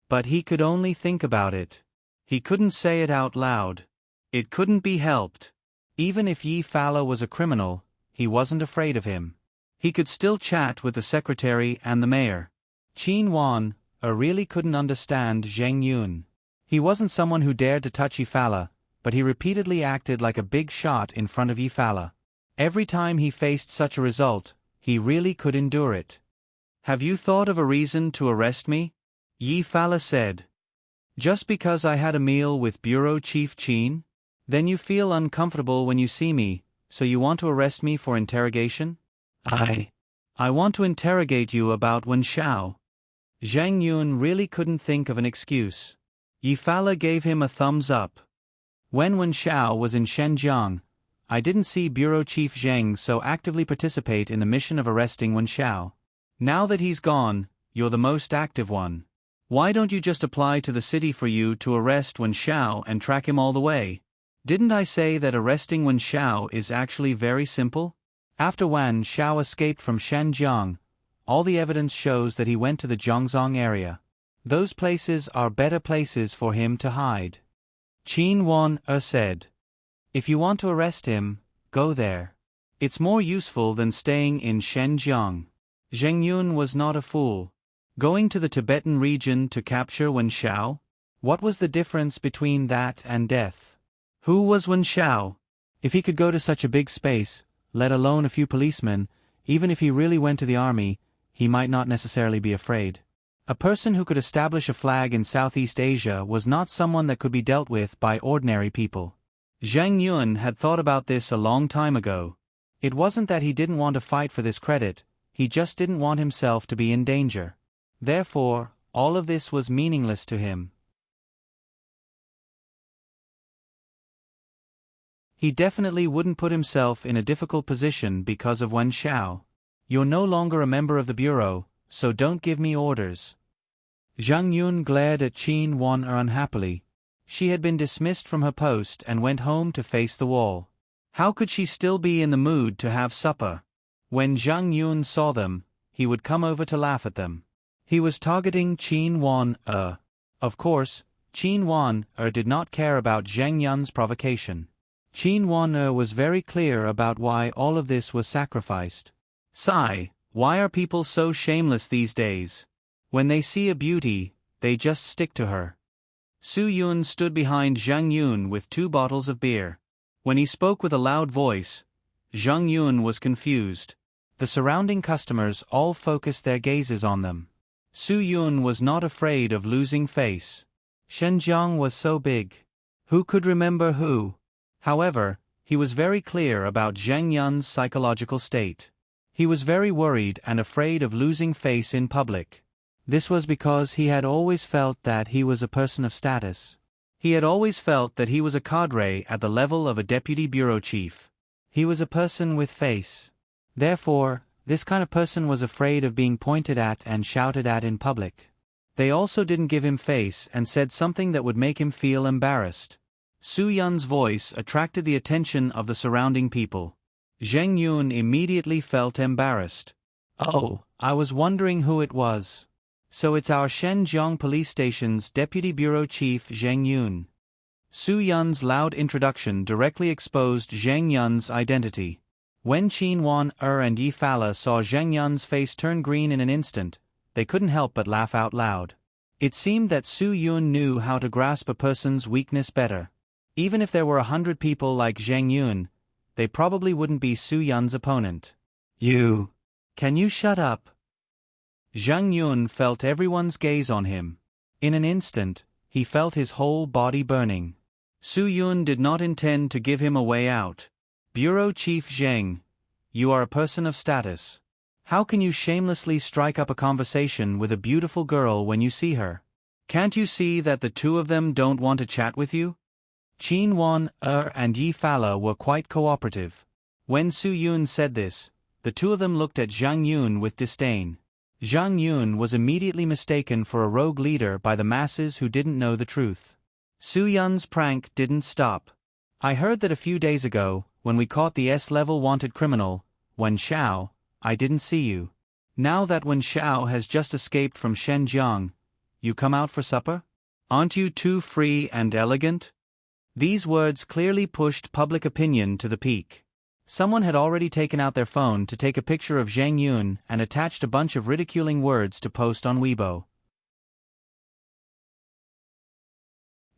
But he could only think about it. He couldn't say it out loud. It couldn't be helped. Even if Yi Fala was a criminal, he wasn't afraid of him. He could still chat with the secretary and the mayor. Qin Wan-er really couldn't understand Zheng Yun. He wasn't someone who dared to touch Yi Fala, but he repeatedly acted like a big shot in front of Yi Fala. Every time he faced such a result, he really could endure it. Have you thought of a reason to arrest me? Yi Fala said. Just because I had a meal with Bureau Chief Qin? Then you feel uncomfortable when you see me, so you want to arrest me for interrogation? I want to interrogate you about Wen Xiao. Zhang Yun really couldn't think of an excuse. Yi Fala gave him a thumbs up. When Wen Xiao was in Shenzhen, I didn't see Bureau Chief Zheng so actively participate in the mission of arresting Wen Xiao. Now that he's gone, you're the most active one. Why don't you just apply to the city for you to arrest Wen Xiao and track him all the way? Didn't I say that arresting Wen Xiao is actually very simple? After Wen Xiao escaped from Shenzhen, all the evidence shows that he went to the Zhongzong area. Those places are better places for him to hide. Qin Wan-er said. If you want to arrest him, go there. It's more useful than staying in Shenzhen. Zheng Yun was not a fool. Going to the Tibetan region to capture Wen Xiao? What was the difference between that and death? Who was Wen Xiao? If he could go to such a big space, let alone a few policemen, even if he really went to the army, he might not necessarily be afraid. A person who could establish a flag in Southeast Asia was not someone that could be dealt with by ordinary people. Zhang Yun had thought about this a long time ago. It wasn't that he didn't want to fight for this credit, he just didn't want himself to be in danger. Therefore, all of this was meaningless to him. He definitely wouldn't put himself in a difficult position because of Wen Xiao. You're no longer a member of the bureau, so don't give me orders. Zhang Yun glared at Qin Wan unhappily. She had been dismissed from her post and went home to face the wall. How could she still be in the mood to have supper? When Zhang Yun saw them, he would come over to laugh at them. He was targeting Qin Wan. Of course, Qin Wan did not care about Zhang Yun's provocation. Qin Wan was very clear about why all of this was sacrificed. Sigh, why are people so shameless these days? When they see a beauty, they just stick to her. Su Yun stood behind Zhang Yun with 2 bottles of beer. When he spoke with a loud voice, Zhang Yun was confused. The surrounding customers all focused their gazes on them. Su Yun was not afraid of losing face. Shenzhen was so big. Who could remember who? However, he was very clear about Zhang Yun's psychological state. He was very worried and afraid of losing face in public. This was because he had always felt that he was a person of status. He had always felt that he was a cadre at the level of a deputy bureau chief. He was a person with face. Therefore, this kind of person was afraid of being pointed at and shouted at in public. They also didn't give him face and said something that would make him feel embarrassed. Su Yun's voice attracted the attention of the surrounding people. Zhang Yun immediately felt embarrassed. Oh, I was wondering who it was. So it's our Shenzhen police station's deputy bureau chief Zhang Yun. Su Yun's loud introduction directly exposed Zhang Yun's identity. When Qin Wan and Yi Fala saw Zhang Yun's face turn green in an instant, they couldn't help but laugh out loud. It seemed that Su Yun knew how to grasp a person's weakness better. Even if there were 100 people like Zhang Yun, they probably wouldn't be Su Yun's opponent. You. Can you shut up? Zhang Yun felt everyone's gaze on him. In an instant, he felt his whole body burning. Su Yun did not intend to give him a way out. Bureau Chief Zheng, you are a person of status. How can you shamelessly strike up a conversation with a beautiful girl when you see her? Can't you see that the 2 of them don't want to chat with you? Qin Wan and Yi Fala were quite cooperative. When Su Yun said this, the 2 of them looked at Zhang Yun with disdain. Zhang Yun was immediately mistaken for a rogue leader by the masses who didn't know the truth. Su Yun's prank didn't stop. I heard that a few days ago, when we caught the S-level wanted criminal, Wen Xiao, I didn't see you. Now that Wen Xiao has just escaped from Shenzhen, you come out for supper? Aren't you too free and elegant? These words clearly pushed public opinion to the peak. Someone had already taken out their phone to take a picture of Zhang Yun and attached a bunch of ridiculing words to post on Weibo.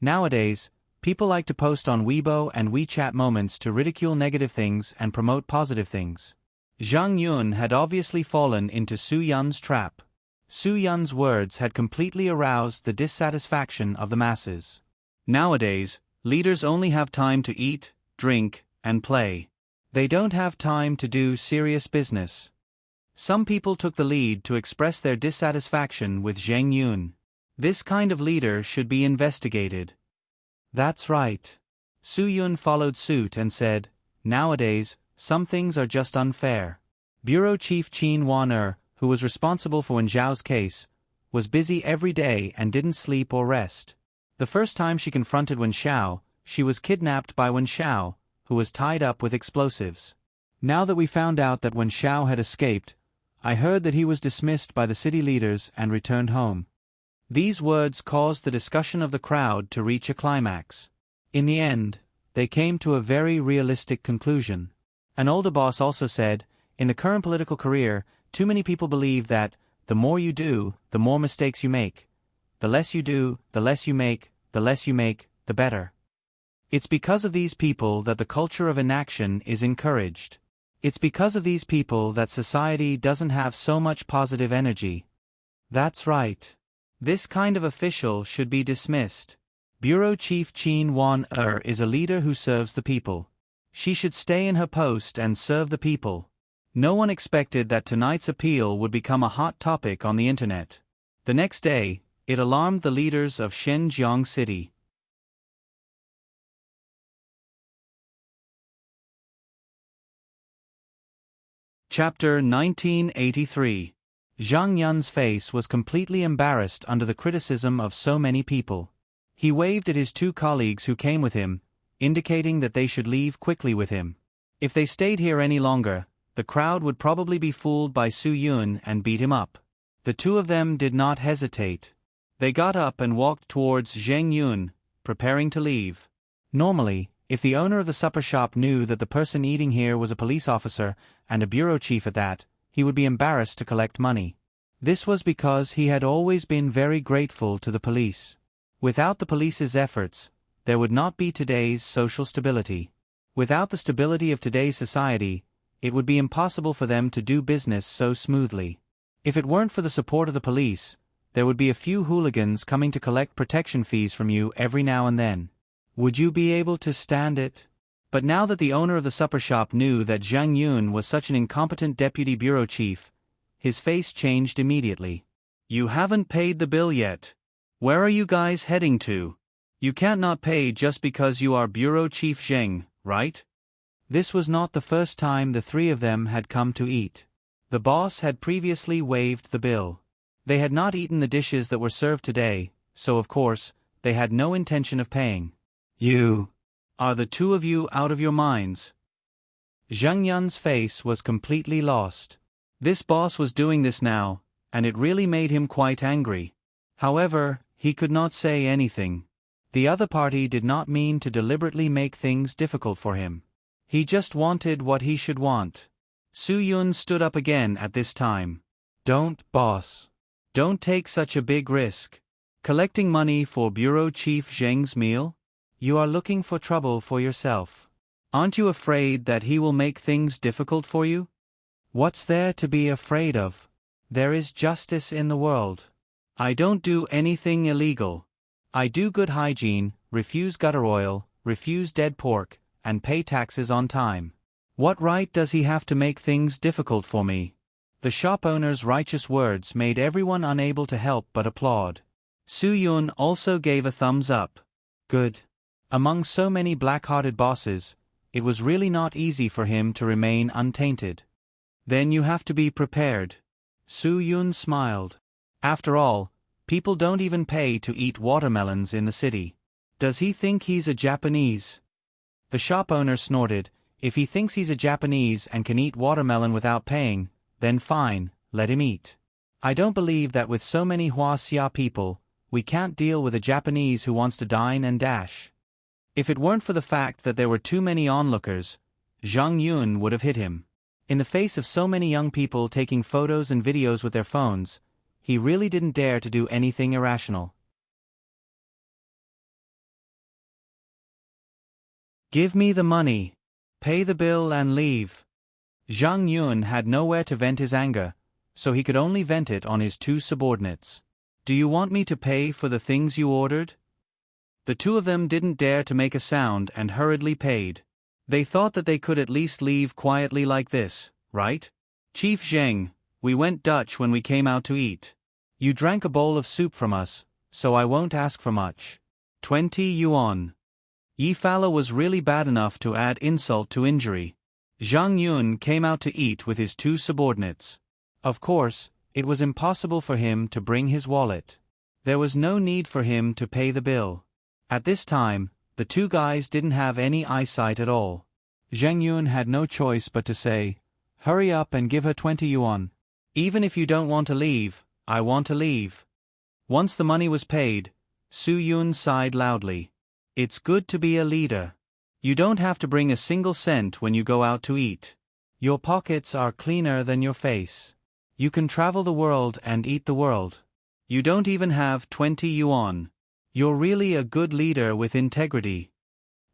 Nowadays, people like to post on Weibo and WeChat moments to ridicule negative things and promote positive things. Zhang Yun had obviously fallen into Su Yun's trap. Su Yun's words had completely aroused the dissatisfaction of the masses. Nowadays, leaders only have time to eat, drink, and play. They don't have time to do serious business. Some people took the lead to express their dissatisfaction with Zhang Yun. This kind of leader should be investigated. That's right. Su Yun followed suit and said, nowadays, some things are just unfair. Bureau Chief Qin Wan, who was responsible for Wen Zhao's case, was busy every day and didn't sleep or rest. The first time she confronted Wen Xiao, she was kidnapped by Wen Xiao, who was tied up with explosives. Now that we found out that Wen Xiao had escaped, I heard that he was dismissed by the city leaders and returned home. These words caused the discussion of the crowd to reach a climax. In the end, they came to a very realistic conclusion. An older boss also said, in the current political career, too many people believe that, the more you do, the more mistakes you make. The less you do, the less you make, the less you make, the better. It's because of these people that the culture of inaction is encouraged. It's because of these people that society doesn't have so much positive energy. That's right. This kind of official should be dismissed. Bureau Chief Chin Wan-er is a leader who serves the people. She should stay in her post and serve the people. No one expected that tonight's appeal would become a hot topic on the internet. The next day, it alarmed the leaders of Shenzhen City. Chapter 1983. Zhang Yun's face was completely embarrassed under the criticism of so many people. He waved at his two colleagues who came with him, indicating that they should leave quickly with him. If they stayed here any longer, the crowd would probably be fooled by Su Yun and beat him up. The two of them did not hesitate. They got up and walked towards Zheng Yun, preparing to leave. Normally, if the owner of the supper shop knew that the person eating here was a police officer, and a bureau chief at that, he would be embarrassed to collect money. This was because he had always been very grateful to the police. Without the police's efforts, there would not be today's social stability. Without the stability of today's society, it would be impossible for them to do business so smoothly. If it weren't for the support of the police, there would be a few hooligans coming to collect protection fees from you every now and then. Would you be able to stand it? But now that the owner of the supper shop knew that Zhang Yun was such an incompetent deputy bureau chief, his face changed immediately. You haven't paid the bill yet. Where are you guys heading to? You can't not pay just because you are Bureau Chief Zheng, right? This was not the first time the three of them had come to eat. The boss had previously waived the bill. They had not eaten the dishes that were served today, so of course, they had no intention of paying. You. Are the two of you out of your minds? Zhang Yun's face was completely lost. This boss was doing this now, and it really made him quite angry. However, he could not say anything. The other party did not mean to deliberately make things difficult for him. He just wanted what he should want. Su Yun stood up again at this time. Don't, boss. Don't take such a big risk. Collecting money for Bureau Chief Zheng's meal? You are looking for trouble for yourself. Aren't you afraid that he will make things difficult for you? What's there to be afraid of? There is justice in the world. I don't do anything illegal. I do good hygiene, refuse gutter oil, refuse dead pork, and pay taxes on time. What right does he have to make things difficult for me? The shop owner's righteous words made everyone unable to help but applaud. Su Yun also gave a thumbs up. Good. Among so many black-hearted bosses, it was really not easy for him to remain untainted. Then you have to be prepared. Su Yun smiled. After all, people don't even pay to eat watermelons in the city. Does he think he's a Japanese? The shop owner snorted. If he thinks he's a Japanese and can eat watermelon without paying, then fine, let him eat. I don't believe that with so many Huaxia people, we can't deal with a Japanese who wants to dine and dash. If it weren't for the fact that there were too many onlookers, Zhang Yun would have hit him. In the face of so many young people taking photos and videos with their phones, he really didn't dare to do anything irrational. Give me the money. Pay the bill and leave. Zhang Yun had nowhere to vent his anger, so he could only vent it on his two subordinates. Do you want me to pay for the things you ordered? The two of them didn't dare to make a sound and hurriedly paid. They thought that they could at least leave quietly like this, right? Chief Zheng, we went Dutch when we came out to eat. You drank a bowl of soup from us, so I won't ask for much. 20 yuan. Yi Fala was really bad enough to add insult to injury. Zhang Yun came out to eat with his two subordinates. Of course, it was impossible for him to bring his wallet. There was no need for him to pay the bill. At this time, the two guys didn't have any eyesight at all. Zhang Yun had no choice but to say, hurry up and give her 20 yuan. Even if you don't want to leave, I want to leave. Once the money was paid, Su Yun sighed loudly. It's good to be a leader. You don't have to bring a single cent when you go out to eat. Your pockets are cleaner than your face. You can travel the world and eat the world. You don't even have 20 yuan. You're really a good leader with integrity.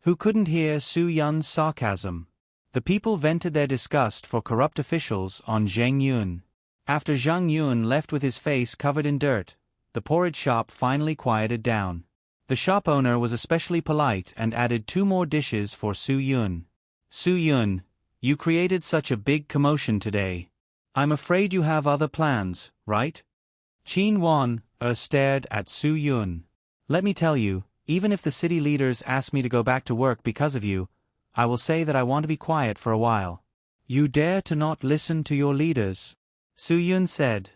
Who couldn't hear Su Yun's sarcasm? The people vented their disgust for corrupt officials on Zheng Yun. After Zheng Yun left with his face covered in dirt, the porridge shop finally quieted down. The shop owner was especially polite and added 2 more dishes for Su Yun. Su Yun, you created such a big commotion today. I'm afraid you have other plans, right? Qin Wan stared at Su Yun. Let me tell you, even if the city leaders ask me to go back to work because of you, I will say that I want to be quiet for a while. You dare to not listen to your leaders? Su Yun said.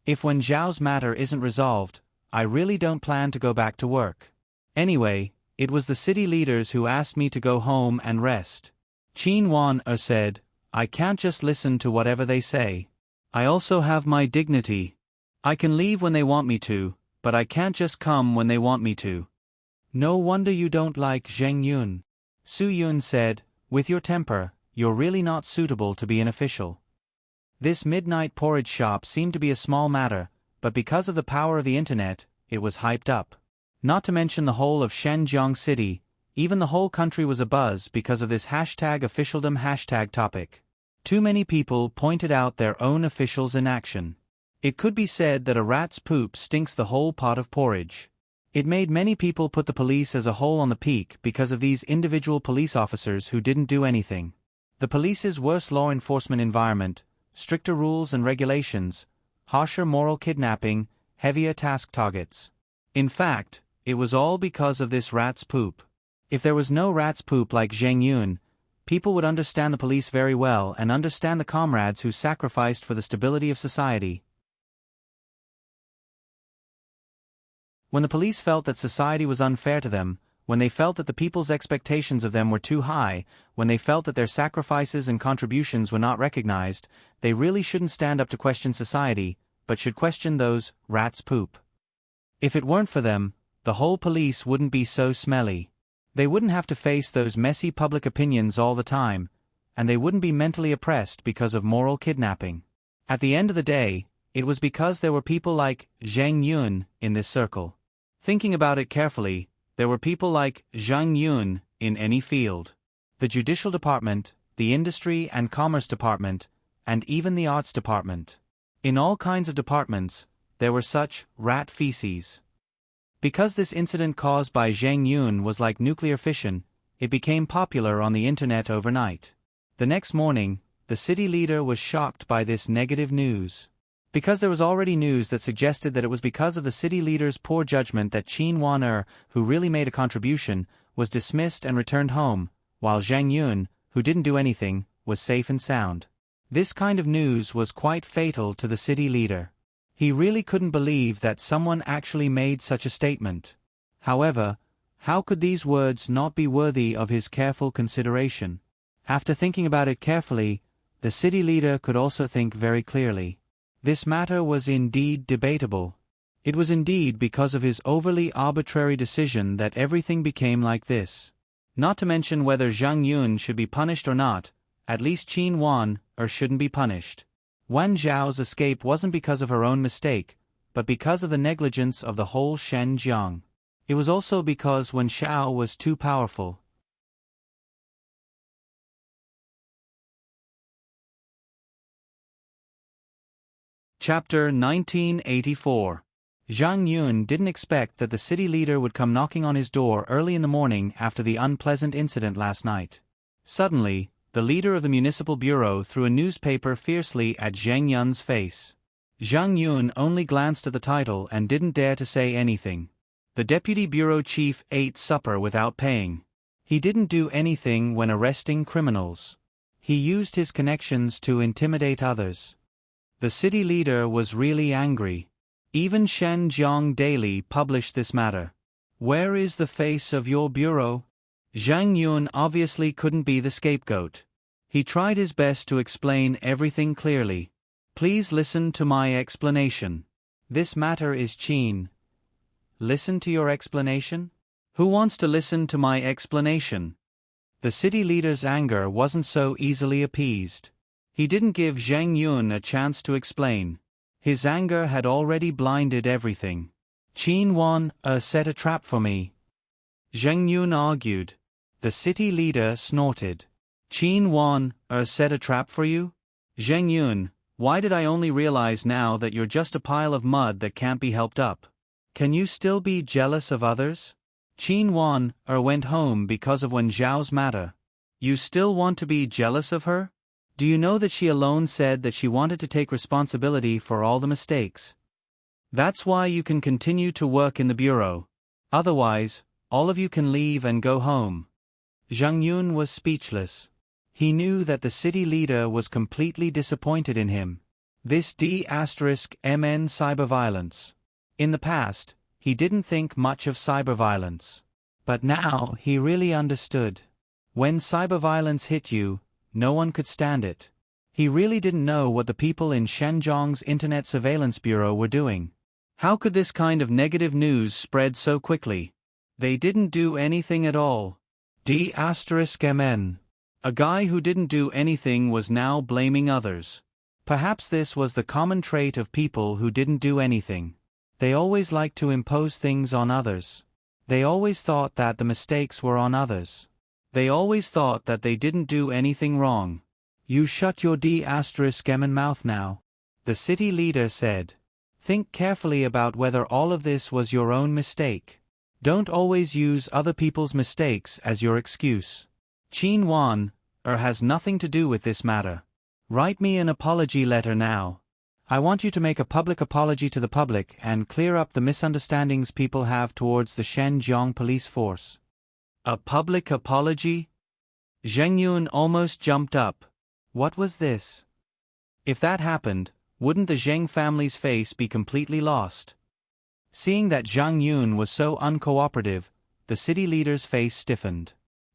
If Wen Zhao's matter isn't resolved, I really don't plan to go back to work. Anyway, it was the city leaders who asked me to go home and rest. Qin Wan said, I can't just listen to whatever they say. I also have my dignity. I can leave when they want me to, but I can't just come when they want me to. No wonder you don't like Zheng Yun. Su Yun said, with your temper, you're really not suitable to be an official. This midnight porridge shop seemed to be a small matter, but because of the power of the internet, it was hyped up. Not to mention the whole of Shenzhen City, even the whole country was abuzz because of this #officialdom topic. Too many people pointed out their own officials in action. It could be said that a rat's poop stinks the whole pot of porridge. It made many people put the police as a whole on the peak because of these individual police officers who didn't do anything. The police's worse law enforcement environment, stricter rules and regulations, harsher moral kidnapping, heavier task targets. In fact, it was all because of this rat's poop. If there was no rat's poop like Zheng Yun, people would understand the police very well and understand the comrades who sacrificed for the stability of society. When the police felt that society was unfair to them, when they felt that the people's expectations of them were too high, when they felt that their sacrifices and contributions were not recognized, they really shouldn't stand up to question society, but should question those rats' poop. If it weren't for them, the whole police wouldn't be so smelly. They wouldn't have to face those messy public opinions all the time, and they wouldn't be mentally oppressed because of moral kidnapping. At the end of the day, it was because there were people like Zheng Yun in this circle. Thinking about it carefully, there were people like Zheng Yun in any field. The judicial department, the industry and commerce department, and even the arts department. In all kinds of departments, there were such rat feces. Because this incident caused by Zheng Yun was like nuclear fission, it became popular on the internet overnight. The next morning, the city leader was shocked by this negative news. Because there was already news that suggested that it was because of the city leader's poor judgment that Qin Wan, who really made a contribution, was dismissed and returned home, while Zheng Yun, who didn't do anything, was safe and sound. This kind of news was quite fatal to the city leader. He really couldn't believe that someone actually made such a statement. However, how could these words not be worthy of his careful consideration? After thinking about it carefully, the city leader could also think very clearly. This matter was indeed debatable. It was indeed because of his overly arbitrary decision that everything became like this. Not to mention whether Zheng Yun should be punished or not, at least Qin Wan shouldn't be punished. Wan Zhao's escape wasn't because of her own mistake, but because of the negligence of the whole Shenzhen. It was also because Wen Zhao was too powerful. Chapter 1984. Zheng Yun didn't expect that the city leader would come knocking on his door early in the morning after the unpleasant incident last night. Suddenly, the leader of the municipal bureau threw a newspaper fiercely at Zheng Yun's face. Zheng Yun only glanced at the title and didn't dare to say anything. The deputy bureau chief ate supper without paying. He didn't do anything when arresting criminals. He used his connections to intimidate others. The city leader was really angry. Even Shenzhen Daily published this matter. Where is the face of your bureau? Zheng Yun obviously couldn't be the scapegoat. He tried his best to explain everything clearly. Please listen to my explanation. This matter is Qin. Listen to your explanation? Who wants to listen to my explanation? The city leader's anger wasn't so easily appeased. He didn't give Zheng Yun a chance to explain. His anger had already blinded everything. Qin Wan set a trap for me. Zheng Yun argued. The city leader snorted. Qin Wan, set a trap for you? Zheng Yun, why did I only realize now that you're just a pile of mud that can't be helped up? Can you still be jealous of others? Qin Wan, went home because of Wen Zhao's matter. You still want to be jealous of her? Do you know that she alone said that she wanted to take responsibility for all the mistakes? That's why you can continue to work in the bureau. Otherwise, all of you can leave and go home. Zhang Yun was speechless. He knew that the city leader was completely disappointed in him. This D*MN cyberviolence. In the past, he didn't think much of cyberviolence. But now he really understood. When cyberviolence hit you, no one could stand it. He really didn't know what the people in Shenzhong's Internet Surveillance Bureau were doing. How could this kind of negative news spread so quickly? They didn't do anything at all. D*MN. A guy who didn't do anything was now blaming others. Perhaps this was the common trait of people who didn't do anything. They always liked to impose things on others. They always thought that the mistakes were on others. They always thought that they didn't do anything wrong. You shut your D*MN mouth now, the city leader said. Think carefully about whether all of this was your own mistake. Don't always use other people's mistakes as your excuse. Qin Wan, has nothing to do with this matter. Write me an apology letter now. I want you to make a public apology to the public and clear up the misunderstandings people have towards the Shenzhong police force. A public apology? Zheng Yun almost jumped up. What was this? If that happened, wouldn't the Zheng family's face be completely lost? Seeing that Zhang Yun was so uncooperative, the city leader's face stiffened.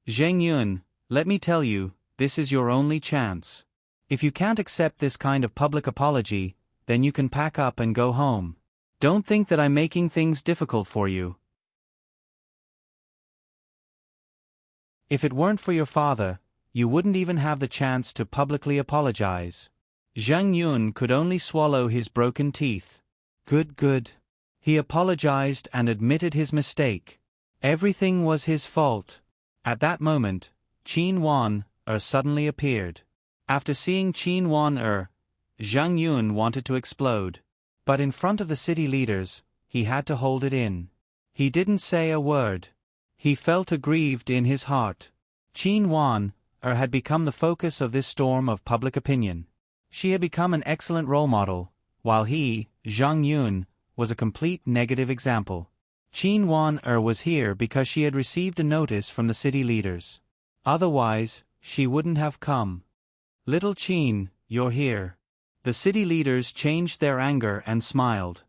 Zheng Yun, let me tell you, this is your only chance. If you can't accept this kind of public apology, then you can pack up and go home. Don't think that I'm making things difficult for you. If it weren't for your father, you wouldn't even have the chance to publicly apologize. Zhang Yun could only swallow his broken teeth. Good. He apologized and admitted his mistake. Everything was his fault. At that moment, Qin Wan, suddenly appeared. After seeing Qin Wan, Zhang Yun wanted to explode. But in front of the city leaders, he had to hold it in. He didn't say a word. He felt aggrieved in his heart. Qin Wan, had become the focus of this storm of public opinion. She had become an excellent role model, while he, Zhang Yun, was a complete negative example. Qin Wan was here because she had received a notice from the city leaders. Otherwise, she wouldn't have come. Little Qin, you're here. The city leaders changed their anger and smiled.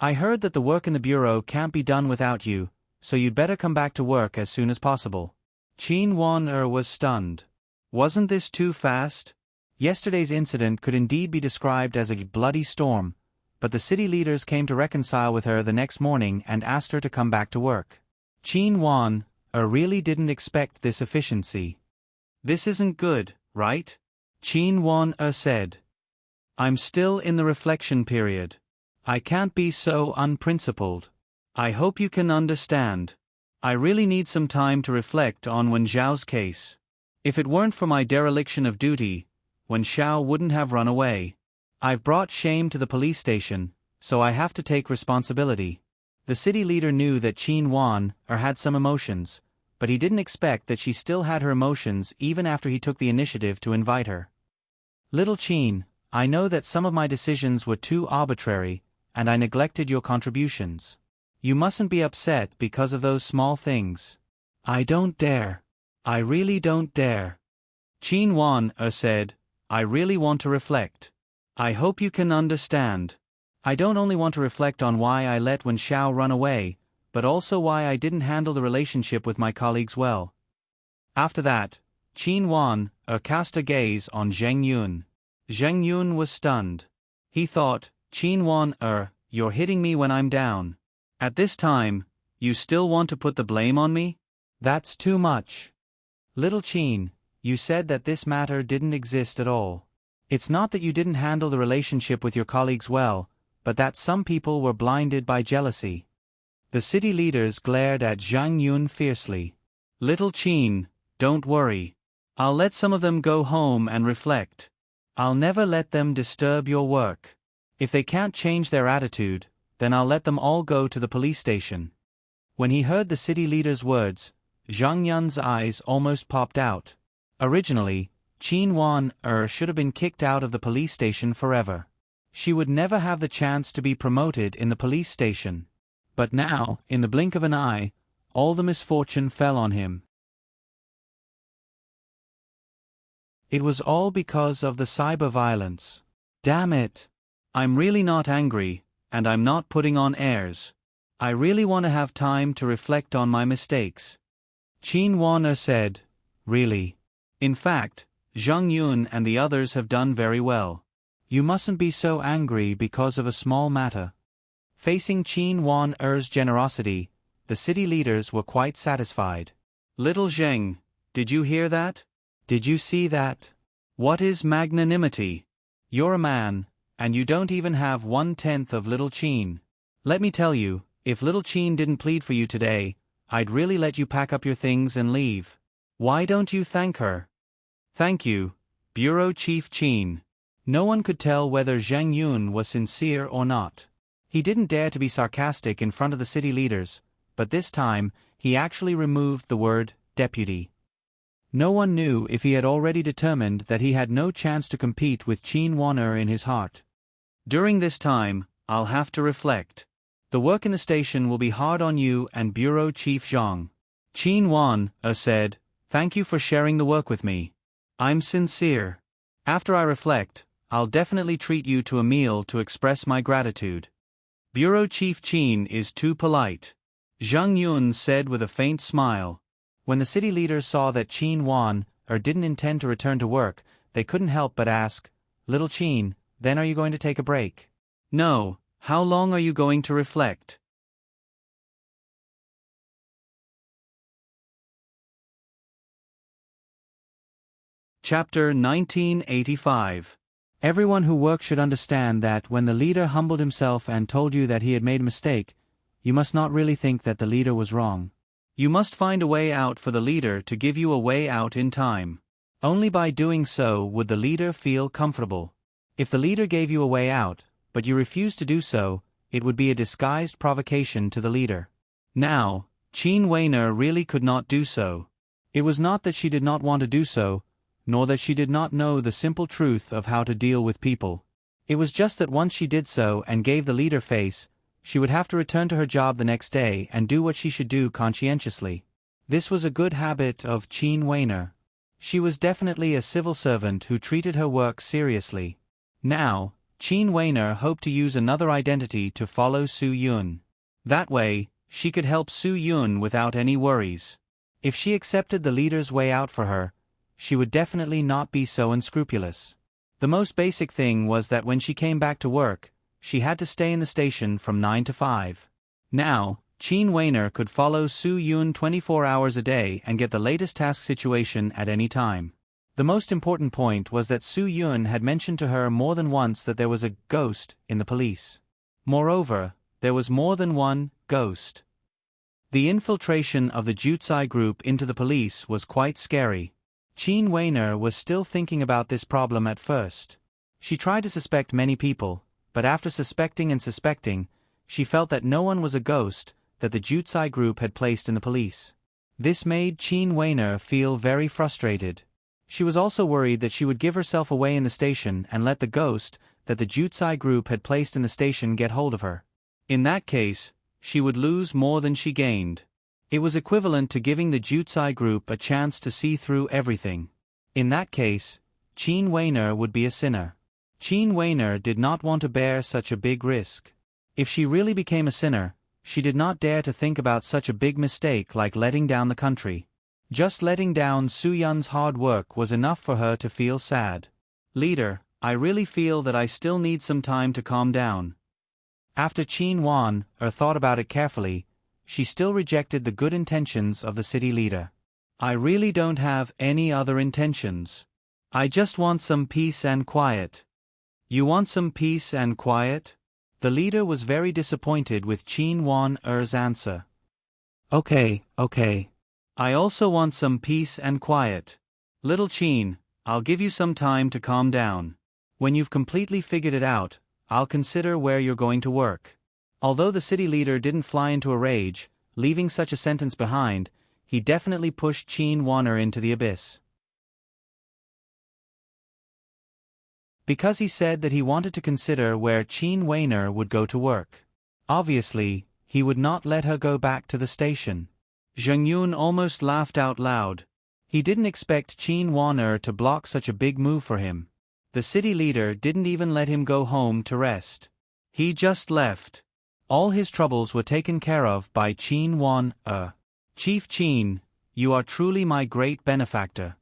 I heard that the work in the bureau can't be done without you, so you'd better come back to work as soon as possible. Qin Wan was stunned. Wasn't this too fast? Yesterday's incident could indeed be described as a bloody storm, but the city leaders came to reconcile with her the next morning and asked her to come back to work. Qin Wan really didn't expect this efficiency. This isn't good, right? Qin Wan said. I'm still in the reflection period. I can't be so unprincipled. I hope you can understand. I really need some time to reflect on Wen Zhao's case. If it weren't for my dereliction of duty, Wen Zhao wouldn't have run away. I've brought shame to the police station, so I have to take responsibility. The city leader knew that Qin Wan had some emotions, but he didn't expect that she still had her emotions even after he took the initiative to invite her. Little Qin, I know that some of my decisions were too arbitrary, and I neglected your contributions. You mustn't be upset because of those small things. I don't dare. I really don't dare. Qin Wan said, I really want to reflect. I hope you can understand. I don't only want to reflect on why I let Wen Zhao run away, but also why I didn't handle the relationship with my colleagues well. After that, Qin Wan cast a gaze on Zheng Yun. Zheng Yun was stunned. He thought, Qin Wan you're hitting me when I'm down. At this time, you still want to put the blame on me? That's too much. Little Qin, you said that this matter didn't exist at all. It's not that you didn't handle the relationship with your colleagues well, but that some people were blinded by jealousy. The city leaders glared at Zhang Yun fiercely. Little Qin, don't worry. I'll let some of them go home and reflect. I'll never let them disturb your work. If they can't change their attitude, then I'll let them all go to the police station. When he heard the city leader's words, Zhang Yun's eyes almost popped out. Originally, Qin Wan should have been kicked out of the police station forever. She would never have the chance to be promoted in the police station. But now, in the blink of an eye, all the misfortune fell on him. It was all because of the cyber violence. Damn it! I'm really not angry, and I'm not putting on airs. I really want to have time to reflect on my mistakes. Qin Wan said, Really? In fact, Zhang Yun and the others have done very well. You mustn't be so angry because of a small matter. Facing Qin Wan's generosity, the city leaders were quite satisfied. Little Zheng, did you hear that? Did you see that? What is magnanimity? You're a man, and you don't even have 1/10 of little Qin. Let me tell you, if little Qin didn't plead for you today, I'd really let you pack up your things and leave. Why don't you thank her? Thank you, Bureau Chief Qin. No one could tell whether Zhang Yun was sincere or not. He didn't dare to be sarcastic in front of the city leaders, but this time, he actually removed the word deputy. No one knew if he had already determined that he had no chance to compete with Qin Wan in his heart. During this time, I'll have to reflect. The work in the station will be hard on you and Bureau Chief Zhang. Qin Wan said, Thank you for sharing the work with me. I'm sincere. After I reflect, I'll definitely treat you to a meal to express my gratitude. Bureau Chief Qin is too polite. Zhang Yun said with a faint smile. When the city leaders saw that Qin Wan didn't intend to return to work, they couldn't help but ask, Little Qin, then are you going to take a break? No, how long are you going to reflect? Chapter 1985. Everyone who works should understand that when the leader humbled himself and told you that he had made a mistake, you must not really think that the leader was wrong. You must find a way out for the leader to give you a way out in time. Only by doing so would the leader feel comfortable. If the leader gave you a way out, but you refused to do so, it would be a disguised provocation to the leader. Now, Qin Weiner really could not do so. It was not that she did not want to do so, nor that she did not know the simple truth of how to deal with people. It was just that once she did so and gave the leader face, she would have to return to her job the next day and do what she should do conscientiously. This was a good habit of Qin Weiner. She was definitely a civil servant who treated her work seriously. Now, Qin Weiner hoped to use another identity to follow Su Yun. That way, she could help Su Yun without any worries. If she accepted the leader's way out for her, she would definitely not be so unscrupulous. The most basic thing was that when she came back to work, she had to stay in the station from 9 to 5. Now, Qin Weiner could follow Su Yun 24 hours a day and get the latest task situation at any time. The most important point was that Su Yun had mentioned to her more than once that there was a ghost in the police. Moreover, there was more than one ghost. The infiltration of the Jutsai group into the police was quite scary. Qin Weiner was still thinking about this problem at first. She tried to suspect many people, but after suspecting and suspecting, she felt that no one was a ghost that the Jutsai group had placed in the police. This made Qin Weiner feel very frustrated. She was also worried that she would give herself away in the station and let the ghost that the Jutsai group had placed in the station get hold of her. In that case, she would lose more than she gained. It was equivalent to giving the Jutsai group a chance to see through everything. In that case, Qin Weiner would be a sinner. Qin Weiner did not want to bear such a big risk. If she really became a sinner, she did not dare to think about such a big mistake like letting down the country. Just letting down Su Yun's hard work was enough for her to feel sad. Leader, I really feel that I still need some time to calm down. After Qin Wan thought about it carefully, she still rejected the good intentions of the city leader. I really don't have any other intentions. I just want some peace and quiet. You want some peace and quiet? The leader was very disappointed with Qin Wan's answer. Okay. I also want some peace and quiet. Little Qin, I'll give you some time to calm down. When you've completely figured it out, I'll consider where you're going to work. Although the city leader didn't fly into a rage, leaving such a sentence behind, he definitely pushed Qin Wan'er into the abyss. Because he said that he wanted to consider where Qin Wan'er would go to work. Obviously, he would not let her go back to the station. Zheng Yun almost laughed out loud. He didn't expect Qin Wan'er to block such a big move for him. The city leader didn't even let him go home to rest. He just left. All his troubles were taken care of by Qin Wan'er. Chief Qin, you are truly my great benefactor.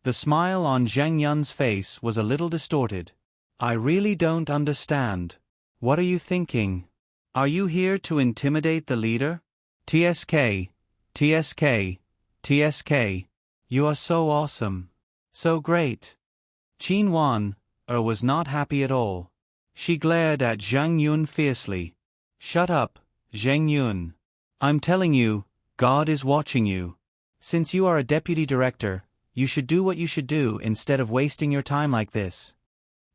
The smile on Zheng Yun's face was a little distorted. I really don't understand. What are you thinking? Are you here to intimidate the leader? TSK, TSK, TSK. You are so awesome. So great. Qin Wan'er was not happy at all. She glared at Zheng Yun fiercely. Shut up, Zheng Yun. I'm telling you, God is watching you. Since you are a deputy director, you should do what you should do instead of wasting your time like this.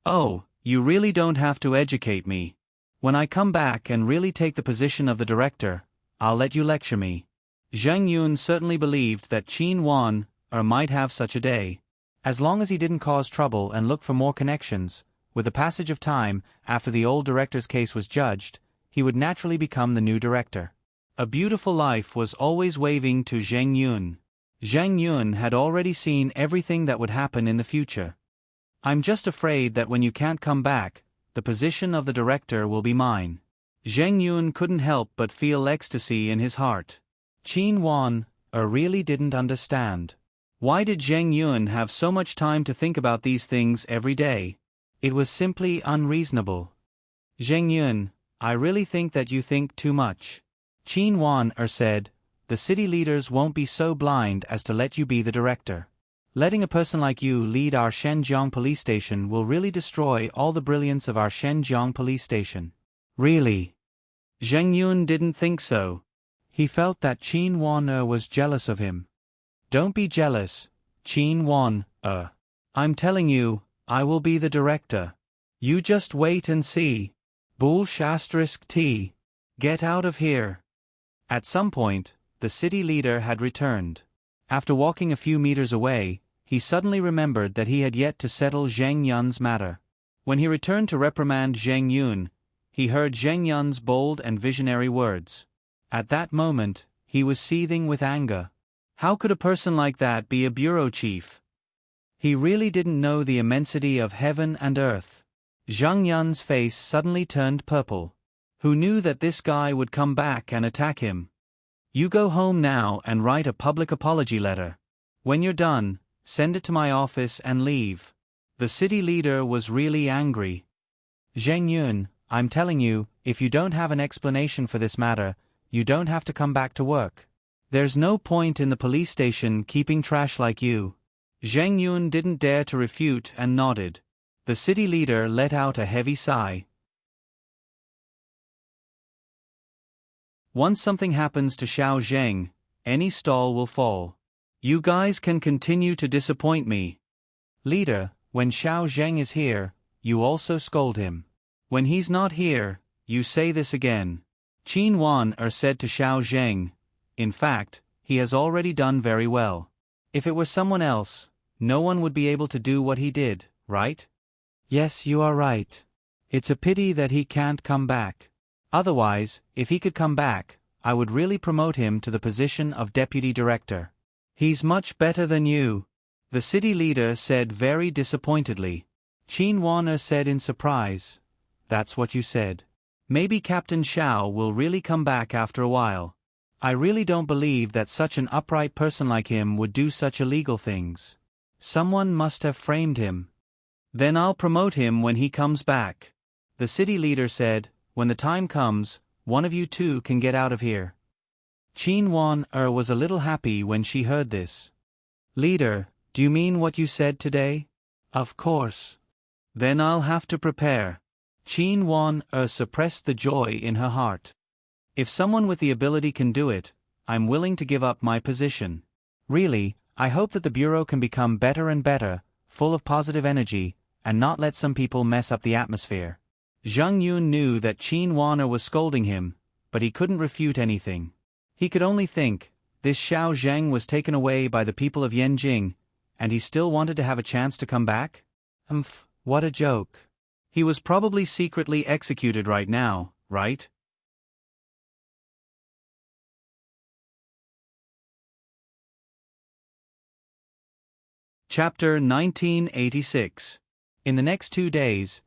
Oh, you really don't have to educate me. When I come back and really take the position of the director, I'll let you lecture me. Zheng Yun certainly believed that Qin Wan'er might have such a day. As long as he didn't cause trouble and look for more connections, with the passage of time, after the old director's case was judged, he would naturally become the new director. A beautiful life was always waving to Zheng Yun. Zheng Yun had already seen everything that would happen in the future. I'm just afraid that when you can't come back, the position of the director will be mine. Zheng Yun couldn't help but feel ecstasy in his heart. Qin Wan'er really didn't understand. Why did Zheng Yun have so much time to think about these things every day? It was simply unreasonable. Zheng Yun, I really think that you think too much. Qin Wan'er said, the city leaders won't be so blind as to let you be the director. Letting a person like you lead our Shenzhong police station will really destroy all the brilliance of our Shenzhong police station. Really? Zheng Yun didn't think so. He felt that Qin Wan'er was jealous of him. Don't be jealous, Qin Wan'er. I'm telling you, I will be the director. You just wait and see. Bullsh *T. Get out of here. At some point, the city leader had returned. After walking a few meters away, he suddenly remembered that he had yet to settle Zheng Yun's matter. When he returned to reprimand Zheng Yun, he heard Zheng Yun's bold and visionary words. At that moment, he was seething with anger. How could a person like that be a bureau chief? He really didn't know the immensity of heaven and earth. Zheng Yun's face suddenly turned purple. Who knew that this guy would come back and attack him? You go home now and write a public apology letter. When you're done, send it to my office and leave. The city leader was really angry. Zheng Yun, I'm telling you, if you don't have an explanation for this matter, you don't have to come back to work. There's no point in the police station keeping trash like you. Zheng Yun didn't dare to refute and nodded. The city leader let out a heavy sigh. Once something happens to Xiao Zheng, any stall will fall. You guys can continue to disappoint me. Leader, when Xiao Zheng is here, you also scold him. When he's not here, you say this again. Qin Wan'er said to Xiao Zheng, in fact, he has already done very well. If it were someone else, no one would be able to do what he did, right? Yes, you are right. It's a pity that he can't come back. Otherwise, if he could come back, I would really promote him to the position of deputy director. He's much better than you, the city leader said very disappointedly. Qin Wan'er said in surprise, that's what you said. Maybe Captain Xiao will really come back after a while. I really don't believe that such an upright person like him would do such illegal things. Someone must have framed him. Then I'll promote him when he comes back. The city leader said, when the time comes, one of you two can get out of here. Qin Wan'er was a little happy when she heard this. Leader, do you mean what you said today? Of course. Then I'll have to prepare. Qin Wan'er suppressed the joy in her heart. If someone with the ability can do it, I'm willing to give up my position. Really, I hope that the Bureau can become better and better, full of positive energy, and not let some people mess up the atmosphere. Zheng Yun knew that Qin Wan'er was scolding him, but he couldn't refute anything. He could only think, this Xiao Zheng was taken away by the people of Yanjing, and he still wanted to have a chance to come back? What a joke. He was probably secretly executed right now, right? Chapter 1986. In the next 2 days,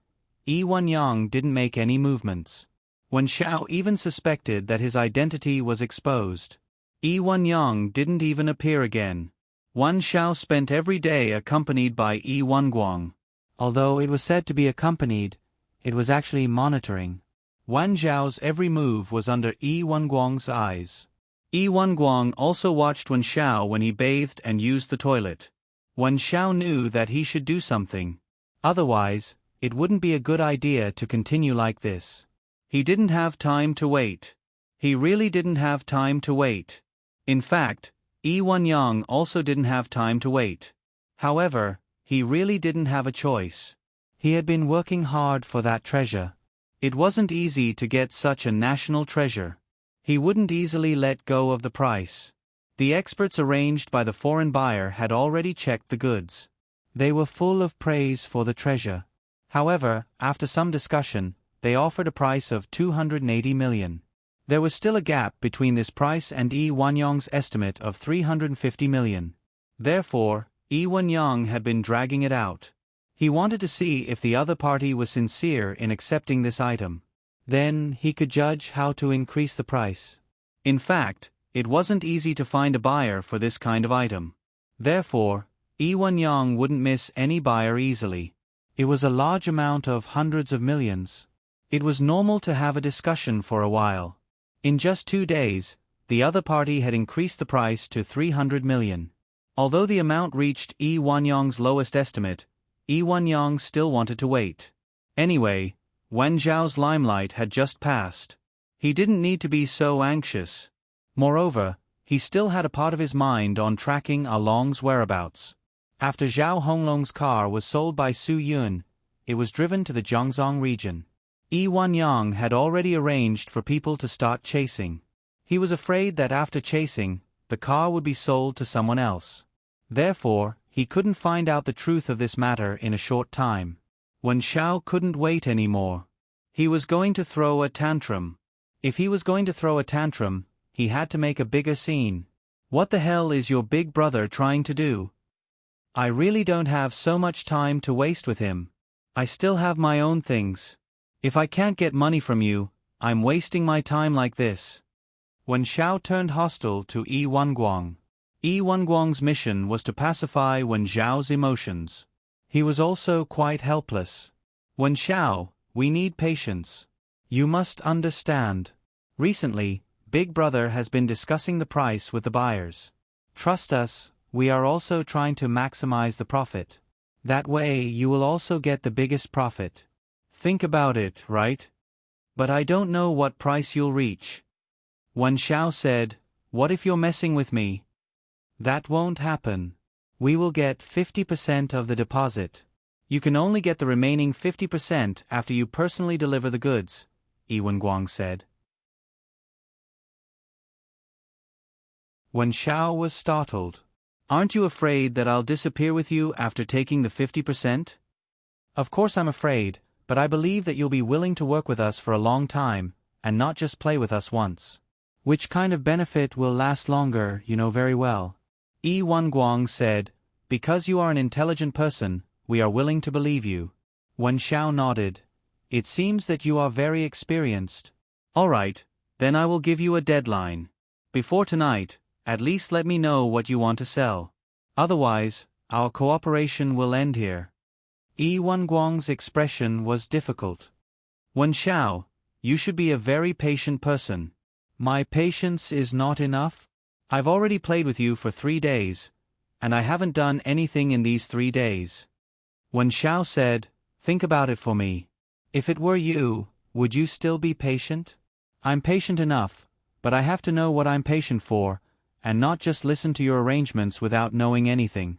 Yi Wenyang didn't make any movements. When Xiao even suspected that his identity was exposed, Yi Wenyang didn't even appear again. Wan Xiao spent every day accompanied by Yi Wenguang. Although it was said to be accompanied, it was actually monitoring. Wan Zhao's every move was under Yi Wenguang's eyes. Yi Wenguang also watched Wan Xiao when he bathed and used the toilet. Wan Xiao knew that he should do something. Otherwise, it wouldn't be a good idea to continue like this. He didn't have time to wait. He really didn't have time to wait. In fact, Yi Wenyang also didn't have time to wait. However, he really didn't have a choice. He had been working hard for that treasure. It wasn't easy to get such a national treasure. He wouldn't easily let go of the price. The experts arranged by the foreign buyer had already checked the goods. They were full of praise for the treasure. However, after some discussion, they offered a price of 280 million. There was still a gap between this price and Yi Wenyang's estimate of 350 million. Therefore, Yi Wenyang had been dragging it out. He wanted to see if the other party was sincere in accepting this item. Then he could judge how to increase the price. In fact, it wasn't easy to find a buyer for this kind of item. Therefore, Yi Wenyang wouldn't miss any buyer easily. It was a large amount of hundreds of millions. It was normal to have a discussion for a while. In just 2 days, the other party had increased the price to 300 million. Although the amount reached Yi Wenyang's lowest estimate, Yi Wenyang still wanted to wait. Anyway, Wan Zhao's limelight had just passed. He didn't need to be so anxious. Moreover, he still had a part of his mind on tracking Ah Long's whereabouts. After Zhao Honglong's car was sold by Su Yun, it was driven to the Zhangzong region. Yi Wenyang had already arranged for people to start chasing. He was afraid that after chasing, the car would be sold to someone else. Therefore, he couldn't find out the truth of this matter in a short time. When Xiao couldn't wait anymore, he was going to throw a tantrum. If he was going to throw a tantrum, he had to make a bigger scene. What the hell is your big brother trying to do? I really don't have so much time to waste with him. I still have my own things. If I can't get money from you, I'm wasting my time like this. When Xiao turned hostile to Yi Wenguang, Yi Wenguang's mission was to pacify Wen Zhao's emotions. He was also quite helpless. Wen Xiao, we need patience. You must understand. Recently, Big Brother has been discussing the price with the buyers. Trust us, we are also trying to maximize the profit. That way you will also get the biggest profit. Think about it, right? But I don't know what price you'll reach. Wen Xiao said, what if you're messing with me? That won't happen. We will get 50% of the deposit. You can only get the remaining 50% after you personally deliver the goods, Yi Wenguang said. Wen Xiao was startled. Aren't you afraid that I'll disappear with you after taking the 50%? Of course I'm afraid, but I believe that you'll be willing to work with us for a long time, and not just play with us once. Which kind of benefit will last longer, you know very well. Yi Wenguang said, because you are an intelligent person, we are willing to believe you. Wen Xiao nodded. It seems that you are very experienced. All right, then I will give you a deadline. Before tonight, at least let me know what you want to sell. Otherwise, our cooperation will end here. Yi Wenguang's expression was difficult. Wen Xiao, you should be a very patient person. My patience is not enough? I've already played with you for 3 days, and I haven't done anything in these 3 days. Wen Xiao said, think about it for me. If it were you, would you still be patient? I'm patient enough, but I have to know what I'm patient for, and not just listen to your arrangements without knowing anything.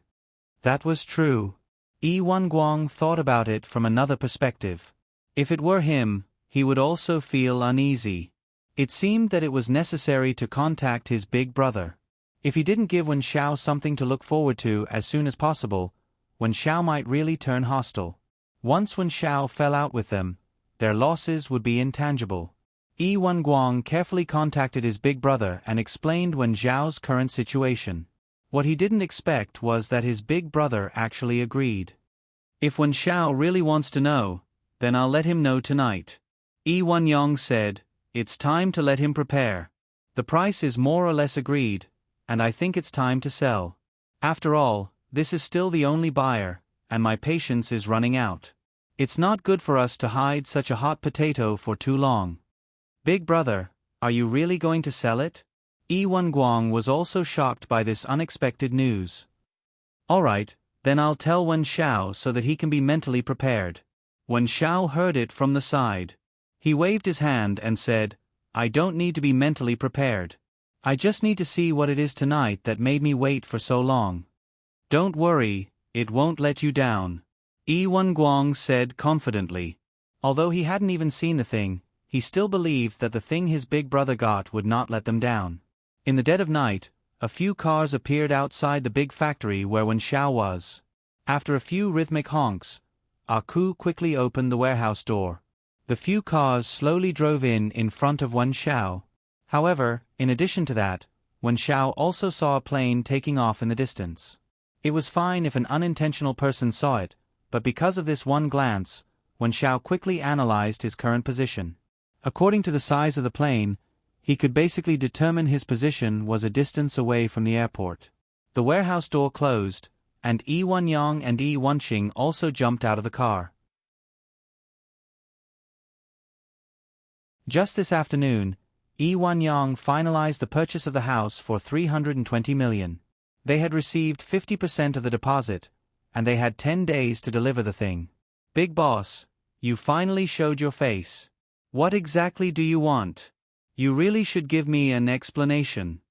That was true. Guang thought about it from another perspective. If it were him, he would also feel uneasy. It seemed that it was necessary to contact his big brother. If he didn't give Wen Xiao something to look forward to as soon as possible, Wen Xiao might really turn hostile. Once Wen Xiao fell out with them, their losses would be intangible. Guang carefully contacted his big brother and explained Wen Xiao's current situation. What he didn't expect was that his big brother actually agreed. If Wen Xiao really wants to know, then I'll let him know tonight. Yang said, it's time to let him prepare. The price is more or less agreed, and I think it's time to sell. After all, this is still the only buyer, and my patience is running out. It's not good for us to hide such a hot potato for too long. Big brother, are you really going to sell it? Guang was also shocked by this unexpected news. All right, then I'll tell Wen Xiao so that he can be mentally prepared. Wen Xiao heard it from the side. He waved his hand and said, I don't need to be mentally prepared. I just need to see what it is tonight that made me wait for so long. Don't worry, it won't let you down. Guang said confidently. Although he hadn't even seen the thing, he still believed that the thing his big brother got would not let them down. In the dead of night, a few cars appeared outside the big factory where Wen Xiao was. After a few rhythmic honks, Aku quickly opened the warehouse door. The few cars slowly drove in front of Wen Xiao. However, in addition to that, Wen Xiao also saw a plane taking off in the distance. It was fine if an unintentional person saw it, but because of this one glance, Wen Xiao quickly analyzed his current position. According to the size of the plane, he could basically determine his position was a distance away from the airport. The warehouse door closed, and Yang and Wenqing also jumped out of the car. Just this afternoon, Yang finalized the purchase of the house for 320 million. They had received 50% of the deposit, and they had 10 days to deliver the thing. Big boss, you finally showed your face. What exactly do you want? You really should give me an explanation.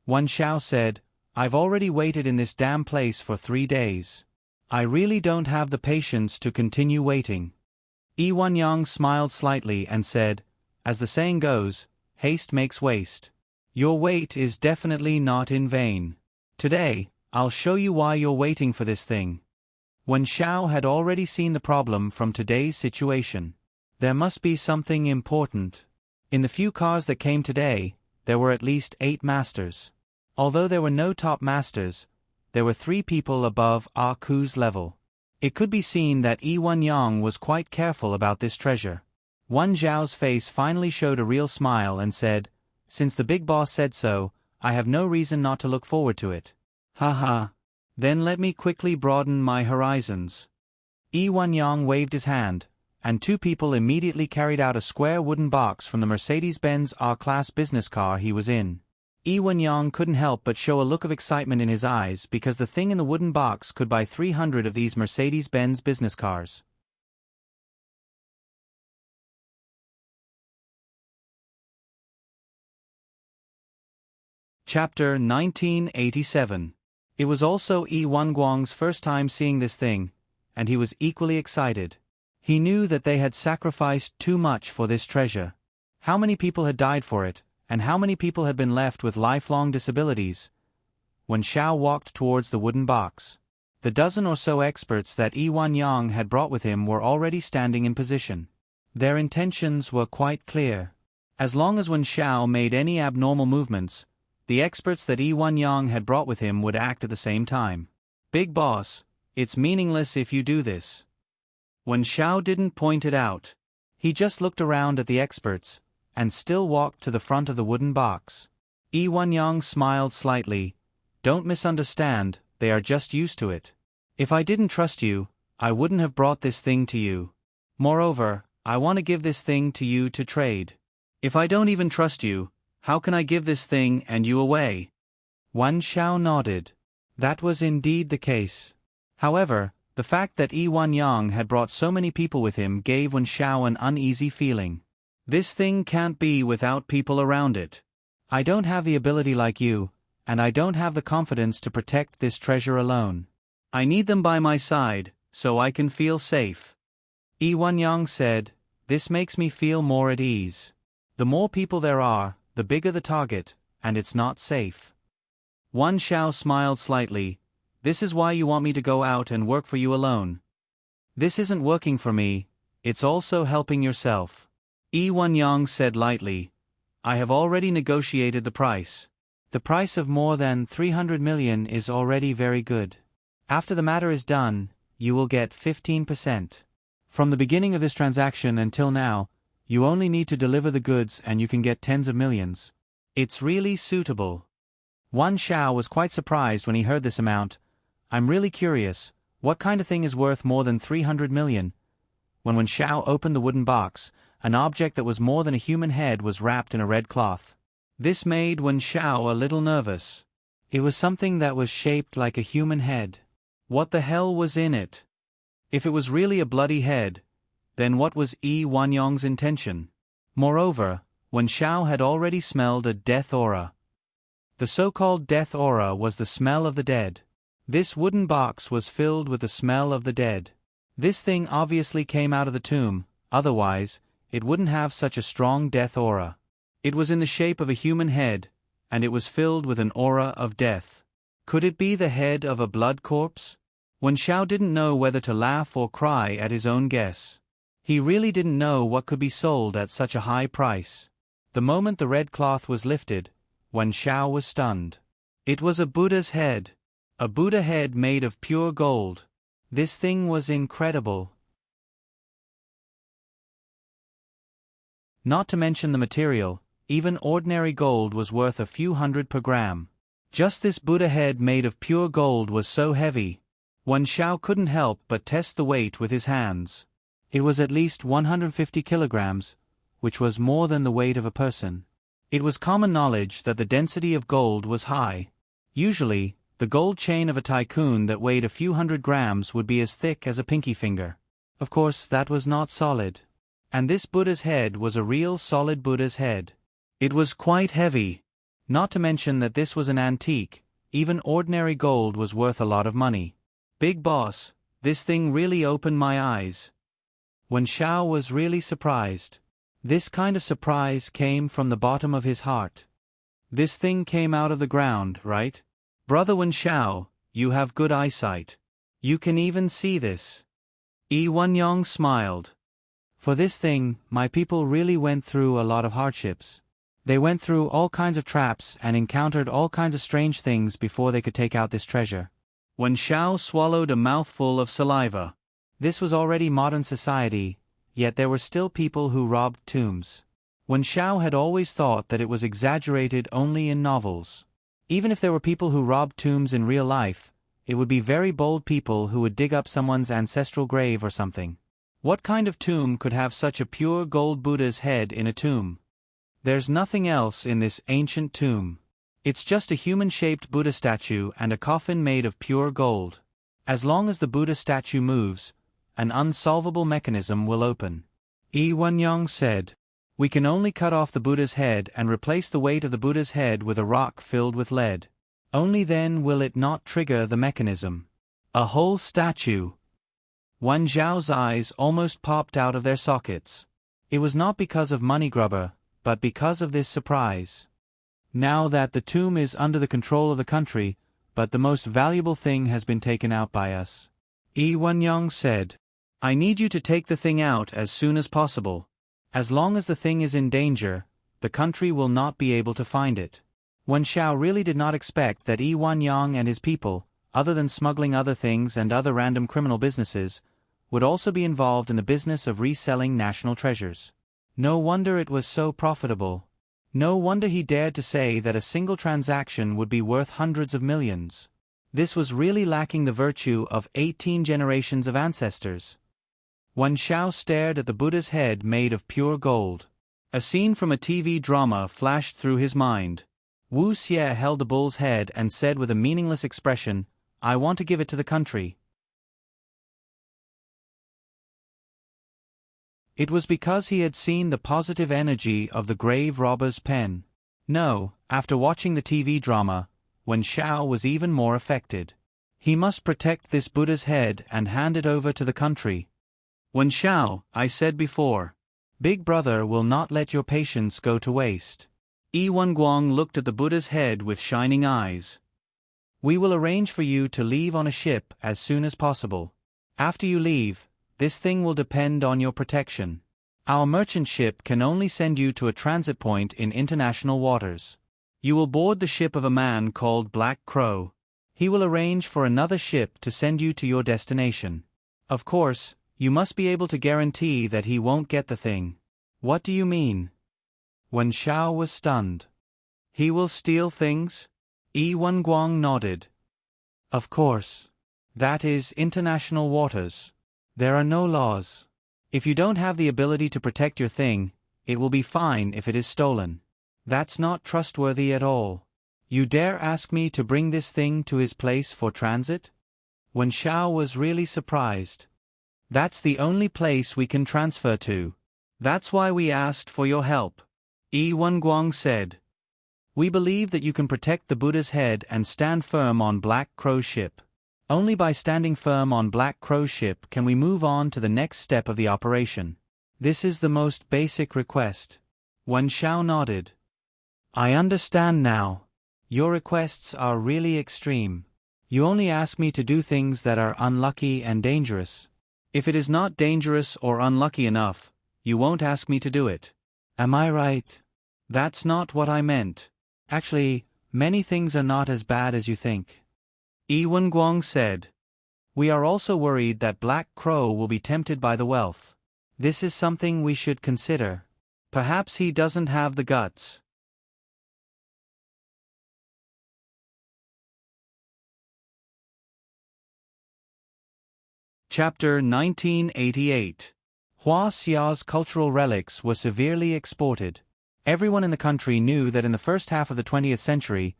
Wen Xiao said, I've already waited in this damn place for 3 days. I really don't have the patience to continue waiting. Yang smiled slightly and said, as the saying goes, haste makes waste. Your wait is definitely not in vain. Today, I'll show you why you're waiting for this thing. Wen Xiao had already seen the problem from today's situation. There must be something important. In the few cars that came today, there were at least 8 masters. Although there were no top masters, there were 3 people above Aku's level. It could be seen that Yang was quite careful about this treasure. Wen Zhao's face finally showed a real smile and said, since the big boss said so, I have no reason not to look forward to it. Haha. Then let me quickly broaden my horizons. Yang waved his hand, and 2 people immediately carried out a square wooden box from the Mercedes-Benz R-Class business car he was in. Yang couldn't help but show a look of excitement in his eyes because the thing in the wooden box could buy 300 of these Mercedes-Benz business cars. Chapter 1987. It was also Guang's first time seeing this thing, and he was equally excited. He knew that they had sacrificed too much for this treasure. How many people had died for it, and how many people had been left with lifelong disabilities? When Xiao walked towards the wooden box, the dozen or so experts that Yang had brought with him were already standing in position. Their intentions were quite clear. As long as Wen Xiao made any abnormal movements, the experts that Yang had brought with him would act at the same time. Big boss, it's meaningless if you do this. Wen Xiao didn't point it out. He just looked around at the experts, and still walked to the front of the wooden box. Yang smiled slightly. Don't misunderstand, they are just used to it. If I didn't trust you, I wouldn't have brought this thing to you. Moreover, I want to give this thing to you to trade. If I don't even trust you, how can I give this thing and you away? Wen Xiao nodded. That was indeed the case. However, the fact that Yang had brought so many people with him gave Wen Xiao an uneasy feeling. This thing can't be without people around it. I don't have the ability like you, and I don't have the confidence to protect this treasure alone. I need them by my side, so I can feel safe. Yi Wanyang said, "This makes me feel more at ease. The more people there are, the bigger the target, and it's not safe." Wan Shao smiled slightly. "This is why you want me to go out and work for you alone. This isn't working for me, it's also helping yourself." Yi Wanyang said lightly, "I have already negotiated the price. The price of more than 300 million is already very good. After the matter is done, you will get 15%. From the beginning of this transaction until now, you only need to deliver the goods and you can get tens of millions. It's really suitable." Wan Shao was quite surprised when he heard this amount. "I'm really curious, what kind of thing is worth more than 300 million? When Wan Shao opened the wooden box, an object that was more than a human head was wrapped in a red cloth. This made Wan Shao a little nervous. It was something that was shaped like a human head. What the hell was in it? If it was really a bloody head, then what was Yi Wanyang's intention? Moreover, Wan Shao had already smelled a death aura. The so-called death aura was the smell of the dead. This wooden box was filled with the smell of the dead. This thing obviously came out of the tomb, otherwise, it wouldn't have such a strong death aura. It was in the shape of a human head, and it was filled with an aura of death. Could it be the head of a blood corpse? Wan Shao didn't know whether to laugh or cry at his own guess. He really didn't know what could be sold at such a high price. The moment the red cloth was lifted, Wan Shao was stunned. It was a Buddha's head. A Buddha head made of pure gold. This thing was incredible. Not to mention the material, even ordinary gold was worth a few hundred per gram. Just this Buddha head made of pure gold was so heavy. Wan Shao couldn't help but test the weight with his hands. It was at least 150 kilograms, which was more than the weight of a person. It was common knowledge that the density of gold was high. Usually, the gold chain of a tycoon that weighed a few hundred grams would be as thick as a pinky finger. Of course, that was not solid. And this Buddha's head was a real solid Buddha's head. It was quite heavy. Not to mention that this was an antique, even ordinary gold was worth a lot of money. Big boss, this thing really opened my eyes. Wan Shao was really surprised. This kind of surprise came from the bottom of his heart. This thing came out of the ground, right? Brother Wan Shao, you have good eyesight. You can even see this. Yi Wanyang smiled. For this thing, my people really went through a lot of hardships. They went through all kinds of traps and encountered all kinds of strange things before they could take out this treasure. Wan Shao swallowed a mouthful of saliva. This was already modern society, yet there were still people who robbed tombs. Wan Shao had always thought that it was exaggerated only in novels. Even if there were people who robbed tombs in real life, it would be very bold people who would dig up someone's ancestral grave or something. What kind of tomb could have such a pure gold Buddha's head in a tomb? There's nothing else in this ancient tomb. It's just a human-shaped Buddha statue and a coffin made of pure gold. As long as the Buddha statue moves, an unsolvable mechanism will open. Yi Wanyang said, "We can only cut off the Buddha's head and replace the weight of the Buddha's head with a rock filled with lead. Only then will it not trigger the mechanism." A whole statue. Wan Zhao's eyes almost popped out of their sockets. It was not because of money grubber, but because of this surprise. Now that the tomb is under the control of the country, but the most valuable thing has been taken out by us. Yi Wanyang said, "I need you to take the thing out as soon as possible. As long as the thing is in danger, the country will not be able to find it." Wan Shao really did not expect that Yi Wanyang and his people, other than smuggling other things and other random criminal businesses, would also be involved in the business of reselling national treasures. No wonder it was so profitable. No wonder he dared to say that a single transaction would be worth hundreds of millions. This was really lacking the virtue of 18 generations of ancestors. Wan Shao stared at the Buddha's head made of pure gold. A scene from a TV drama flashed through his mind. Wu Xie held the bull's head and said with a meaningless expression, "I want to give it to the country." It was because he had seen the positive energy of the grave robber's pen. No, after watching the TV drama, Wen Shao was even more affected. He must protect this Buddha's head and hand it over to the country. Wen Shao, I said before, Big Brother will not let your patience go to waste. Yi Wenguang looked at the Buddha's head with shining eyes. We will arrange for you to leave on a ship as soon as possible. After you leave, this thing will depend on your protection. Our merchant ship can only send you to a transit point in international waters. You will board the ship of a man called Black Crow. He will arrange for another ship to send you to your destination. Of course, you must be able to guarantee that he won't get the thing. What do you mean? Wen Shao was stunned. He will steal things? Yi Wenguang nodded. Of course. That is international waters. There are no laws. If you don't have the ability to protect your thing, it will be fine if it is stolen. That's not trustworthy at all. You dare ask me to bring this thing to his place for transit? Wen Shao was really surprised. That's the only place we can transfer to. That's why we asked for your help. Yi Wenguang said. We believe that you can protect the Buddha's head and stand firm on Black Crow's ship. Only by standing firm on Black Crow's ship can we move on to the next step of the operation. This is the most basic request. Wen Shao nodded. I understand now. Your requests are really extreme. You only ask me to do things that are unlucky and dangerous. If it is not dangerous or unlucky enough, you won't ask me to do it. Am I right? That's not what I meant. Actually, many things are not as bad as you think. Yi Wenguang said. We are also worried that Black Crow will be tempted by the wealth. This is something we should consider. Perhaps he doesn't have the guts. Chapter 1988. Hua Xia's cultural relics were severely exported. Everyone in the country knew that in the first half of the 20th century,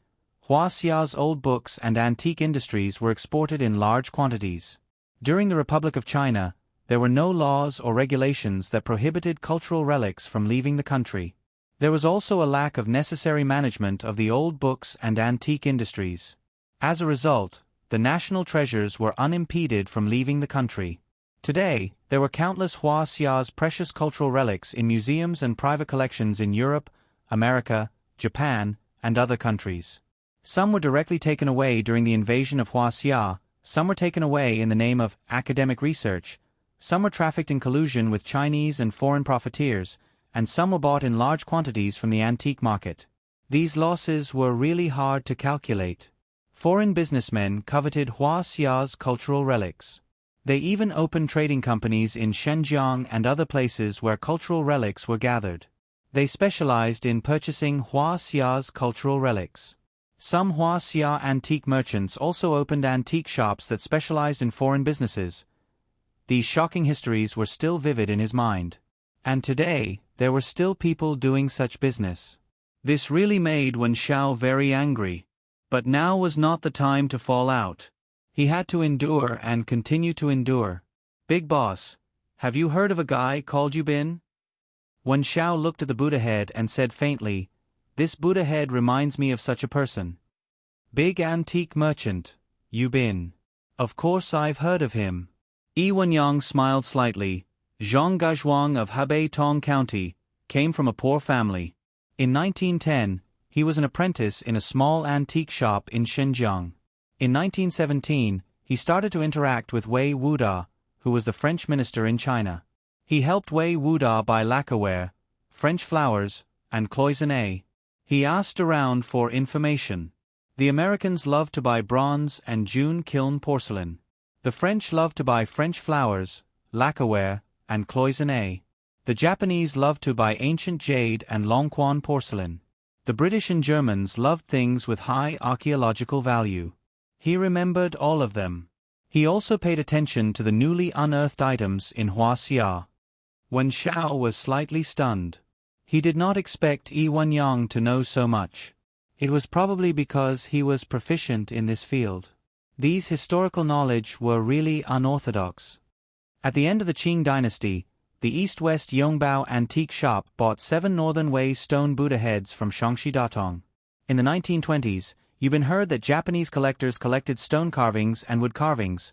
Hua Xia's old books and antique industries were exported in large quantities. During the Republic of China, there were no laws or regulations that prohibited cultural relics from leaving the country. There was also a lack of necessary management of the old books and antique industries. As a result, the national treasures were unimpeded from leaving the country. Today, there were countless Hua Xia's precious cultural relics in museums and private collections in Europe, America, Japan, and other countries. Some were directly taken away during the invasion of Hua Xia, some were taken away in the name of academic research, some were trafficked in collusion with Chinese and foreign profiteers, and some were bought in large quantities from the antique market. These losses were really hard to calculate. Foreign businessmen coveted Hua Xia's cultural relics. They even opened trading companies in Shenzhen and other places where cultural relics were gathered. They specialized in purchasing Hua Xia's cultural relics. Some Hua Xia antique merchants also opened antique shops that specialized in foreign businesses. These shocking histories were still vivid in his mind. And today, there were still people doing such business. This really made Wen Shao very angry. But now was not the time to fall out. He had to endure and continue to endure. Big boss, have you heard of a guy called Yu Bin? Wen Shao looked at the Buddha head and said faintly, This Buddha head reminds me of such a person. Big antique merchant, Yu Bin. Of course I've heard of him. Yi Wenyang smiled slightly. Zhang Gazhuang of Hebei Tong County came from a poor family. In 1910, he was an apprentice in a small antique shop in Shenzhen. In 1917, he started to interact with Wei Wuda, who was the French minister in China. He helped Wei Wuda buy lacquerware, French flowers, and cloisonné. He asked around for information. The Americans loved to buy bronze and June kiln porcelain. The French loved to buy French flowers, lacquerware, and cloisonné. The Japanese loved to buy ancient jade and Longquan porcelain. The British and Germans loved things with high archaeological value. He remembered all of them. He also paid attention to the newly unearthed items in Hua Xia. Wen Shao was slightly stunned. He did not expect Yi Wenyang to know so much. It was probably because he was proficient in this field. These historical knowledge were really unorthodox. At the end of the Qing dynasty, the East-West Yongbao antique shop bought 7 Northern Wei stone Buddha heads from Shangxi Datong. In the 1920s, you've been heard that Japanese collectors collected stone carvings and wood carvings.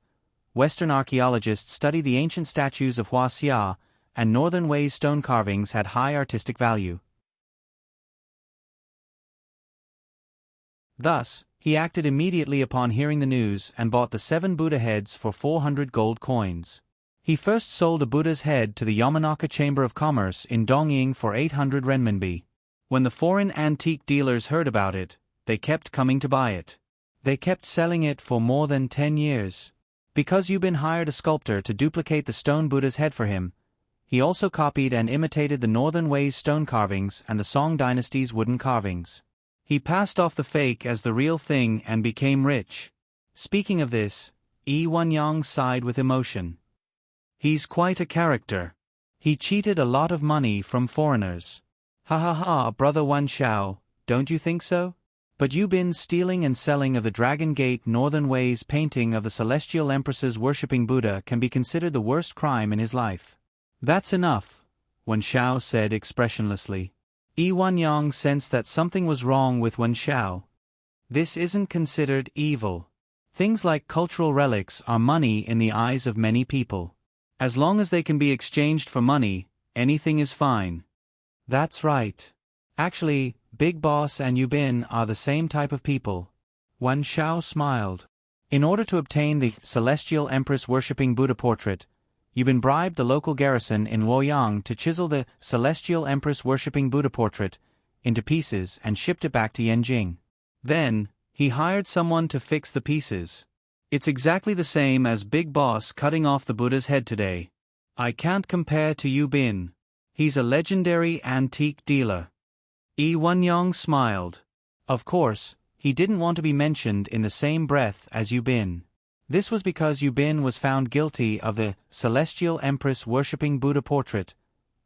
Western archaeologists studied the ancient statues of Hua Xia, and Northern Wei's stone carvings had high artistic value. Thus, he acted immediately upon hearing the news and bought the 7 Buddha heads for 400 gold coins. He first sold a Buddha's head to the Yamanaka Chamber of Commerce in Dongying for 800 renminbi. When the foreign antique dealers heard about it, they kept coming to buy it. They kept selling it for more than 10 years. Because Yubin hired a sculptor to duplicate the stone Buddha's head for him, he also copied and imitated the Northern Wei's stone carvings and the Song dynasty's wooden carvings. He passed off the fake as the real thing and became rich. Speaking of this, Yi Wanyang sighed with emotion. He's quite a character. He cheated a lot of money from foreigners. Ha ha ha, brother Wan Xiao, don't you think so? But Yubin's stealing and selling of the Dragon Gate Northern Wei's painting of the Celestial Empress's worshipping Buddha can be considered the worst crime in his life. That's enough, Wan Xiao said expressionlessly. Yi Wanyang sensed that something was wrong with Wan Xiao. This isn't considered evil. Things like cultural relics are money in the eyes of many people. As long as they can be exchanged for money, anything is fine. That's right. Actually, Big Boss and Yubin are the same type of people. Wan Xiao smiled. In order to obtain the Celestial Empress worshipping Buddha portrait, Yubin bribed the local garrison in Luoyang to chisel the Celestial Empress worshipping Buddha portrait into pieces and shipped it back to Yanjing. Then, he hired someone to fix the pieces. It's exactly the same as Big Boss cutting off the Buddha's head today. I can't compare to Yubin. He's a legendary antique dealer. Yi Wanyang smiled. Of course, he didn't want to be mentioned in the same breath as Yubin. This was because Yubin was found guilty of the Celestial Empress worshipping Buddha portrait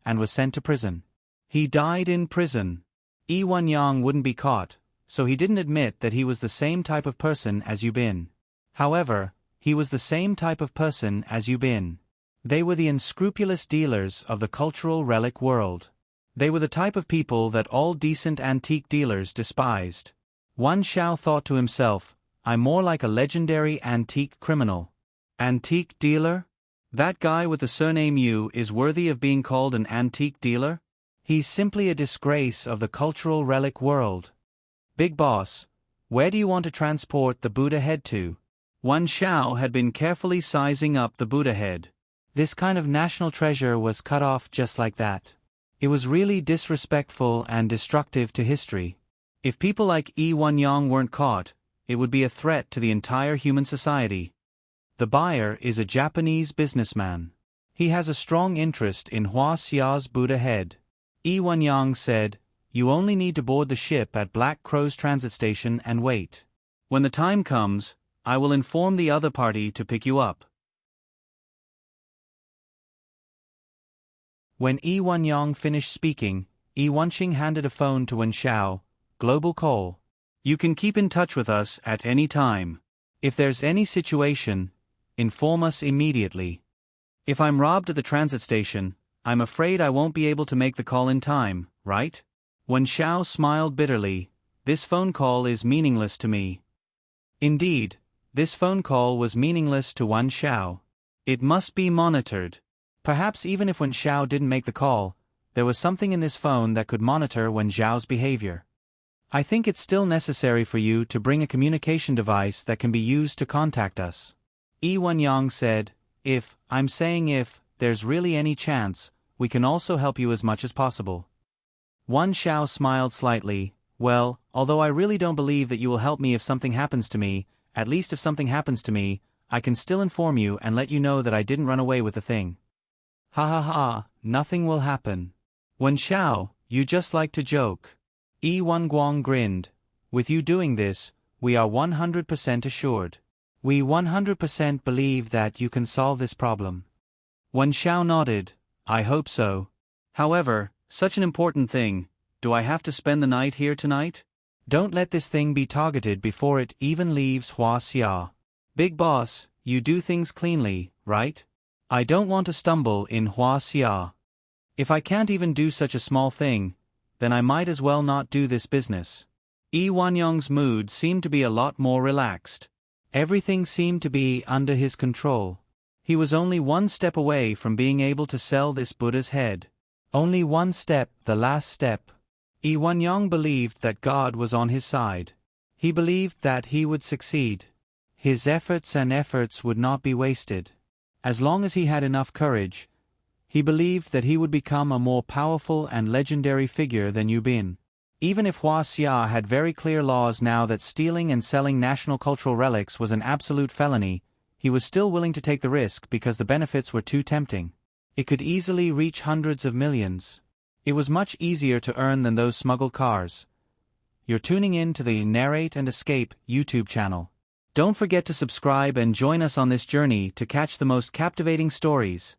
and was sent to prison. He died in prison. Yi Wanyang wouldn't be caught, so he didn't admit that he was the same type of person as Yubin. However, he was the same type of person as Yubin. They were the unscrupulous dealers of the cultural relic world. They were the type of people that all decent antique dealers despised. Wan Xiao thought to himself, I'm more like a legendary antique criminal. Antique dealer? That guy with the surname Yu is worthy of being called an antique dealer? He's simply a disgrace of the cultural relic world. Big Boss, where do you want to transport the Buddha head to? Wan Xiao had been carefully sizing up the Buddha head. This kind of national treasure was cut off just like that. It was really disrespectful and destructive to history. If people like Yi Wanyang weren't caught, it would be a threat to the entire human society. The buyer is a Japanese businessman. He has a strong interest in Hua Xia's Buddha head. Yi Wanyang said, You only need to board the ship at Black Crow's transit station and wait. When the time comes, I will inform the other party to pick you up. When Yi Wanyang finished speaking, Yi Wanqing handed a phone to Wan Xiao. Global call. You can keep in touch with us at any time. If there's any situation, inform us immediately. If I'm robbed at the transit station, I'm afraid I won't be able to make the call in time, right? Wan Xiao smiled bitterly. This phone call is meaningless to me. Indeed, this phone call was meaningless to Wan Xiao. It must be monitored. Perhaps even if Wan Xiao didn't make the call, there was something in this phone that could monitor Wan Xiao's behavior. I think it's still necessary for you to bring a communication device that can be used to contact us. Yi Wanyang said, if there's really any chance, we can also help you as much as possible. Wan Xiao smiled slightly. Well, although I really don't believe that you will help me if something happens to me, at least if something happens to me, I can still inform you and let you know that I didn't run away with the thing. Ha ha ha, nothing will happen. Wan Xiao, you just like to joke. Yi Wanguang grinned. With you doing this, we are 100% assured. We 100% believe that you can solve this problem. Wan Xiao nodded. I hope so. However, such an important thing, do I have to spend the night here tonight? Don't let this thing be targeted before it even leaves Hua Xia. Big Boss, you do things cleanly, right? I don't want to stumble in Hua Xia. If I can't even do such a small thing, then I might as well not do this business. Yi Wanyong's mood seemed to be a lot more relaxed. Everything seemed to be under his control. He was only one step away from being able to sell this Buddha's head. Only one step, the last step. Yi Wanyong believed that God was on his side. He believed that he would succeed. His efforts would not be wasted. As long as he had enough courage, he believed that he would become a more powerful and legendary figure than Yubin. Even if Hua Xia had very clear laws now that stealing and selling national cultural relics was an absolute felony, he was still willing to take the risk because the benefits were too tempting. It could easily reach hundreds of millions. It was much easier to earn than those smuggled cars. You're tuning in to the Narrate and Escape YouTube channel. Don't forget to subscribe and join us on this journey to catch the most captivating stories.